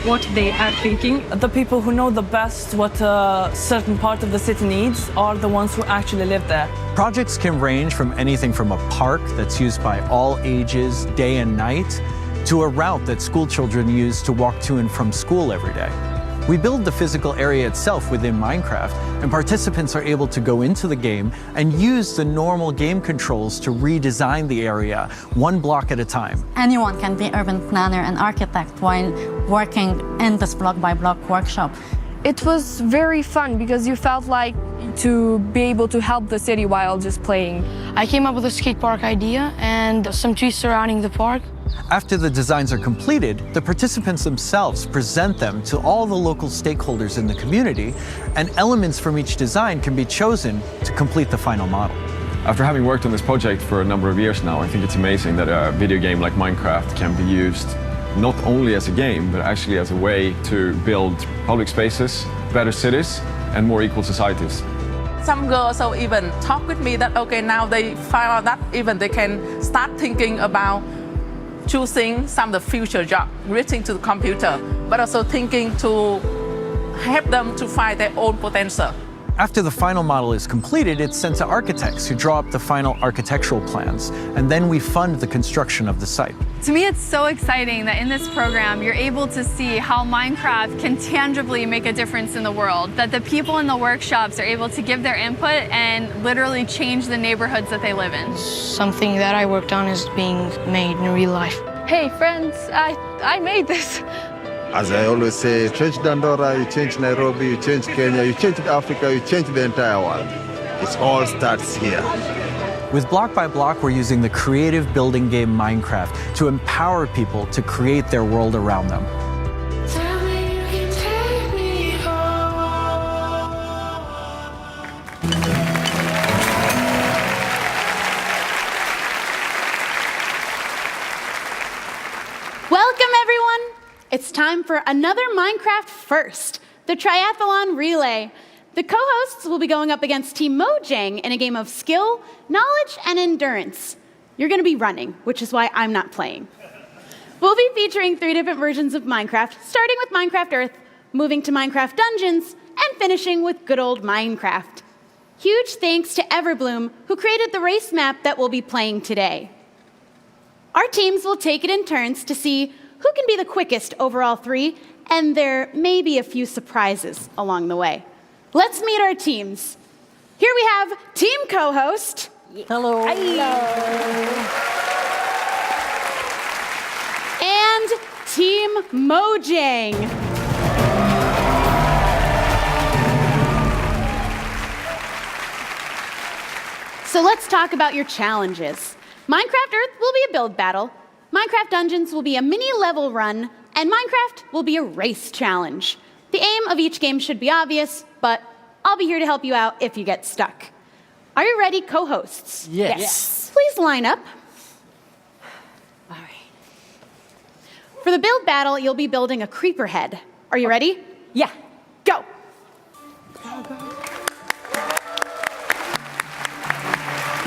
what they are thinking. The people who know the best what a certain part of the city needs are the ones who actually live there. Projects can range from anything from a park that's used by all ages, day and night, to a route that school children use to walk to and from school every day. We build the physical area itself within Minecraft, and participants are able to go into the game and use the normal game controls to redesign the area one block at a time. Anyone can be urban planner and architect while working in this block by block workshop. It was very fun because you felt like to be able to help the city while just playing. I came up with a skate park idea and some trees surrounding the park. After the designs are completed, the participants themselves present them to all the local stakeholders in the community, and elements from each design can be chosen to complete the final model. After having worked on this project for a number of years now, I think it's amazing that a video game like Minecraft can be used not only as a game, but actually as a way to build public spaces, better cities, and more equal societies. Some girls also even talk with me that, okay, now they find out that even they can start thinking about choosing some of the future jobs relating to the computer, but also thinking to help them to find their own potential. After the final model is completed, it's sent to architects who draw up the final architectural plans, and then we fund the construction of the site. To me, it's so exciting that in this program, you're able to see how Minecraft can tangibly make a difference in the world, that the people in the workshops are able to give their input and literally change the neighborhoods that they live in. Something that I worked on is being made in real life. Hey friends, I made this. As I always say, you change Dandora, you change Nairobi, you change Kenya, you change Africa, you change the entire world. It all starts here. With Block by Block, we're using the creative building game Minecraft to empower people to create their world around them. Welcome, everyone. It's time for another Minecraft First, the Triathlon Relay. The co-hosts will be going up against Team Mojang in a game of skill, knowledge, and endurance. You're going to be running, which is why I'm not playing. We'll be featuring 3 different versions of Minecraft, starting with Minecraft Earth, moving to Minecraft Dungeons, and finishing with good old Minecraft. Huge thanks to Everbloom, who created the race map that we'll be playing today. Our teams will take it in turns to see who can be the quickest over all 3, and there may be a few surprises along the way. Let's meet our teams. Here we have Team Co-host. Hello. And Team Mojang. So let's talk about your challenges. Minecraft Earth will be a build battle, Minecraft Dungeons will be a mini level run, and Minecraft will be a race challenge. The aim of each game should be obvious, but I'll be here to help you out if you get stuck. Are you ready, co-hosts? Yes. Please line up. All right. For the build battle, you'll be building a creeper head. Are you ready? Yeah. Go.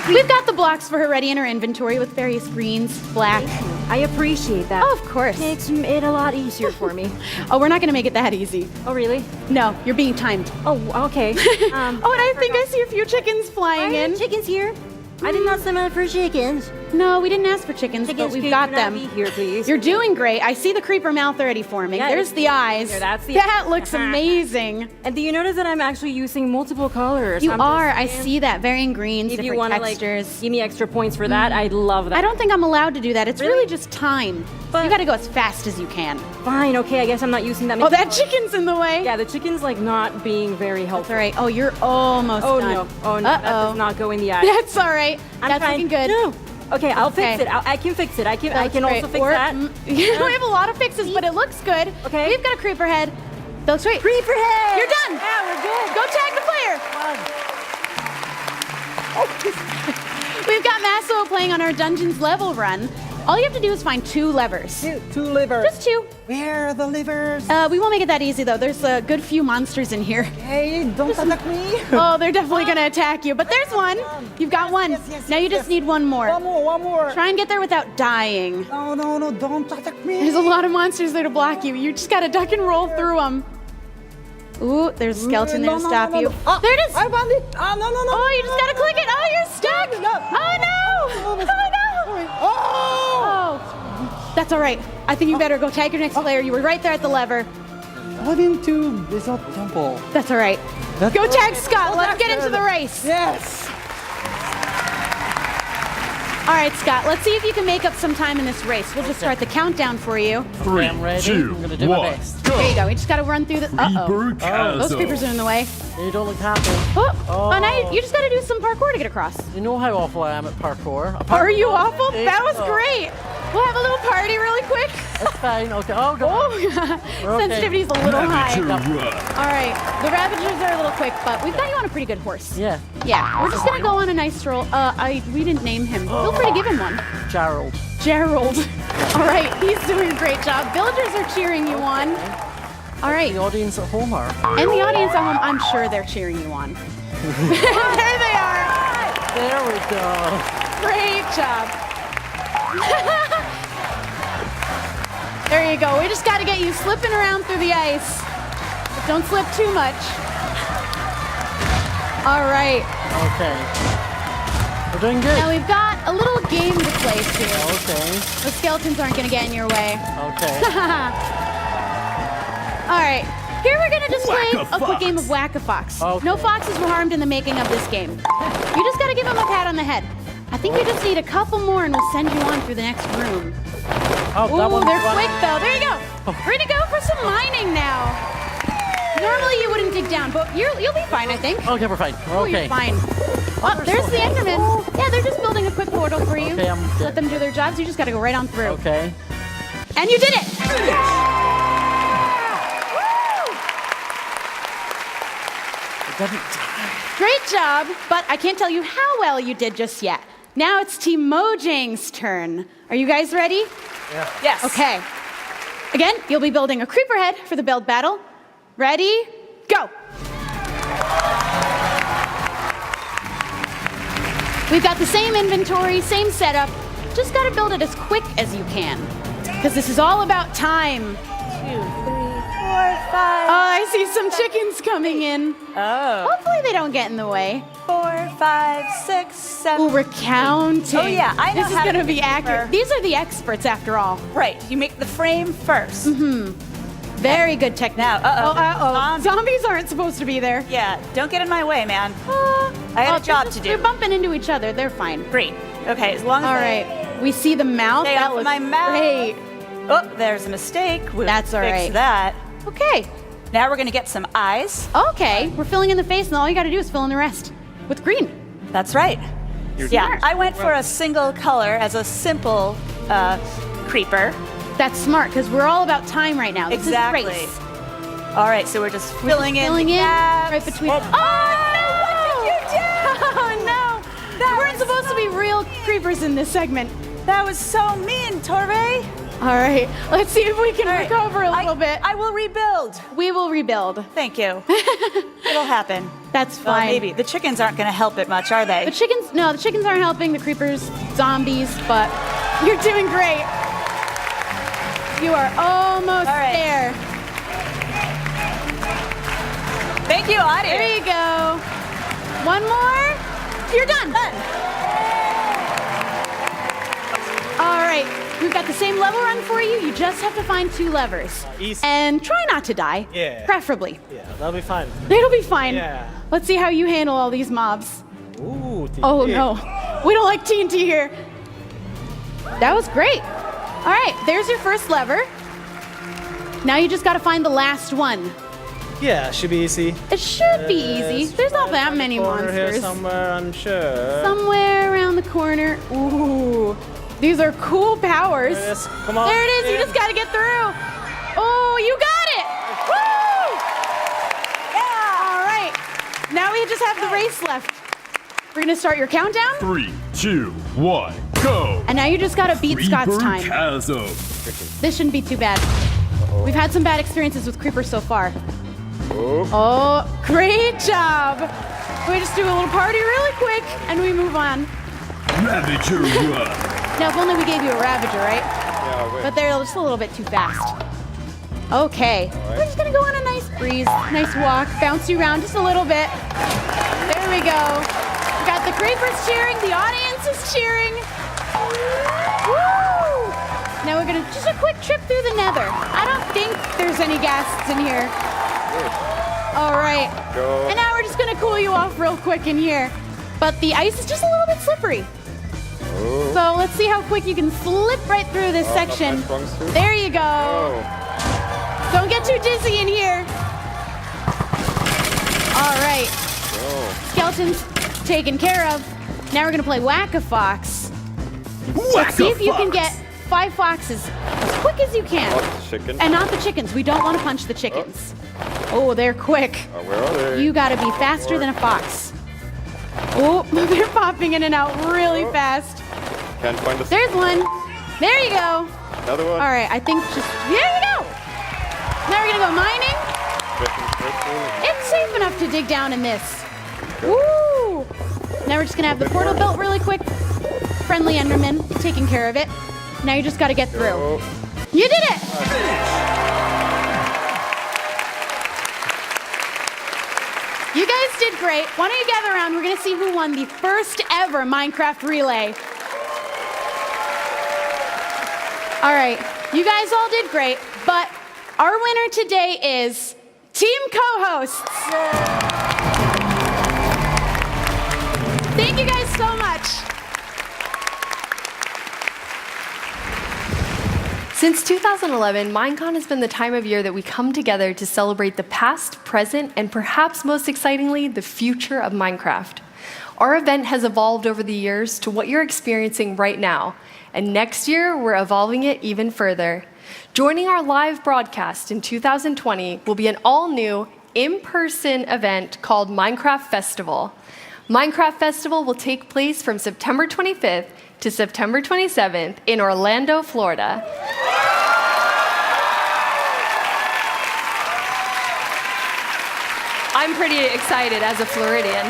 We've got the blocks for her ready in her inventory with various greens, black. I appreciate that. Oh, of course. Makes it a lot easier for me. Oh, we're not going to make it that easy. Oh, really? No, you're being timed. Oh, okay. Oh, and I think I see a few chickens flying in. Chickens here? I did not sign up for chickens. No, we didn't ask for chickens, but we've got them. Here, please. You're doing great. I see the creeper mouth already forming. Yeah, There's the eyes. There, that's the that looks amazing. And do you notice that I'm actually using multiple colors? You are. I see that. Varying greens, If you different want to textures. give me extra points for that, I'd love that. I don't think I'm allowed to do that. It's really just time. But you got to go as fast as you can. Fine, okay, I guess I'm not using that many Oh, that colors. chicken's in the way. Yeah, the chicken's like not being very helpful. All right. Oh, you're almost Oh done. no, oh no, that does not go in the eye. That's all right. That's looking good. No. Okay, I'll Okay. fix it. I can fix it. I can That's also great. fix Or- that. We have a lot of fixes, but it looks good. Okay. We've got a creeper head. That looks great. Creeper head! You're done. Yeah, we're good. Go tag the player. We've got Masso playing on our Dungeons level run. All you have to do is find 2 levers. Two livers. Just 2. Where are the livers? We won't make it that easy, though. There's a good few monsters in here. Hey, don't attack me. Oh, they're definitely going to attack you. But there's one. You've got one. Now you just need one more. One more. Try and get there without dying. No, don't attack me. There's a lot of monsters there to block you. You just got to duck and roll through them. Ooh, there's a skeleton there to stop you. Oh, there it is. I found it. Oh, no. Oh, you just got to click it. Oh, you're stuck. Oh, no. Oh, no. Oh, that's all right. I think you better go tag your next player. You were right there at the lever. What into this temple? That's all right. Go tag Scott. Let him get into the race. Yes. All right, Scott. Let's see if you can make up some time in this race. We'll just start the countdown for you. 3, I'm ready. 2, I'm gonna do my 1, best. go. There you go. We just got to run through the. Creeper Oh, those Castle. creepers are in the way. You don't look happy. Oh, now you just got to do some parkour to get across. You know how awful I am at parkour. Are you awful? That was great. We'll have a little party really quick. That's fine. Okay. Oh, go. Oh, sensitivity's a little high. Ravager run. All right, the Ravagers are a little quick, but we've got you on a pretty good horse. Yeah. Yeah, we're just gonna go on a nice stroll. We didn't name him. Feel free to give him one. Gerald. Gerald. All right, he's doing a great job. Villagers are cheering you on. All right. The audience at home are. And the audience at home, I'm sure they're cheering you on. There they are. There we go. Great job. There you go. We just got to get you slipping around through the ice. But don't slip too much. All right. Okay. We're doing good. Now we've got a little game to play too. Okay. The skeletons aren't going to get in your way. Okay. All right. Here we're going to just play a Whack-a-fox. quick game of Whack-a-Fox. Okay. No foxes were harmed in the making of this game. You just got to give them a pat on the head. I think you just need a couple more and we'll send you on through the next room. Oh, that Ooh, one's they're running. quick though. There you go. We're going to go for some mining now. Normally you wouldn't dig down, but you'll be fine, I think. Okay, we're fine. Oh, you're Okay. fine. Oh, there's the Enderman. Yeah, they're just building a quick portal for you. Okay, I'm good. Let them do their jobs. You just got to go right on through. Okay. And you did it. Great job, but I can't tell you how well you did just yet. Now it's Team Mojang's turn. Are you guys ready? Yeah. Yes. Okay. Again, you'll be building a creeper head for the build battle. Ready? Go. We've got the same inventory, same setup. Just gotta build it as quick as you can. Because this is all about time. 2, 3, 4, 5. Oh, I see some chickens coming in. Oh. Hopefully they don't get in the way. 4, 5, 6, 7. Ooh, we're counting. Oh yeah, I know this is how to gonna make be a accurate. creeper. These are the experts after all. Right, you make the frame first. Very good technique. Now, Zombies aren't supposed to be there. Yeah, don't get in my way, man. I got a job to do. They're bumping into each other. They're fine. Great. Okay, as long as All they right. We see the mouth. stay That off was my mouth. great. Oh, there's a mistake. We'll That's all fix right. that. Okay. Now we're gonna get some eyes. Okay. We're filling in the face, and all you got to do is fill in the rest with green. That's right. Yeah, smart. I went for a single color as a simple creeper. That's smart because we're all about time right now. This Exactly. is a race. All right, so we're just filling in the gaps. right between. Oh, no! what did you do? Oh no! That We weren't was supposed to be real creepers in this segment. That was so mean, Torbe. All right, let's see if we can recover a little bit. I will rebuild. We will rebuild. Thank you. It'll happen. That's Well, fine. maybe. The chickens aren't going to help it much, are they? The chickens aren't helping the creepers, zombies, but you're doing great. You are almost there. Thank you, audience. There you go. One more. You're done. All right. We've got the same level run for you. You just have to find 2 levers. Easy. And try not to die. Yeah. Preferably. Yeah, that'll be fine. It'll be fine. Yeah. Let's see how you handle all these mobs. Ooh, Oh no. We don't like TNT here. That was great. All right, there's your first lever. Now you just got to find the last one. Yeah, should be easy. It should be easy. There's not that many Corner here monsters. somewhere, I'm sure. Somewhere around the corner. Ooh, these are cool powers. There it is. Come on. There it is. You Yeah. just got to get through. Oh, you got it. Woo! Yeah. All right. Now we just have the race left. We're going to start your countdown. 3, 2, 1, go! And now you just got to beat Scott's time. Chasm. This shouldn't be too bad. We've had some bad experiences with creepers so far. Oh, great job. We just do a little party really quick and we move on. Ravager run. Now, if only we gave you a Ravager, right? Yeah, wait. But they're just a little bit too fast. Okay. We're just going to go on a nice breeze, nice walk, bounce you around just a little bit. There we go. We got the creepers cheering. The audience is cheering. Woo! Now we're going to just a quick trip through the nether. I don't think there's any ghasts in here. All right. Go. And now we're just going to cool you off real quick in here. But the ice is just a little bit slippery. So let's see how quick you can slip right through this section. There you go. Don't get too dizzy in here. All right. Skeletons taken care of. Now we're going to play Whack-A-Fox. Let's see if you can get 5 foxes as quick as you can. Not the chicken. And not the chickens. We don't want to punch the chickens. Oh, they're quick. Where are they? You got to be faster than a fox. Oh, they're popping in and out really fast. Can't find the... There's one. There you go. Another one. All right, I think just... There you go. Now we're going to go mining. It's safe enough to dig down in this. Woo! Now we're just going to have the portal built really quick. Friendly Enderman taking care of it. Now you just got to get through. You did it! You guys did great. Why don't you gather around? We're going to see who won the first ever Minecraft relay. All right, you guys all did great, but our winner today is Team Co-Hosts. Thank you guys so much. Since 2011, MINECON has been the time of year that we come together to celebrate the past, present, and perhaps most excitingly, the future of Minecraft. Our event has evolved over the years to what you're experiencing right now, and next year, we're evolving it even further. Joining our live broadcast in 2020 will be an all-new, in-person event called Minecraft Festival. Minecraft Festival will take place from September 25th to September 27th in Orlando, Florida. I'm pretty excited as a Floridian.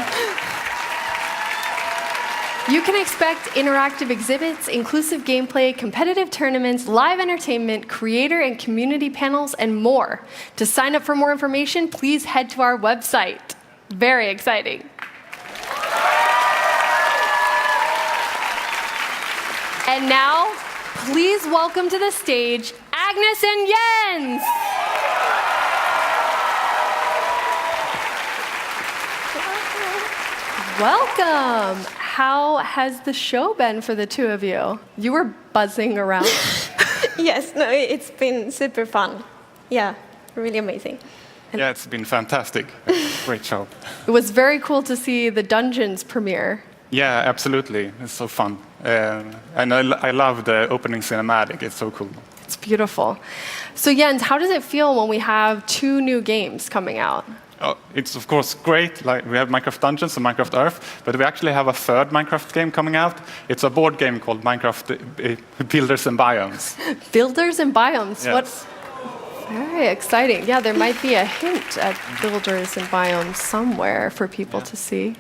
You can expect interactive exhibits, inclusive gameplay, competitive tournaments, live entertainment, creator and community panels, and more. To sign up for more information, please head to our website. Very exciting. And now, please welcome to the stage Agnes and Jens. Welcome. How has the show been for the two of you? You were buzzing around. Yes, no, it's been super fun. Yeah, really amazing. Yeah, it's been fantastic. Great show. It was very cool to see the Dungeons premiere. Yeah, absolutely. It's so fun. And I love the opening cinematic. It's so cool. It's beautiful. So Jens, how does it feel when we have 2 new games coming out? Oh, it's of course great. Like we have Minecraft Dungeons and Minecraft Earth, but we actually have a third Minecraft game coming out. It's a board game called Minecraft Builders and Biomes. Builders and Biomes. Yes. What? Very exciting. Yeah, there might be a hint at Builders and Biomes somewhere for people to see.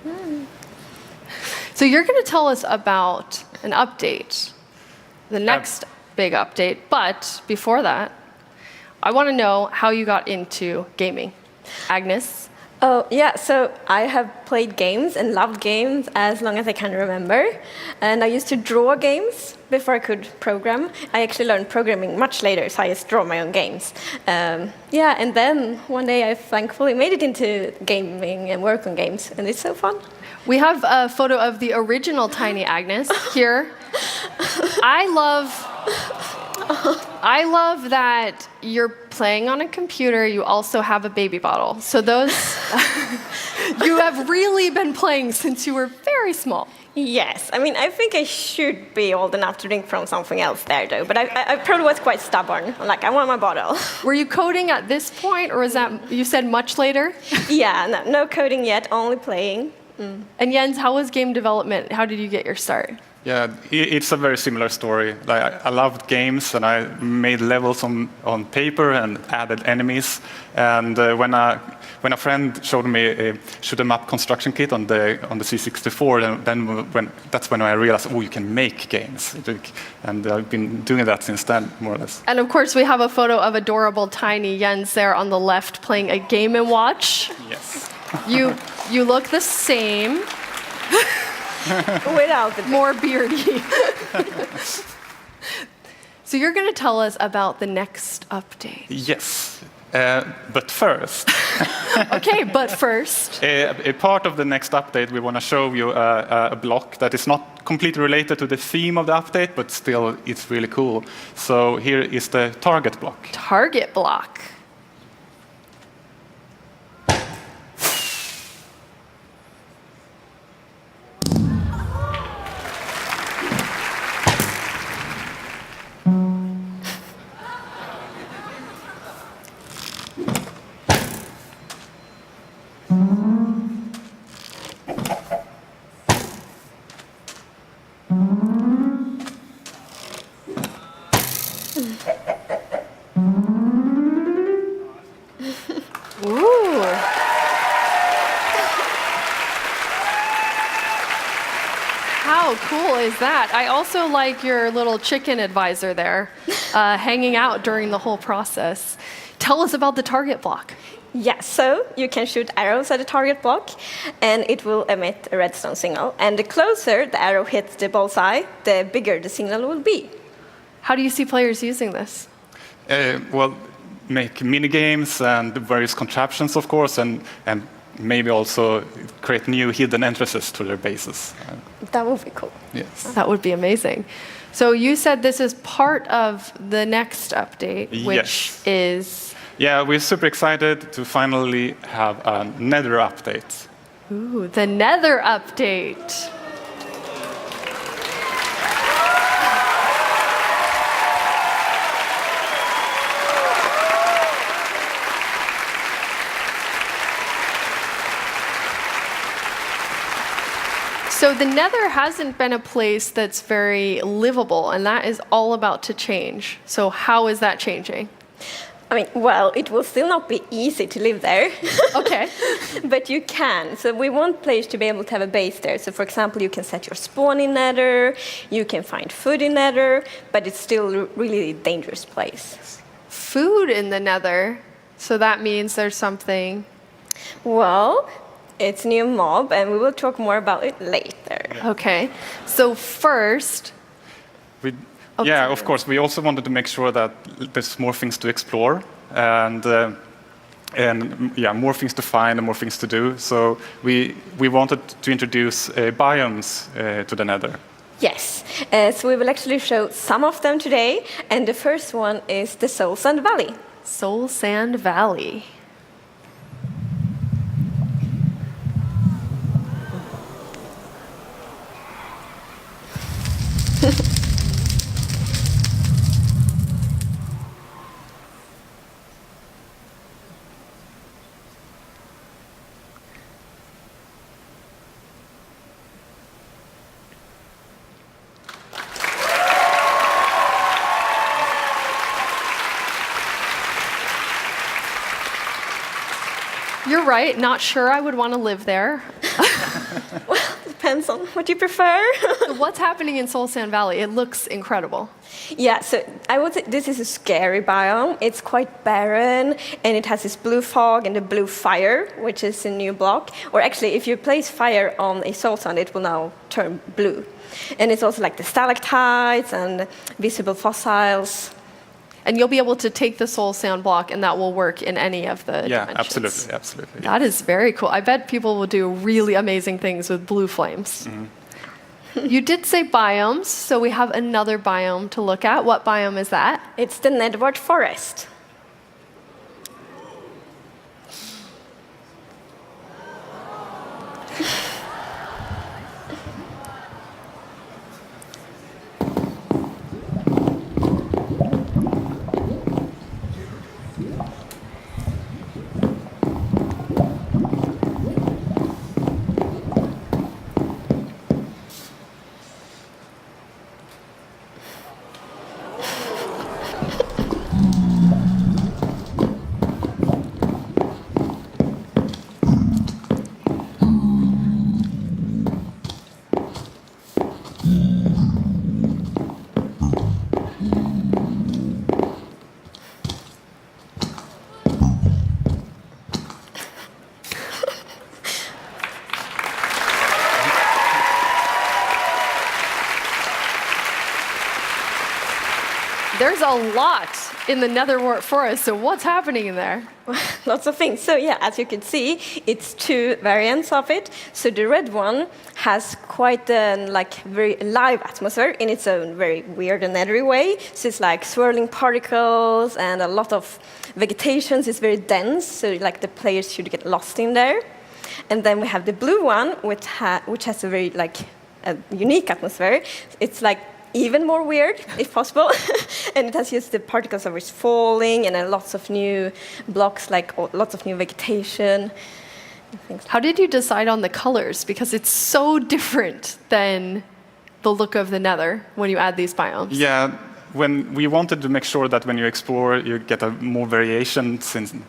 So you're going to tell us about an update, the next big update. But before that, I want to know how you got into gaming. Agnes? Oh, yeah, so I have played games and loved games as long as I can remember. And I used to draw games before I could program. I actually learned programming much later, so I just draw my own games. Yeah, and then one day I thankfully made it into gaming and work on games, and it's so fun. We have a photo of the original Tiny Agnes here. I love that you're playing on a computer. You also have a baby bottle. So those, you have really been playing since you were very small. Yes, I mean, I think I should be old enough to drink from something else there, though. But I probably was quite stubborn. Like, I want my bottle. Were you coding at this point, or was that, you said much later? Yeah, no coding yet, only playing. And Jens, how was game development? How did you get your start? Yeah, it's a very similar story. Like, I loved games, and I made levels on paper and added enemies. And when a friend showed me a shoot-'em-up construction kit on the C64, that's when I realized, oh, you can make games. And I've been doing that since then, more or less. And of course, we have a photo of adorable tiny Jens there on the left playing a Game & Watch. Yes. You look the same. Without the more beardy. So you're going to tell us about the next update. Yes, but first. Okay, but first. A part of the next update, we want to show you a block that is not completely related to the theme of the update, but still it's really cool. So here is the target block. Target block. How cool is that? I also like your little chicken advisor there, hanging out during the whole process. Tell us about the target block. Yes, so you can shoot arrows at the target block, and it will emit a redstone signal. And the closer the arrow hits the bullseye, the bigger the signal will be. How do you see players using this? Well, make mini games and various contraptions, of course, and maybe also create new hidden entrances to their bases. That would be cool. Yes. That would be amazing. So you said this is part of the next update, which is... Yeah, we're super excited to finally have a Nether update. Ooh, the Nether update. So the Nether hasn't been a place that's very livable, and that is all about to change. So how is that changing? I mean, well, it will still not be easy to live there. Okay. But you can. So we want players to be able to have a base there. So for example, you can set your spawn in Nether, you can find food in Nether, but it's still really a dangerous place. Food in the Nether? So that means there's something... Well, it's a new mob, and we will talk more about it later. Okay. So first... Yeah, of course. We also wanted to make sure that there's more things to explore and yeah, more things to find and more things to do. So we wanted to introduce biomes to the Nether. Yes. So we will actually show some of them today, and the first one is the Soul Sand Valley. Soul Sand Valley. You're right, not sure I would want to live there. Well, depends on what you prefer. So what's happening in Soul Sand Valley? It looks incredible. Yeah, so I would say this is a scary biome. It's quite barren, and it has this blue fog and the blue fire, which is a new block. Or actually, if you place fire on a soul sand, it will now turn blue. And it's also like the stalactites and visible fossils. And you'll be able to take the soul sand block, and that will work in any of the dimensions. Absolutely. That is very cool. I bet people will do really amazing things with blue flames. Mm-hmm. You did say biomes, so we have another biome to look at. What biome is that? It's the Netherward Forest. There's a lot in the Netherwart Forest, so what's happening in there? Lots of things. So yeah, as you can see, it's two variants of it. So the red one has quite a very alive atmosphere in its own very weird and nettery way. So it's like swirling particles and a lot of vegetation. It's very dense, so like the players should get lost in there. And then we have the blue one, which has a very a unique atmosphere. It's like even more weird, if possible. And it has just the particles of it falling and lots of new blocks, lots of new vegetation. How did you decide on the colors? Because it's so different than the look of the Nether when you add these biomes. Yeah, when we wanted to make sure that when you explore, you get more variation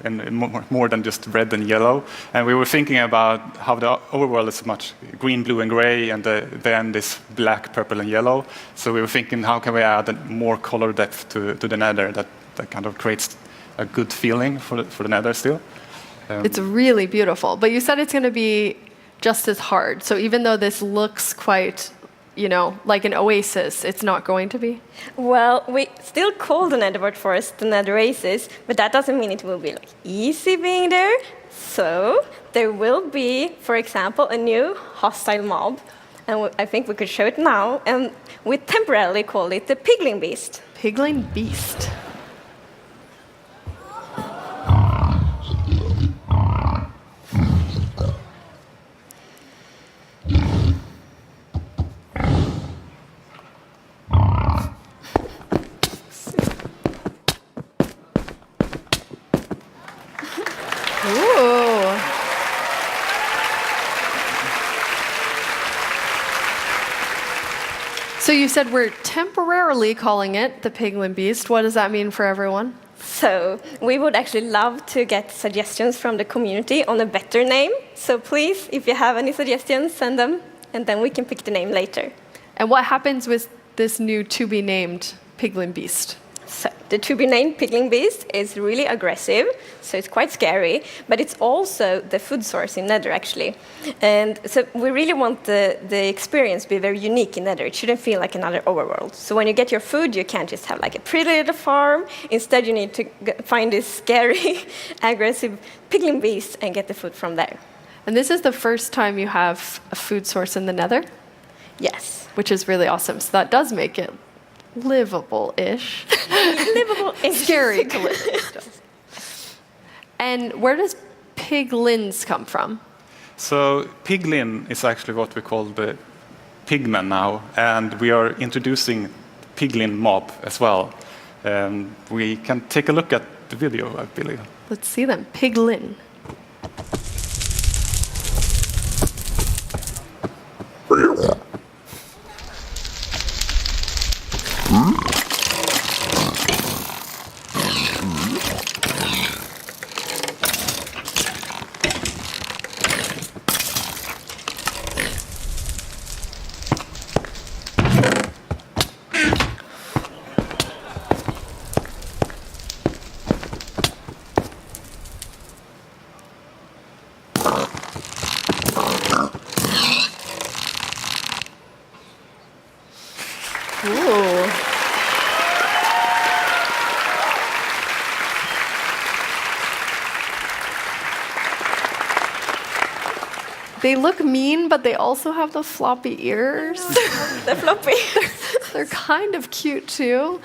and more than just red and yellow. And we were thinking about how the overworld is much green, blue, and gray, and then this black, purple, and yellow. So we were thinking, how can we add more color depth to the Nether that kind of creates a good feeling for the Nether still. It's really beautiful. But you said it's going to be just as hard. So even though this looks quite, like an oasis, it's not going to be? Well, we still call the Netherwart Forest the Nether Oasis, but that doesn't mean it will be easy being there. So there will be, for example, a new hostile mob. And I think we could show it now. And we temporarily call it the Piglin Beast. Piglin Beast. Ooh. So you said we're temporarily calling it the Piglin Beast. What does that mean for everyone? So we would actually love to get suggestions from the community on a better name. So please, if you have any suggestions, send them, and then we can pick the name later. And what happens with this new to-be-named Piglin Beast? So the to-be-named Piglin Beast is really aggressive, so it's quite scary, but it's also the food source in Nether, actually. And so we really want the experience to be very unique in Nether. It shouldn't feel like another overworld. So when you get your food, you can't just have like a pretty little farm. Instead, you need to find this scary, aggressive Piglin Beast and get the food from there. And this is the first time you have a food source in the Nether? Yes. Which is really awesome. So that does make it livable-ish. Livable-ish. Scary to live in still. And where does piglins come from? So piglin is actually what we call the pigmen now, and we are introducing piglin mob as well. We can take a look at the video, I believe. Let's see them. Piglin. Ooh. They look mean, but they also have the floppy ears. The floppy. They're kind of cute too.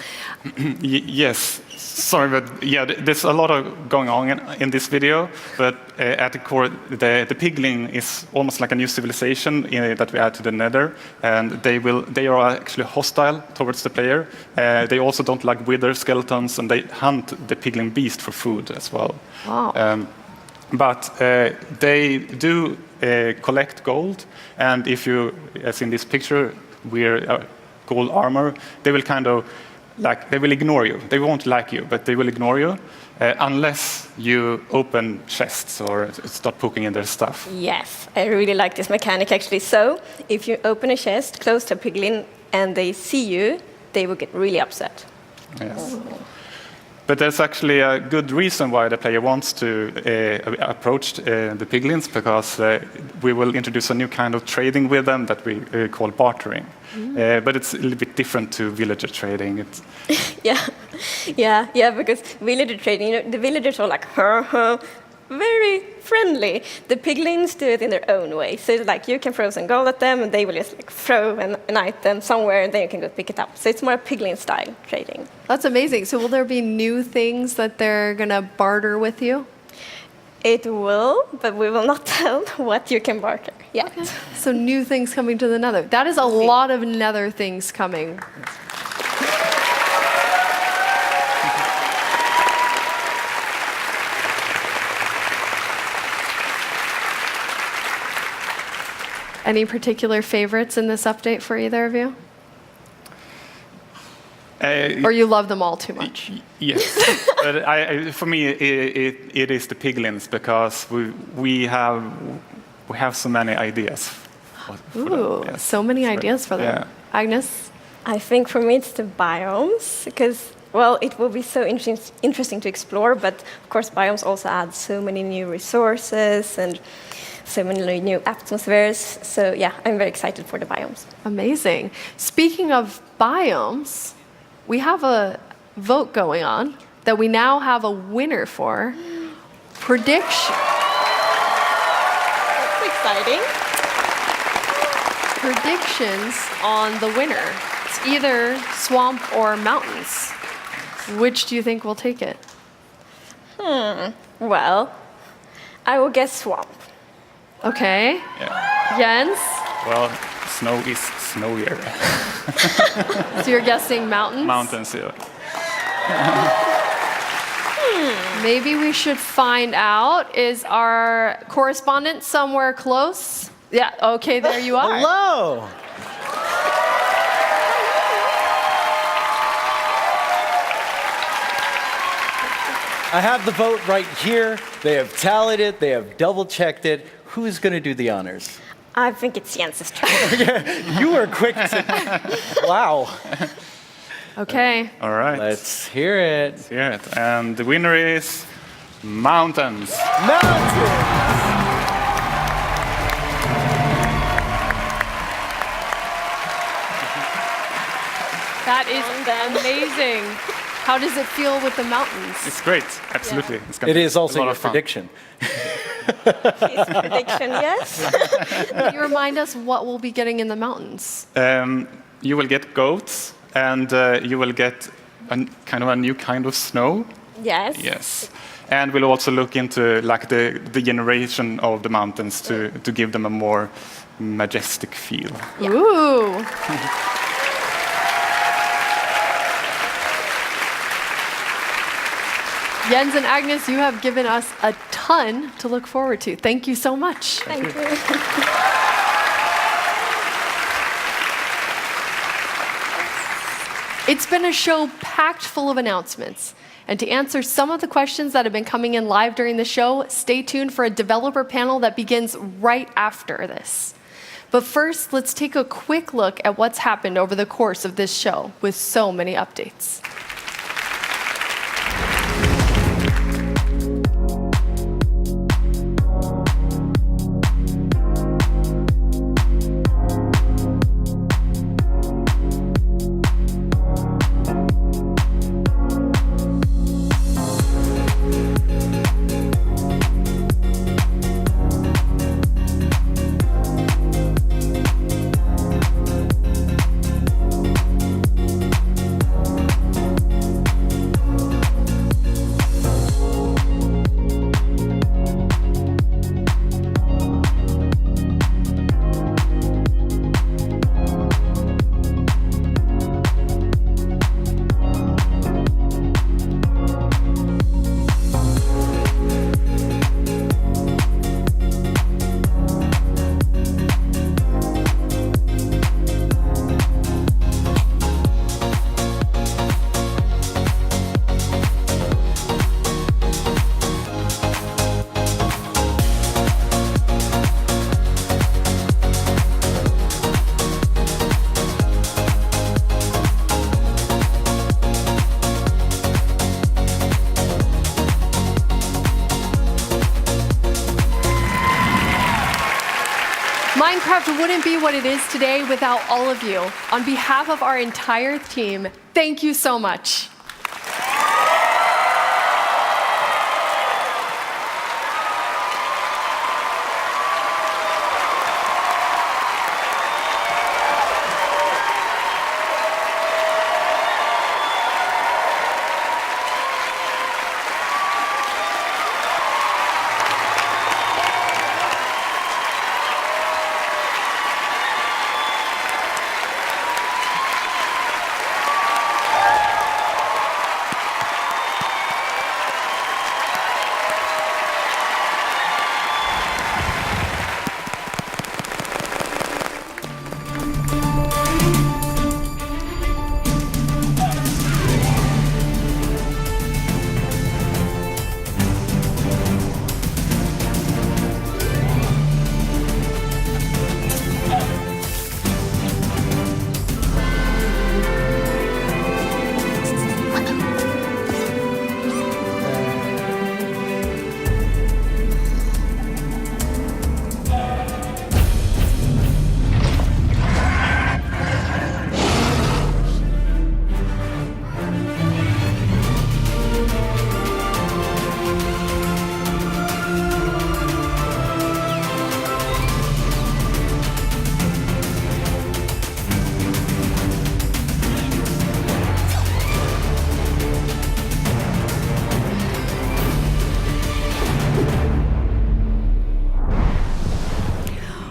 Yes, sorry, but yeah, there's a lot of going on in this video. But at the core, the piglin is almost like a new civilization that we add to the Nether, and they are actually hostile towards the player. They also don't like wither skeletons, and they hunt the piglin beast for food as well. Wow. But they do collect gold, and if you, as in this picture, wear gold armor, they will kind of they will ignore you. They won't like you, but they will ignore you unless you open chests or start poking in their stuff. Yes, I really like this mechanic actually. So if you open a chest close to a piglin and they see you, they will get really upset. Yes. But there's actually a good reason why the player wants to approach the piglins, because we will introduce a new kind of trading with them that we call bartering. But it's a little bit different to villager trading. Yeah, because villager trading, the villagers are like, very friendly. The piglins do it in their own way. So it's like you can throw some gold at them and they will just like throw an item somewhere and then you can go pick it up. So it's more piglin style trading. That's amazing. So will there be new things that they're going to barter with you? It will, but we will not tell what you can barter yet. Okay. So new things coming to the Nether. That is a lot of Nether things coming. Any particular favorites in this update for either of you? Or you love them all too much? Yes, but for me it is the piglins, because we have so many ideas. Ooh, yes. So many ideas for them. Yeah. Agnes? I think for me it's the biomes, because, well, it will be so interesting to explore, but of course biomes also add so many new resources and so many new atmospheres. So yeah, I'm very excited for the biomes. Amazing. Speaking of biomes, we have a vote going on that we now have a winner for. Prediction. That's exciting. Predictions on the winner. It's either swamp or mountains. Which do you think will take it? Well, I will guess swamp. Okay. Yeah. Jens? Well, snow is snowier. So you're guessing mountains? Mountains, yeah. Maybe we should find out. Is our correspondent somewhere close? Yeah, okay, there you are. Hello! I have the vote right here. They have tallied it. They have double-checked it. Who's going to do the honors? I think it's Jens's turn. You were quick to... Wow. Okay. All right. Let's hear it. Let's hear it. And the winner is mountains. That is amazing. How does it feel with the mountains? It's great. Absolutely. Yeah. It's gonna It be is also a lot your of fun. prediction. His prediction, yes. Can you remind us what we'll be getting in the mountains? You will get goats, and you will get kind of a new kind of snow. Yes. Yes. And we'll also look into like the generation of the mountains to give them a more majestic feel. Yeah. Ooh. Jens and Agnes, you have given us a ton to look forward to. Thank you so much. Thank you. It's been a show packed full of announcements. And to answer some of the questions that have been coming in live during the show, stay tuned for a developer panel that begins right after this. But first, let's take a quick look at what's happened over the course of this show with so many updates. Minecraft wouldn't be what it is today without all of you. On behalf of our entire team, thank you so much.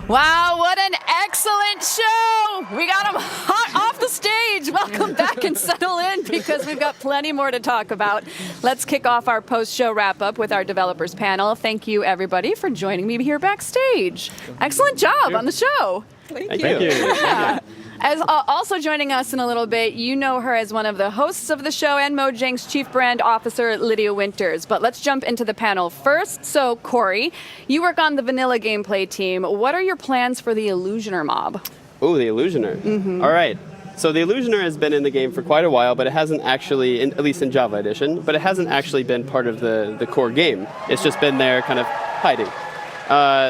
Wow, what an excellent show! We got them hot off the stage. Welcome back and settle in because we've got plenty more to talk about. Let's kick off our post-show wrap-up with our developers panel. Thank you, everybody, for joining me here backstage. Excellent job on the show. Thank you. Yeah. As also joining us in a little bit, you know her as one of the hosts of the show and Mojang's Chief Brand Officer, Lydia Winters. But let's jump into the panel first. So, Corey, you work on the vanilla gameplay team. What are your plans for the Illusioner mob? Oh, the Illusioner. All right. So the Illusioner has been in the game for quite a while, but it hasn't actually, at least in Java Edition, but it hasn't actually been part of the core game. It's just been there kind of hiding.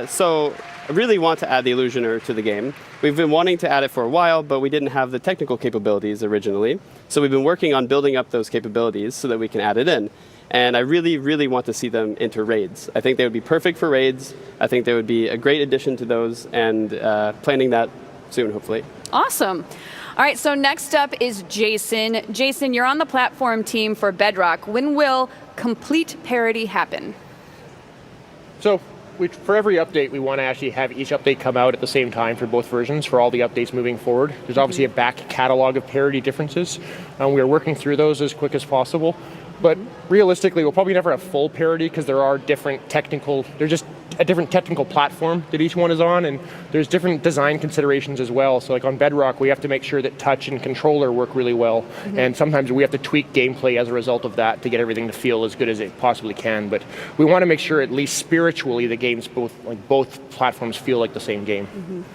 So I really want to add the Illusioner to the game. We've been wanting to add it for a while, but we didn't have the technical capabilities originally. So we've been working on building up those capabilities so that we can add it in. And I really, really want to see them enter raids. I think they would be perfect for raids. I think they would be a great addition to those, and planning that soon, hopefully. Awesome. All right, so next up is Jason. Jason, you're on the platform team for Bedrock. When will complete parity happen? So for every update, we want to actually have each update come out at the same time for both versions, for all the updates moving forward. There's obviously a back catalog of parity differences. We are working through those as quick as possible. But realistically, we'll probably never have full parity because there are different technical, they're just a different technical platform that each one is on, and there's different design considerations as well. So like on Bedrock, we have to make sure that touch and controller work really well. And sometimes we have to tweak gameplay as a result of that to get everything to feel as good as it possibly can. But we want to make sure at least spiritually the games, both platforms feel like the same game.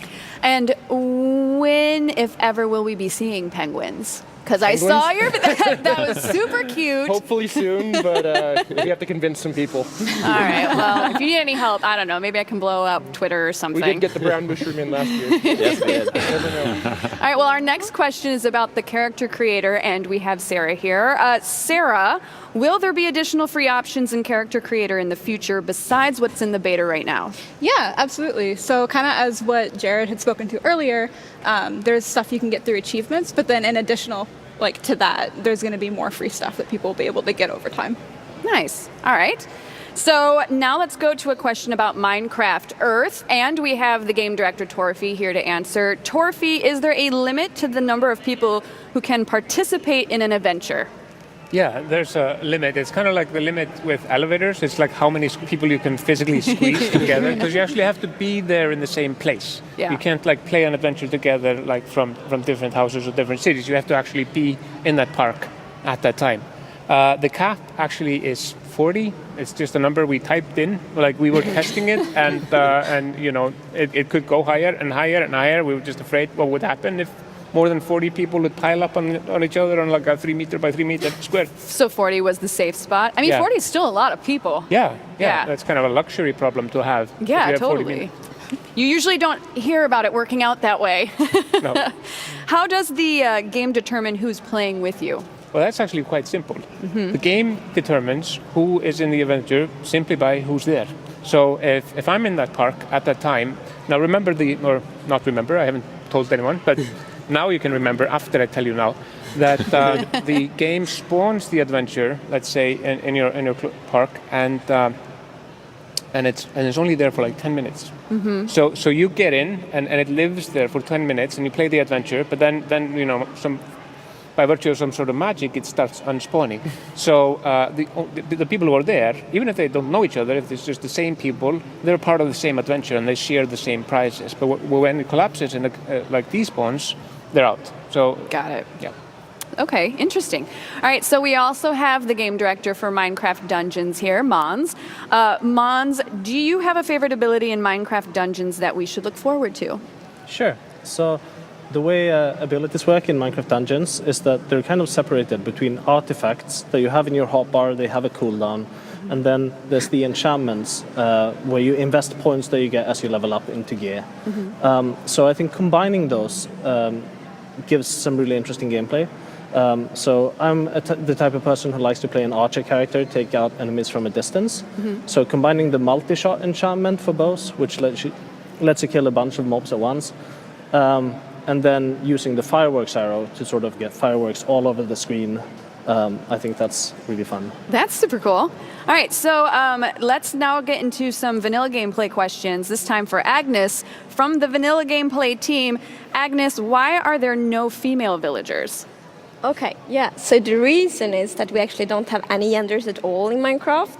And when, if ever, will we be seeing penguins? Because I saw your, that was super cute. Hopefully soon, but we have to convince some people. All right, well, if you need any help, I don't know, maybe I can blow up Twitter or something. We did get the brown mushroom in last year. Yes, we did. All right, well, our next question is about the character creator, and we have Sarah here. Sarah, will there be additional free options in character creator in the future besides what's in the beta right now? Yeah, absolutely. So kind of as what Jared had spoken to earlier, there's stuff you can get through achievements, but then in additional to that, there's going to be more free stuff that people will be able to get over time. Nice. All right. So now let's go to a question about Minecraft Earth, and we have the game director Torfi here to answer. Torfi, is there a limit to the number of people who can participate in an adventure? Yeah, there's a limit. It's kind of like the limit with elevators. It's like how many people you can physically squeeze together, because you actually have to be there in the same place. Yeah. You can't play an adventure together from different houses or different cities. You have to actually be in that park at that time. The cap actually is 40. It's just a number we typed in. We were testing it, and it could go higher and higher and higher. We were just afraid what would happen if more than 40 people would pile up on each other on a 3 meter by 3 meter square. So 40 was the safe spot? I mean, 40 is still a lot of people. Yeah. That's kind of a luxury problem to have. Yeah, totally. You usually don't hear about it working out that way. No. How does the game determine who's playing with you? Well, that's actually quite simple. The game determines who is in the adventure simply by who's there. So if I'm in that park at that time, now I haven't told anyone, but now you can remember, after I tell you now, that the game spawns the adventure, let's say, in your park, and it's only there for 10 minutes. So you get in, and it lives there for 10 minutes, and you play the adventure, but then by virtue of some sort of magic, it starts unspawning. So the people who are there, even if they don't know each other, if it's just the same people, they're part of the same adventure and they share the same prizes. But when it collapses and despawns, they're out. So got it. Yeah. Okay, interesting. All right, so we also have the game director for Minecraft Dungeons here, Mons. Mons, do you have a favorite ability in Minecraft Dungeons that we should look forward to? Sure. So the way abilities work in Minecraft Dungeons is that they're kind of separated between artifacts that you have in your hotbar, they have a cooldown, and then there's the enchantments where you invest points that you get as you level up into gear. So I think combining those gives some really interesting gameplay. So I'm the type of person who likes to play an archer character, take out enemies from a distance. So combining the multi-shot enchantment for bows, which lets you kill a bunch of mobs at once, and then using the fireworks arrow to sort of get fireworks all over the screen. I think that's really fun. That's super cool. All right, so let's now get into some vanilla gameplay questions, this time for Agnes from the vanilla gameplay team. Agnes, why are there no female villagers? Okay, yeah, so the reason is that we actually don't have any genders at all in Minecraft.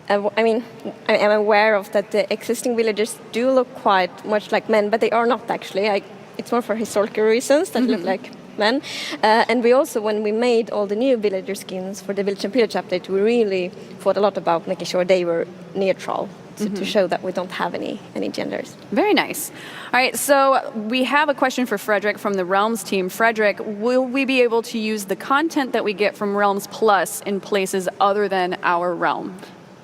I mean, I am aware of that the existing villagers do look quite much like men, but they are not actually. I it's more for historical reasons that look like men. And we also, when we made all the new villager skins for the Village and Pillage update, we really thought a lot about making sure they were neutral to show that we don't have any genders. Very nice. All right, so we have a question for Frederick from the Realms team. Frederick, will we be able to use the content that we get from Realms Plus in places other than our realm?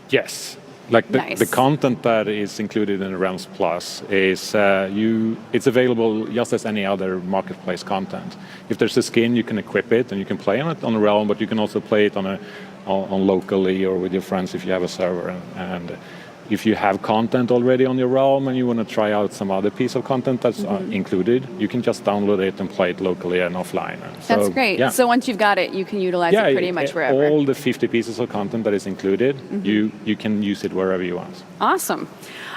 Yes. Like the content that is included in Realms Plus is it's available just as any other marketplace content. If there's a skin, you can equip it and you can play on it on a realm, but you can also play it on locally or with your friends if you have a server. And if you have content already on your realm and you want to try out some other piece of content that's included, you can just download it and play it locally and offline. That's great. Yeah. So once you've got it, you can utilize it pretty much wherever. All the 50 pieces of content that is included, you can use it wherever you want. Awesome.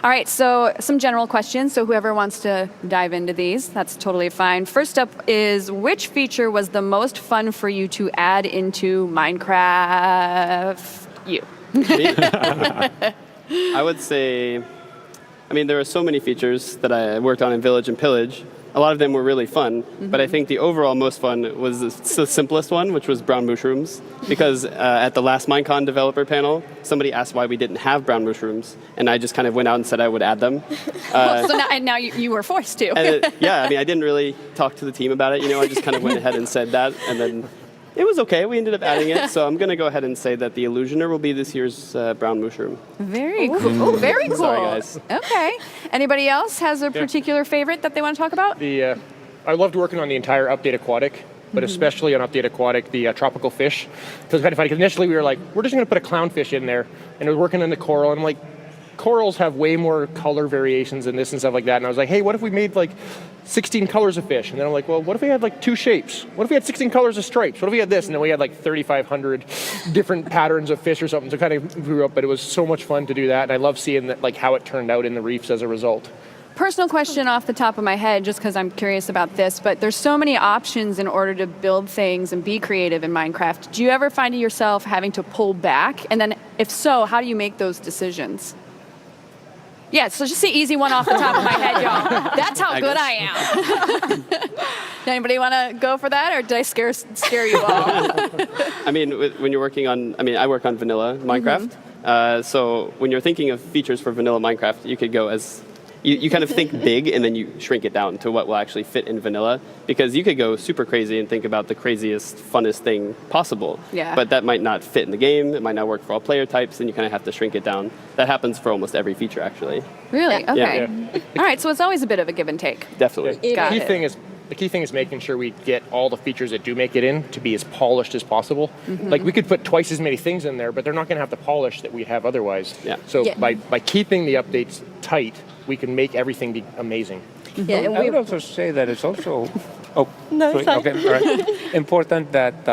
All right, so some general questions. So whoever wants to dive into these, that's totally fine. First up is, which feature was the most fun for you to add into Minecraft? You. I would say, there are so many features that I worked on in Village and Pillage. A lot of them were really fun, but I think the overall most fun was the simplest one, which was brown mushrooms. Because at the last MineCon developer panel, somebody asked why we didn't have brown mushrooms, and I just kind of went out and said I would add them. So now you were forced to. I didn't really talk to the team about it. I just kind of went ahead and said that, and then it was okay. We ended up adding it, so I'm going to go ahead and say that the Illusioner will be this year's brown mushroom. Very cool. Oh, very cool. Sorry, guys. Okay. Anybody else has a particular favorite that they want to talk about? I loved working on the entire Update Aquatic, but especially on Update Aquatic, the tropical fish. So it's kind of funny, because initially we were like, we're just going to put a clownfish in there, and it was working on the coral, and I'm like, corals have way more color variations than this and stuff like that. And I was like, hey, what if we made 16 colors of fish? And then I'm like, well, what if we had 2 shapes? What if we had 16 colors of stripes? What if we had this? And then we had 3,500 different patterns of fish or something. So kind of grew up, but it was so much fun to do that. And I love seeing that, how it turned out in the reefs as a result. Personal question off the top of my head, just because I'm curious about this, but there's so many options in order to build things and be creative in Minecraft. Do you ever find yourself having to pull back? And then if so, how do you make those decisions? Yeah, so just the easy one off the top of my head, y'all. That's how good I am. Anybody want to go for that, or did I scare you all? When you're working on, I work on vanilla Minecraft. So when you're thinking of features for vanilla Minecraft, you could go as, you kind of think big and then you shrink it down to what will actually fit in vanilla. Because you could go super crazy and think about the craziest, funnest thing possible. Yeah. But that might not fit in the game. It might not work for all player types, and you kind of have to shrink it down. That happens for almost every feature, actually. Really? Okay. Yeah. All right, so it's always a bit of a give and take. Definitely. The key thing is making sure we get all the features that do make it in to be as polished as possible. We could put twice as many things in there, but they're not going to have the polish that we have otherwise. Yeah. So by keeping the updates tight, we can make everything be amazing. Yeah, and I would also say that it's also important that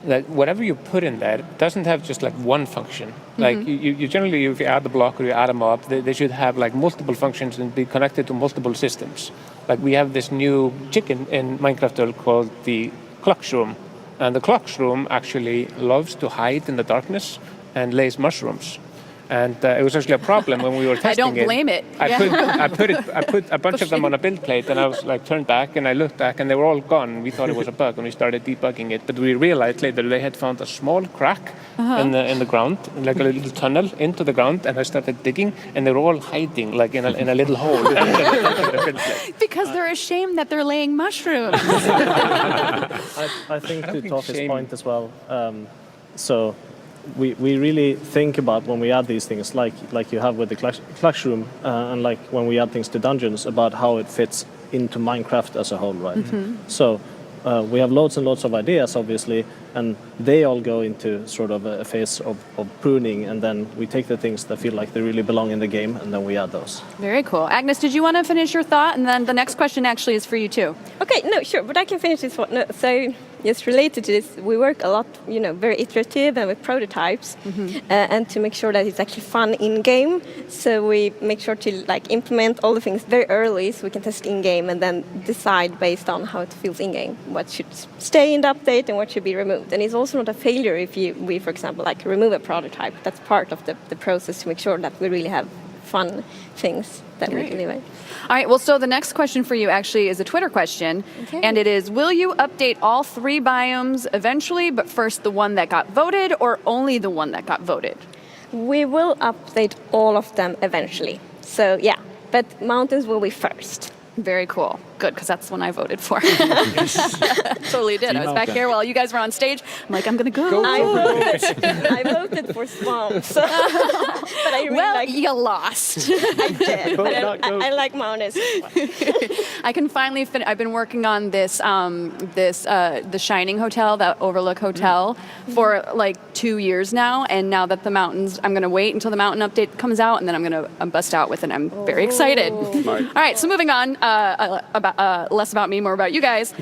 that whatever you put in there doesn't have just one function. You generally, if you add the block or you add them up, they should have multiple functions and be connected to multiple systems. We have this new chicken in Minecraft called the Clockshroom, and the Clockshroom actually loves to hide in the darkness and lays mushrooms. And it was actually a problem when we were testing it. I don't blame it. I put a bunch of them on a build plate, and I was turned back, and I looked back, and they were all gone. We thought it was a bug, and we started debugging it. But we realized later they had found a small crack in the ground, a little tunnel into the ground, and I started digging, and they were all hiding in a little hole. Because they're ashamed that they're laying mushrooms. I think to Tofi's point as well. We really think about when we add these things, like you have with the Clockshroom, and when we add things to dungeons, about how it fits into Minecraft as a whole, right? So we have loads and loads of ideas, obviously, and they all go into sort of a phase of pruning, and then we take the things that feel like they really belong in the game, and then we add those. Very cool. Agnes, did you want to finish your thought? And then the next question actually is for you too. Okay, no, sure, but I can finish this one. No, so, yes, related to this, we work a lot, very iterative and with prototypes, and to make sure that it's actually fun in-game. So we make sure to implement all the things very early, so we can test in-game and then decide based on how it feels in-game, what should stay in the update and what should be removed. And it's also not a failure if we, for example, remove a prototype. That's part of the process to make sure that we really have fun things that we deliver. All right, well, so the next question for you actually is a Twitter question, and it is, will you update all 3 biomes eventually, but first the one that got voted, or only the one that got voted? We will update all of them eventually. So yeah, but mountains will be first. Very cool. Good, because that's the one I voted for. Totally did. I was back here while you guys were on stage. I'm like, I'm going to go. I voted for swamps. But I really you lost. I did, but I like mountains. I can finally finish. I've been working on this, the Shining Hotel, that Overlook Hotel, for like 2 years now. And now that the mountains, I'm going to wait until the mountain update comes out, and then I'm going to bust out with it. I'm very excited. All right, so moving on, less about me, more about you guys.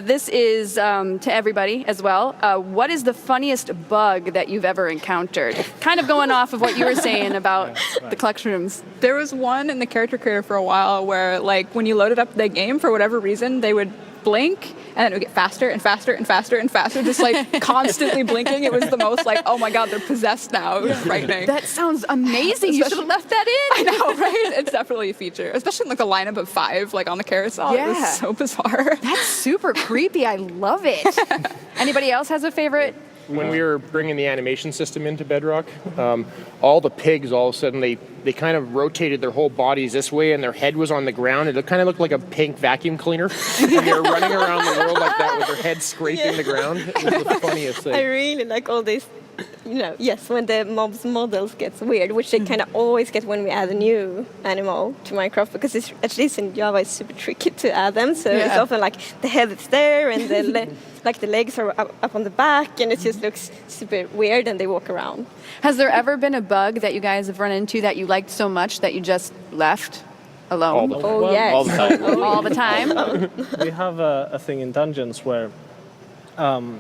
This is to everybody as well. What is the funniest bug that you've ever encountered? Kind of going off of what you were saying about the collection rooms. There was one in the character creator for a while where, like, when you loaded up the game, for whatever reason, they would blink and then it would get faster and faster and faster and faster, just like constantly blinking. It was the most like, oh my god, they're possessed now. It was frightening. That sounds amazing. You should have left that in. I know, right? It's definitely a feature, especially in like a lineup of 5, like on the carousel. Yeah. It was so bizarre. That's super creepy. I love it. Anybody else has a favorite? When we were bringing the animation system into Bedrock, all the pigs, all of a sudden, they kind of rotated their whole bodies this way and their head was on the ground. It kind of looked like a pink vacuum cleaner. And they were running around the world like that with their head scraping the ground. It was the funniest thing. I really like all this, yes, when the mob's models gets weird, which they kind of always get when we add a new animal to Minecraft, because it's, at least in Java, it's super tricky to add them. So it's often like the head is there and the the legs are up on the back, and it just looks super weird, and they walk around. Has there ever been a bug that you guys have run into that you liked so much that you just left alone? Yes. All the time. All the time? We have a thing in dungeons where the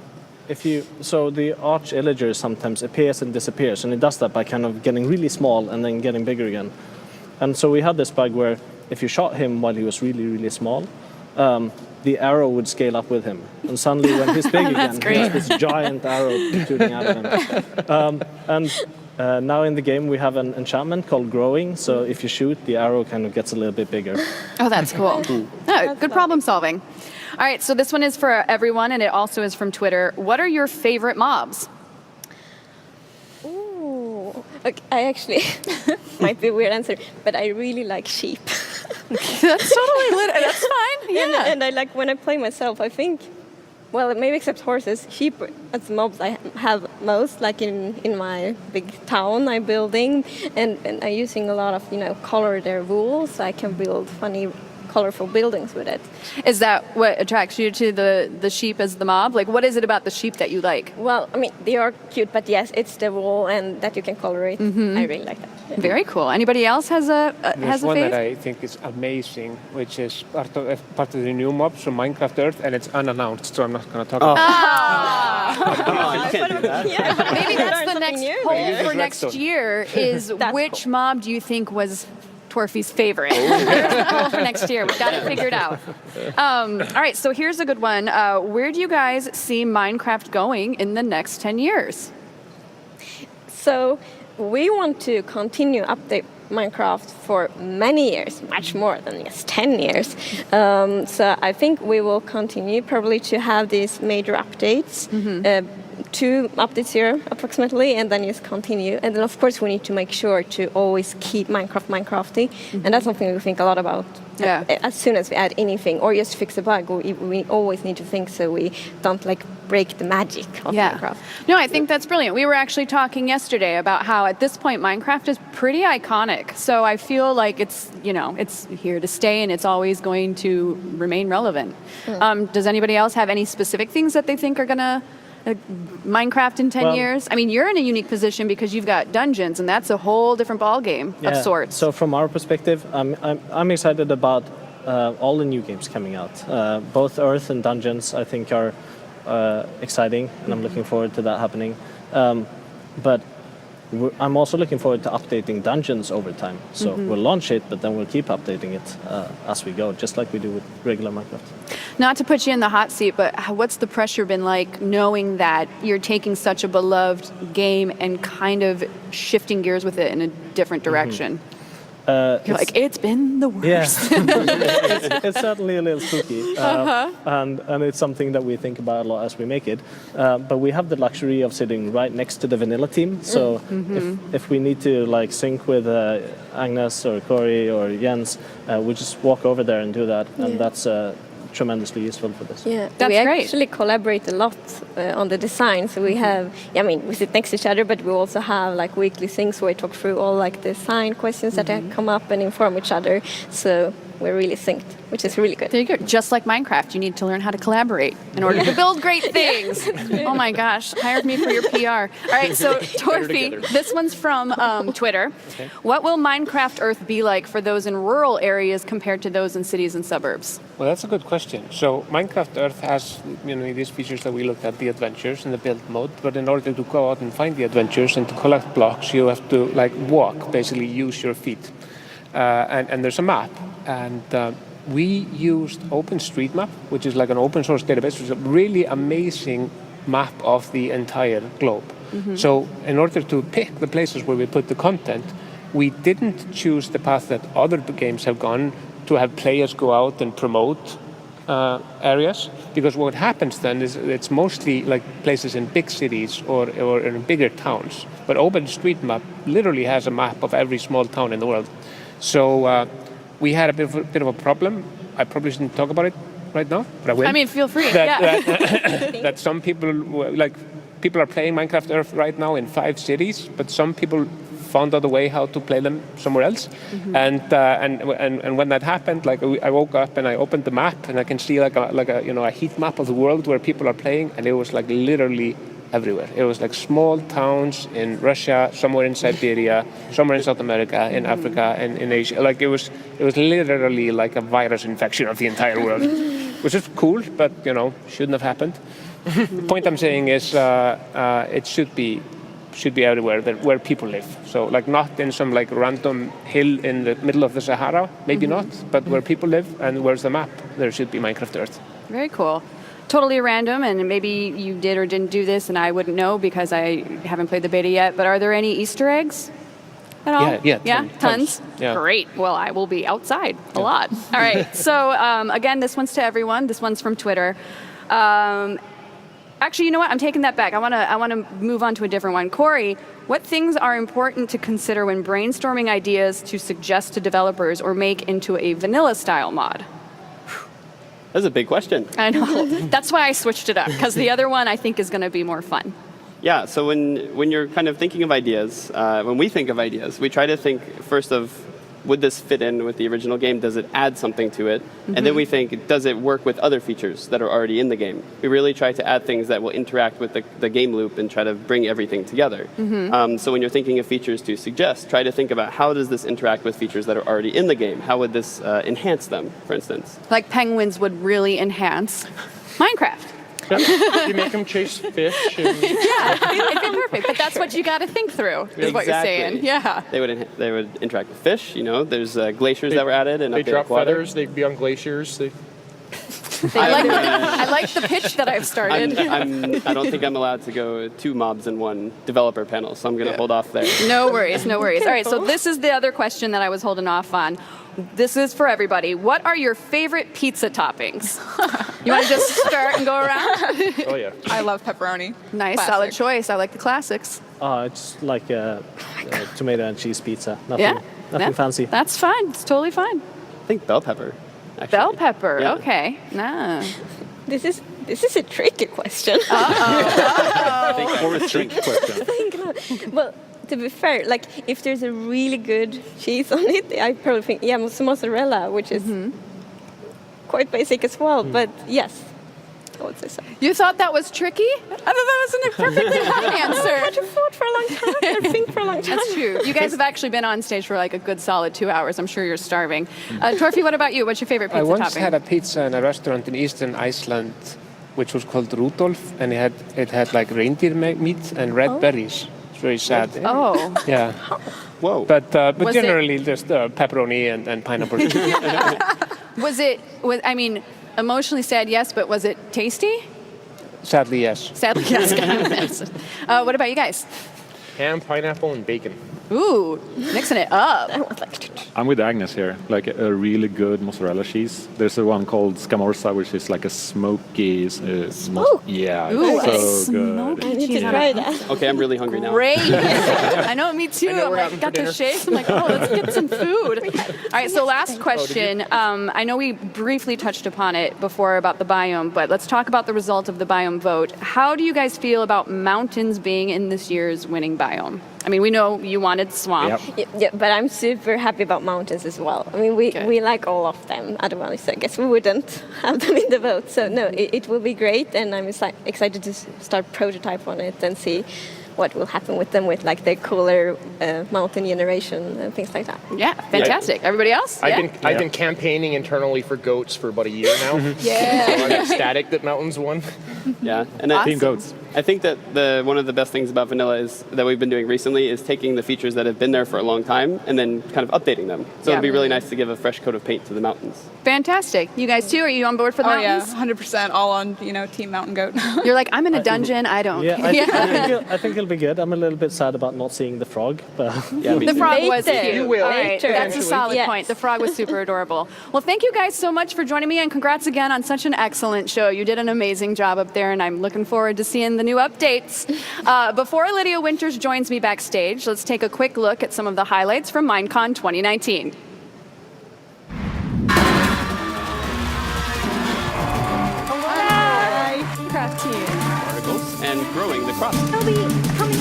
arch illager sometimes appears and disappears, and it does that by kind of getting really small and then getting bigger again. And so we had this bug where if you shot him while he was really, really small, the arrow would scale up with him. And suddenly when he's big again, there's this giant arrow shooting out of him. And now in the game we have an enchantment called Growing, so if you shoot, the arrow kind of gets a little bit bigger. Oh, that's cool. Oh, good problem solving. All right, so this one is for everyone, and it also is from Twitter. What are your favorite mobs? Ooh, okay, I actually, might be a weird answer, but I really like sheep. That's totally that's fine. Yeah. And I like, when I play myself, I think, well, maybe except horses, sheep are the mobs I have most, like in my big town I'm building, and I'm using a lot of, color their wool, so I can build funny, colorful buildings with it. Is that what attracts you to the sheep as the mob? Like, what is it about the sheep that you like? Well, I mean, they are cute, but yes, it's the wool and that you can color it. Mm-hmm. I really like that. Yeah. Very cool. Anybody else has a There's one fave? that I think is amazing, which is part of the new mobs from Minecraft Earth, and it's unannounced, so I'm not going to talk about it. Come on, you can't do that. Maybe that's the next poll for next Redstone. year is which mob do you think was Torfy's favorite? For next year. We've got it figured out. All right, so here's a good one. Where do you guys see Minecraft going in the next 10 years? So we want to continue update Minecraft for many years, much more than just 10 years. So I think we will continue probably to have these major updates. 2 updates here approximately, and then just continue. And then of course we need to make sure to always keep Minecraft Minecrafty, and that's something we think a lot about. Yeah. As soon as we add anything or just fix a bug, we always need to think so we don't break the magic of Minecraft. No, I think that's brilliant. We were actually talking yesterday about how at this point Minecraft is pretty iconic. So I feel like it's it's here to stay and it's always going to remain relevant. Does anybody else have any specific things that they think are gonna Minecraft in 10 years? I mean, you're in a unique position because you've got dungeons, and that's a whole different ballgame of sorts. So from our perspective, I'm excited about all the new games coming out. Both Earth and Dungeons, I think, are exciting, and I'm looking forward to that happening. But I'm also looking forward to updating Dungeons over time. So we'll launch it, but then we'll keep updating it as we go, just like we do with regular Minecraft. Not to put you in the hot seat, but what's the pressure been like knowing that you're taking such a beloved game and kind of shifting gears with it in a different direction? You're like, it's been the worst. Yeah, it's certainly a little spooky, and it's something that we think about a lot as we make it. But we have the luxury of sitting right next to the vanilla team, so if we need to like sync with Agnes or Corey or Jens, we just walk over there and do that, and that's tremendously useful for this. Yeah, That's we great. actually collaborate a lot on the design. So we have, we sit next to each other, but we also have like weekly things where we talk through all like design questions that come up and inform each other. So we're really synced, which is really good. There you go. Just like Minecraft, you need to learn how to collaborate in order to build great things. Oh my gosh, hired me for your PR. All right, so Torfi, this one's from Twitter. Okay. What will Minecraft Earth be like for those in rural areas compared to those in cities and suburbs? Well, that's a good question. So Minecraft Earth has, these features that we looked at, the adventures and the build mode. But in order to go out and find the adventures and to collect blocks, you have to walk, basically use your feet. And there's a map. And we used OpenStreetMap, which is like an open source database, which is a really amazing map of the entire globe. So in order to pick the places where we put the content, we didn't choose the path that other games have gone to have players go out and promote areas, because what happens then is it's mostly like places in big cities or in bigger towns. But OpenStreetMap literally has a map of every small town in the world. So we had a bit of a problem. I probably shouldn't talk about it right now, but I will. I mean, feel free. That some people are playing Minecraft Earth right now in 5 cities, but some people found out a way how to play them somewhere else. And when that happened, I woke up and I opened the map and I can see a heat map of the world where people are playing, and it was like literally everywhere. It was like small towns in Russia, somewhere in Siberia, somewhere in South America, in Africa, and in Asia. Like it was literally like a virus infection of the entire world, which is cool, but shouldn't have happened. The point I'm saying is it should be everywhere where people live. So not in some random hill in the middle of the Sahara, maybe not, but where people live and where's the map, there should be Minecraft Earth. Very cool. Totally random, and maybe you did or didn't do this, and I wouldn't know because I haven't played the beta yet, but are there any Easter eggs at all? Yeah, tons? Yeah. Great. Well, I will be outside a lot. All right. So, again, this one's to everyone. This one's from Twitter. Actually, you know what? I'm taking that back. I want to move on to a different one. Corey, what things are important to consider when brainstorming ideas to suggest to developers or make into a vanilla-style mod? That's a big question. I know. That's why I switched it up, because the other one I think is going to be more fun. Yeah, so when you're kind of thinking of ideas, when we think of ideas, we try to think first of, would this fit in with the original game? Does it add something to it? And then we think, does it work with other features that are already in the game? We really try to add things that will interact with the game loop and try to bring everything together. So when you're thinking of features to suggest, try to think about how does this interact with features that are already in the game? How would this enhance them, for instance? Like penguins would really enhance Minecraft. You make them chase fish. It'd be perfect. But that's what you got to think through, is what you're saying. Yeah. They would interact with fish. There's glaciers that were added, and they drop feathers. They'd be on glaciers. I like the pitch that I've started. I don't think I'm allowed to go 2 mobs in one developer panel, so I'm going to hold off there. No worries. All right, so this is the other question that I was holding off on. This is for everybody. What are your favorite pizza toppings? You want to just start and go around? Oh, yeah. I love pepperoni. Nice, Classic. solid choice. I like the classics. It's like a tomato and cheese pizza. Nothing fancy. That's fine. It's totally fine. I think bell pepper, actually. Bell pepper, Yeah. okay. Nah. This is a tricky question. I think more a trick question. Well, to be fair, if there's a really good cheese on it, I probably think, mozzarella, which is quite basic as well. But yes, I would say so. You thought that was tricky? I thought that was a perfectly fine answer. I had to thought for a long time. I think for a long time. That's true. You guys have actually been on stage for a good solid 2 hours. I'm sure you're starving. Torfi, what about you? What's your favorite pizza I once topping? had a pizza in a restaurant in eastern Iceland, which was called Rudolf, and it had reindeer meat and red berries. It's very sad. Oh. Yeah. Whoa. But Was generally just pepperoni and pineapple. I mean, emotionally sad, yes, but was it tasty? Sadly, yes. Sadly, yes. What about you guys? Ham, pineapple, and bacon. Ooh, mixing it up. I'm with Agnes here. Like a really good mozzarella cheese. There's a one called Scamorza, which is like a smoky. Yeah, Ooh, it's so good. I need to try that. Okay, I'm really hungry now. Great. I know, me too. know I'm we're like, having got for the dinner. shakes. I'm like, oh, let's get some food. All right, so last question. I know we briefly touched upon it before about the biome, but let's talk about the result of the biome vote. How do you guys feel about mountains being in this year's winning biome? I mean, we know you wanted swamp. Yeah, but I'm super happy about mountains as well. I mean, we like all of them. Otherwise, I guess we wouldn't have them in the vote. So no, it will be great, and I'm excited to start prototype on it and see what will happen with them, with like the cooler mountain generation and things like that. Yeah, fantastic. Everybody else? I've been campaigning internally for goats for about a year now. Yeah. So I'm ecstatic that mountains won. Yeah, and Team goats. I think that one of the best things about vanilla is that we've been doing recently is taking the features that have been there for a long time and then kind of updating them. So it'd be really nice to give a fresh coat of paint to the mountains. Fantastic. You guys too? Are you on board for the mountains? Yeah, 100% all on, Team Mountain Goat. You're like, I'm in a dungeon. I don't. Yeah, I think it'll be good. I'm a little bit sad about not seeing the frog, but The frog was cute. You will. All right, that's a solid Yes. point. The frog was super adorable. Well, thank you guys so much for joining me, and congrats again on such an excellent show. You did an amazing job up there, and I'm looking forward to seeing the new updates. Before Lydia Winters joins me backstage, let's take a quick look at some of the highlights from MINECON 2019. Hi, craft team. Particles and growing the crop. Toby, coming.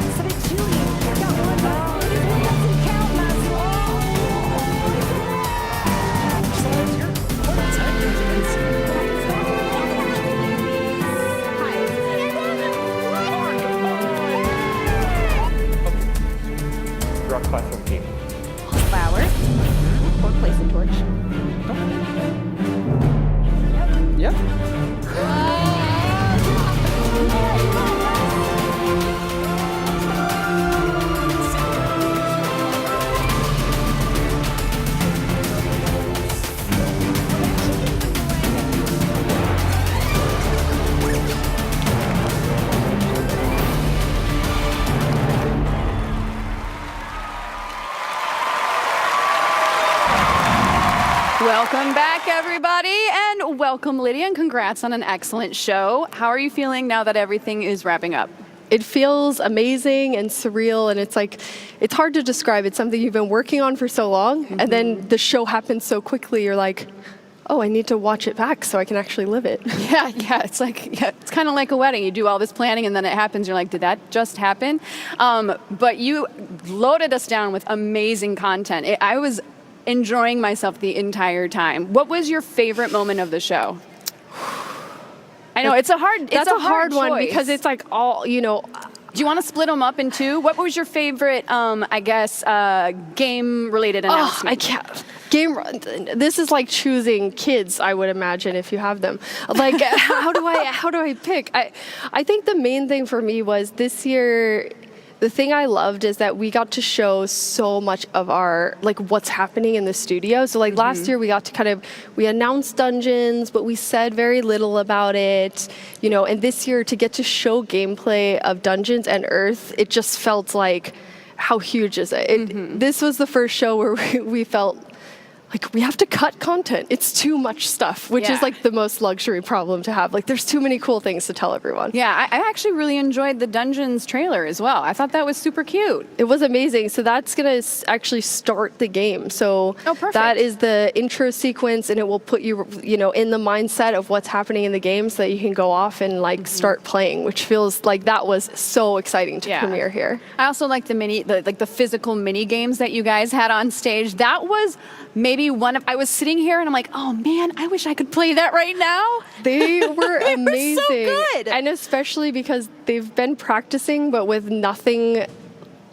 It's a bit chilly. Got one more. This one doesn't count, Rock platform team. Flower. Or place a torch. Yep. Welcome back, everybody, and welcome, Lydia, and congrats on an excellent show. How are you feeling now that everything is wrapping up? It feels amazing and surreal, and it's hard to describe. It's something you've been working on for so long, and then the show happens so quickly. You're like, oh, I need to watch it back so I can actually live it. Yeah, it's kind of like a wedding. You do all this planning, and then it happens. You're like, did that just happen? But you loaded us down with amazing content. I was enjoying myself the entire time. What was your favorite moment of the show? I know it's a hard one choice. because it's like all, Do you want to split them up in two? What was your favorite, game-related announcement? I can't. This is like choosing kids, I would imagine, if you have them. Like, how do I pick? I think the main thing for me was this year. The thing I loved is that we got to show so much of our, like, what's happening in the studio. So, like, last year we got to we announced Dungeons, but we said very little about it, and this year to get to show gameplay of Dungeons and Earth, it just felt like, how huge is it? This was the first show where we felt like we have to cut content. It's too much stuff, which is like the most luxury problem to have. Like there's too many cool things to tell everyone. Yeah, I actually really enjoyed the Dungeons trailer as well. I thought that was super cute. It was amazing. So that's going to actually start the game. So that is the intro sequence, and it will put you, in the mindset of what's happening in the game so that you can go off and start playing, which feels like that was so exciting to premiere here. I also like the physical mini games that you guys had on stage. That was maybe I was sitting here and I'm like, oh man, I wish I could play that right now. They were amazing. Were so good. And especially because they've been practicing, but with nothing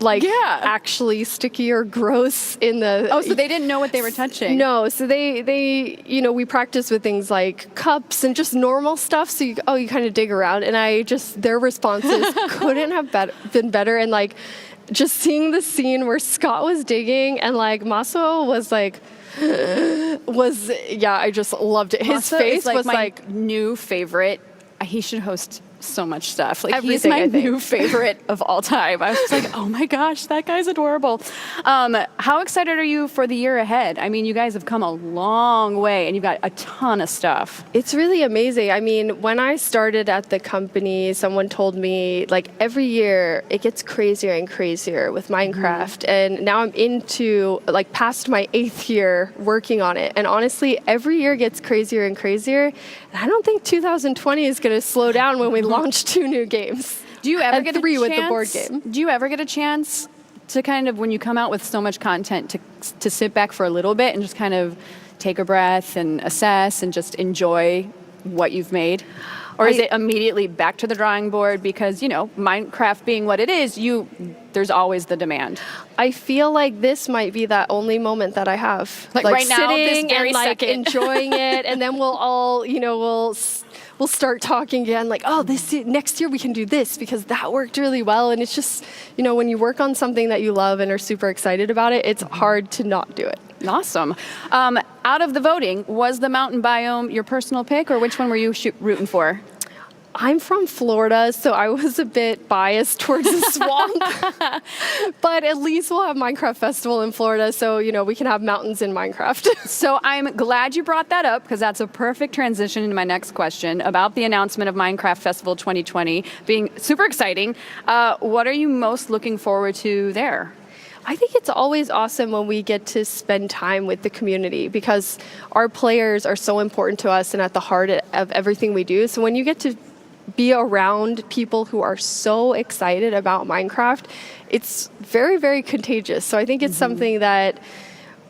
actually sticky or gross in the... Oh, so they didn't know what they were touching? No, so they we practice with things like cups and just normal stuff, so you kind of dig around, and their responses couldn't have been better, and just seeing the scene where Scott was digging and Maso was I just loved it. His Maso face is was my new favorite. He should host so much stuff. Like Everything, he's I my think. new favorite of all time. I was just like, oh my gosh, that guy's adorable. How excited are you for the year ahead? I mean, you guys have come a long way and you've got a ton of stuff. It's really amazing. I mean, when I started at the company, someone told me like every year it gets crazier and crazier with Minecraft. And now I'm into like past my 8th year working on it. And honestly, every year gets crazier and crazier. And I don't think 2020 is going to slow down when we launch 2 new games. Do you ever get 3 a with chance, the board game. Do you ever get a chance to kind of, when you come out with so much content, to sit back for a little bit and just kind of take a breath and assess and just enjoy what you've made? Or is it immediately back to the drawing board because, you know, Minecraft being what it is, there's always the demand? I feel like this might be that only moment that I have. Like right now, this sitting very and like second. enjoying it, and then we'll all, you know, we'll start talking again like, oh, next year we can do this because that worked really well. And it's just, you know, when you work on something that you love and are super excited about it, it's hard to not do it. Awesome. Out of the voting, was the mountain biome your personal pick, or which one were you rooting for? I'm from Florida, so I was a bit biased towards the swamp. But at least we'll have Minecraft Festival in Florida, so, you know, we can have mountains in Minecraft. So I'm glad you brought that up, because that's a perfect transition into my next question about the announcement of Minecraft Festival 2020 being super exciting. What are you most looking forward to there? I think it's always awesome when we get to spend time with the community because our players are so important to us and at the heart of everything we do. So when you get to be around people who are so excited about Minecraft, it's very, very contagious. So I think it's something that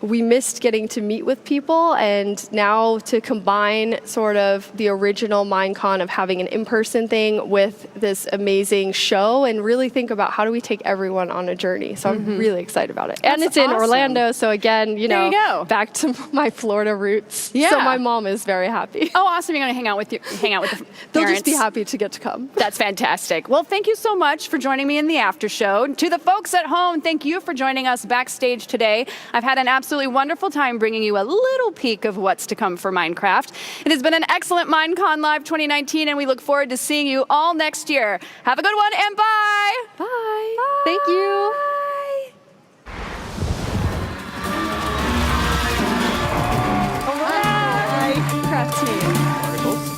we missed getting to meet with people, and now to combine sort of the original MineCon of having an in-person thing with this amazing show and really think about how do we take everyone on a journey. So I'm really excited about it. And it's in Orlando, so again, you know, back to my Florida roots. Yeah. So my mom is very happy. Oh, awesome. You're going to hang out with the parents. They'll just be happy to get to come. That's fantastic. Well, thank you so much for joining me in the after show. To the folks at home, thank you for joining us backstage today. I've had an absolutely wonderful time bringing you a little peek of what's to come for Minecraft. It has been an excellent MineCon Live 2019, and we look forward to seeing you all next year. Have a good one, and bye. Bye. Bye. Thank you. Bye. Minecraft team.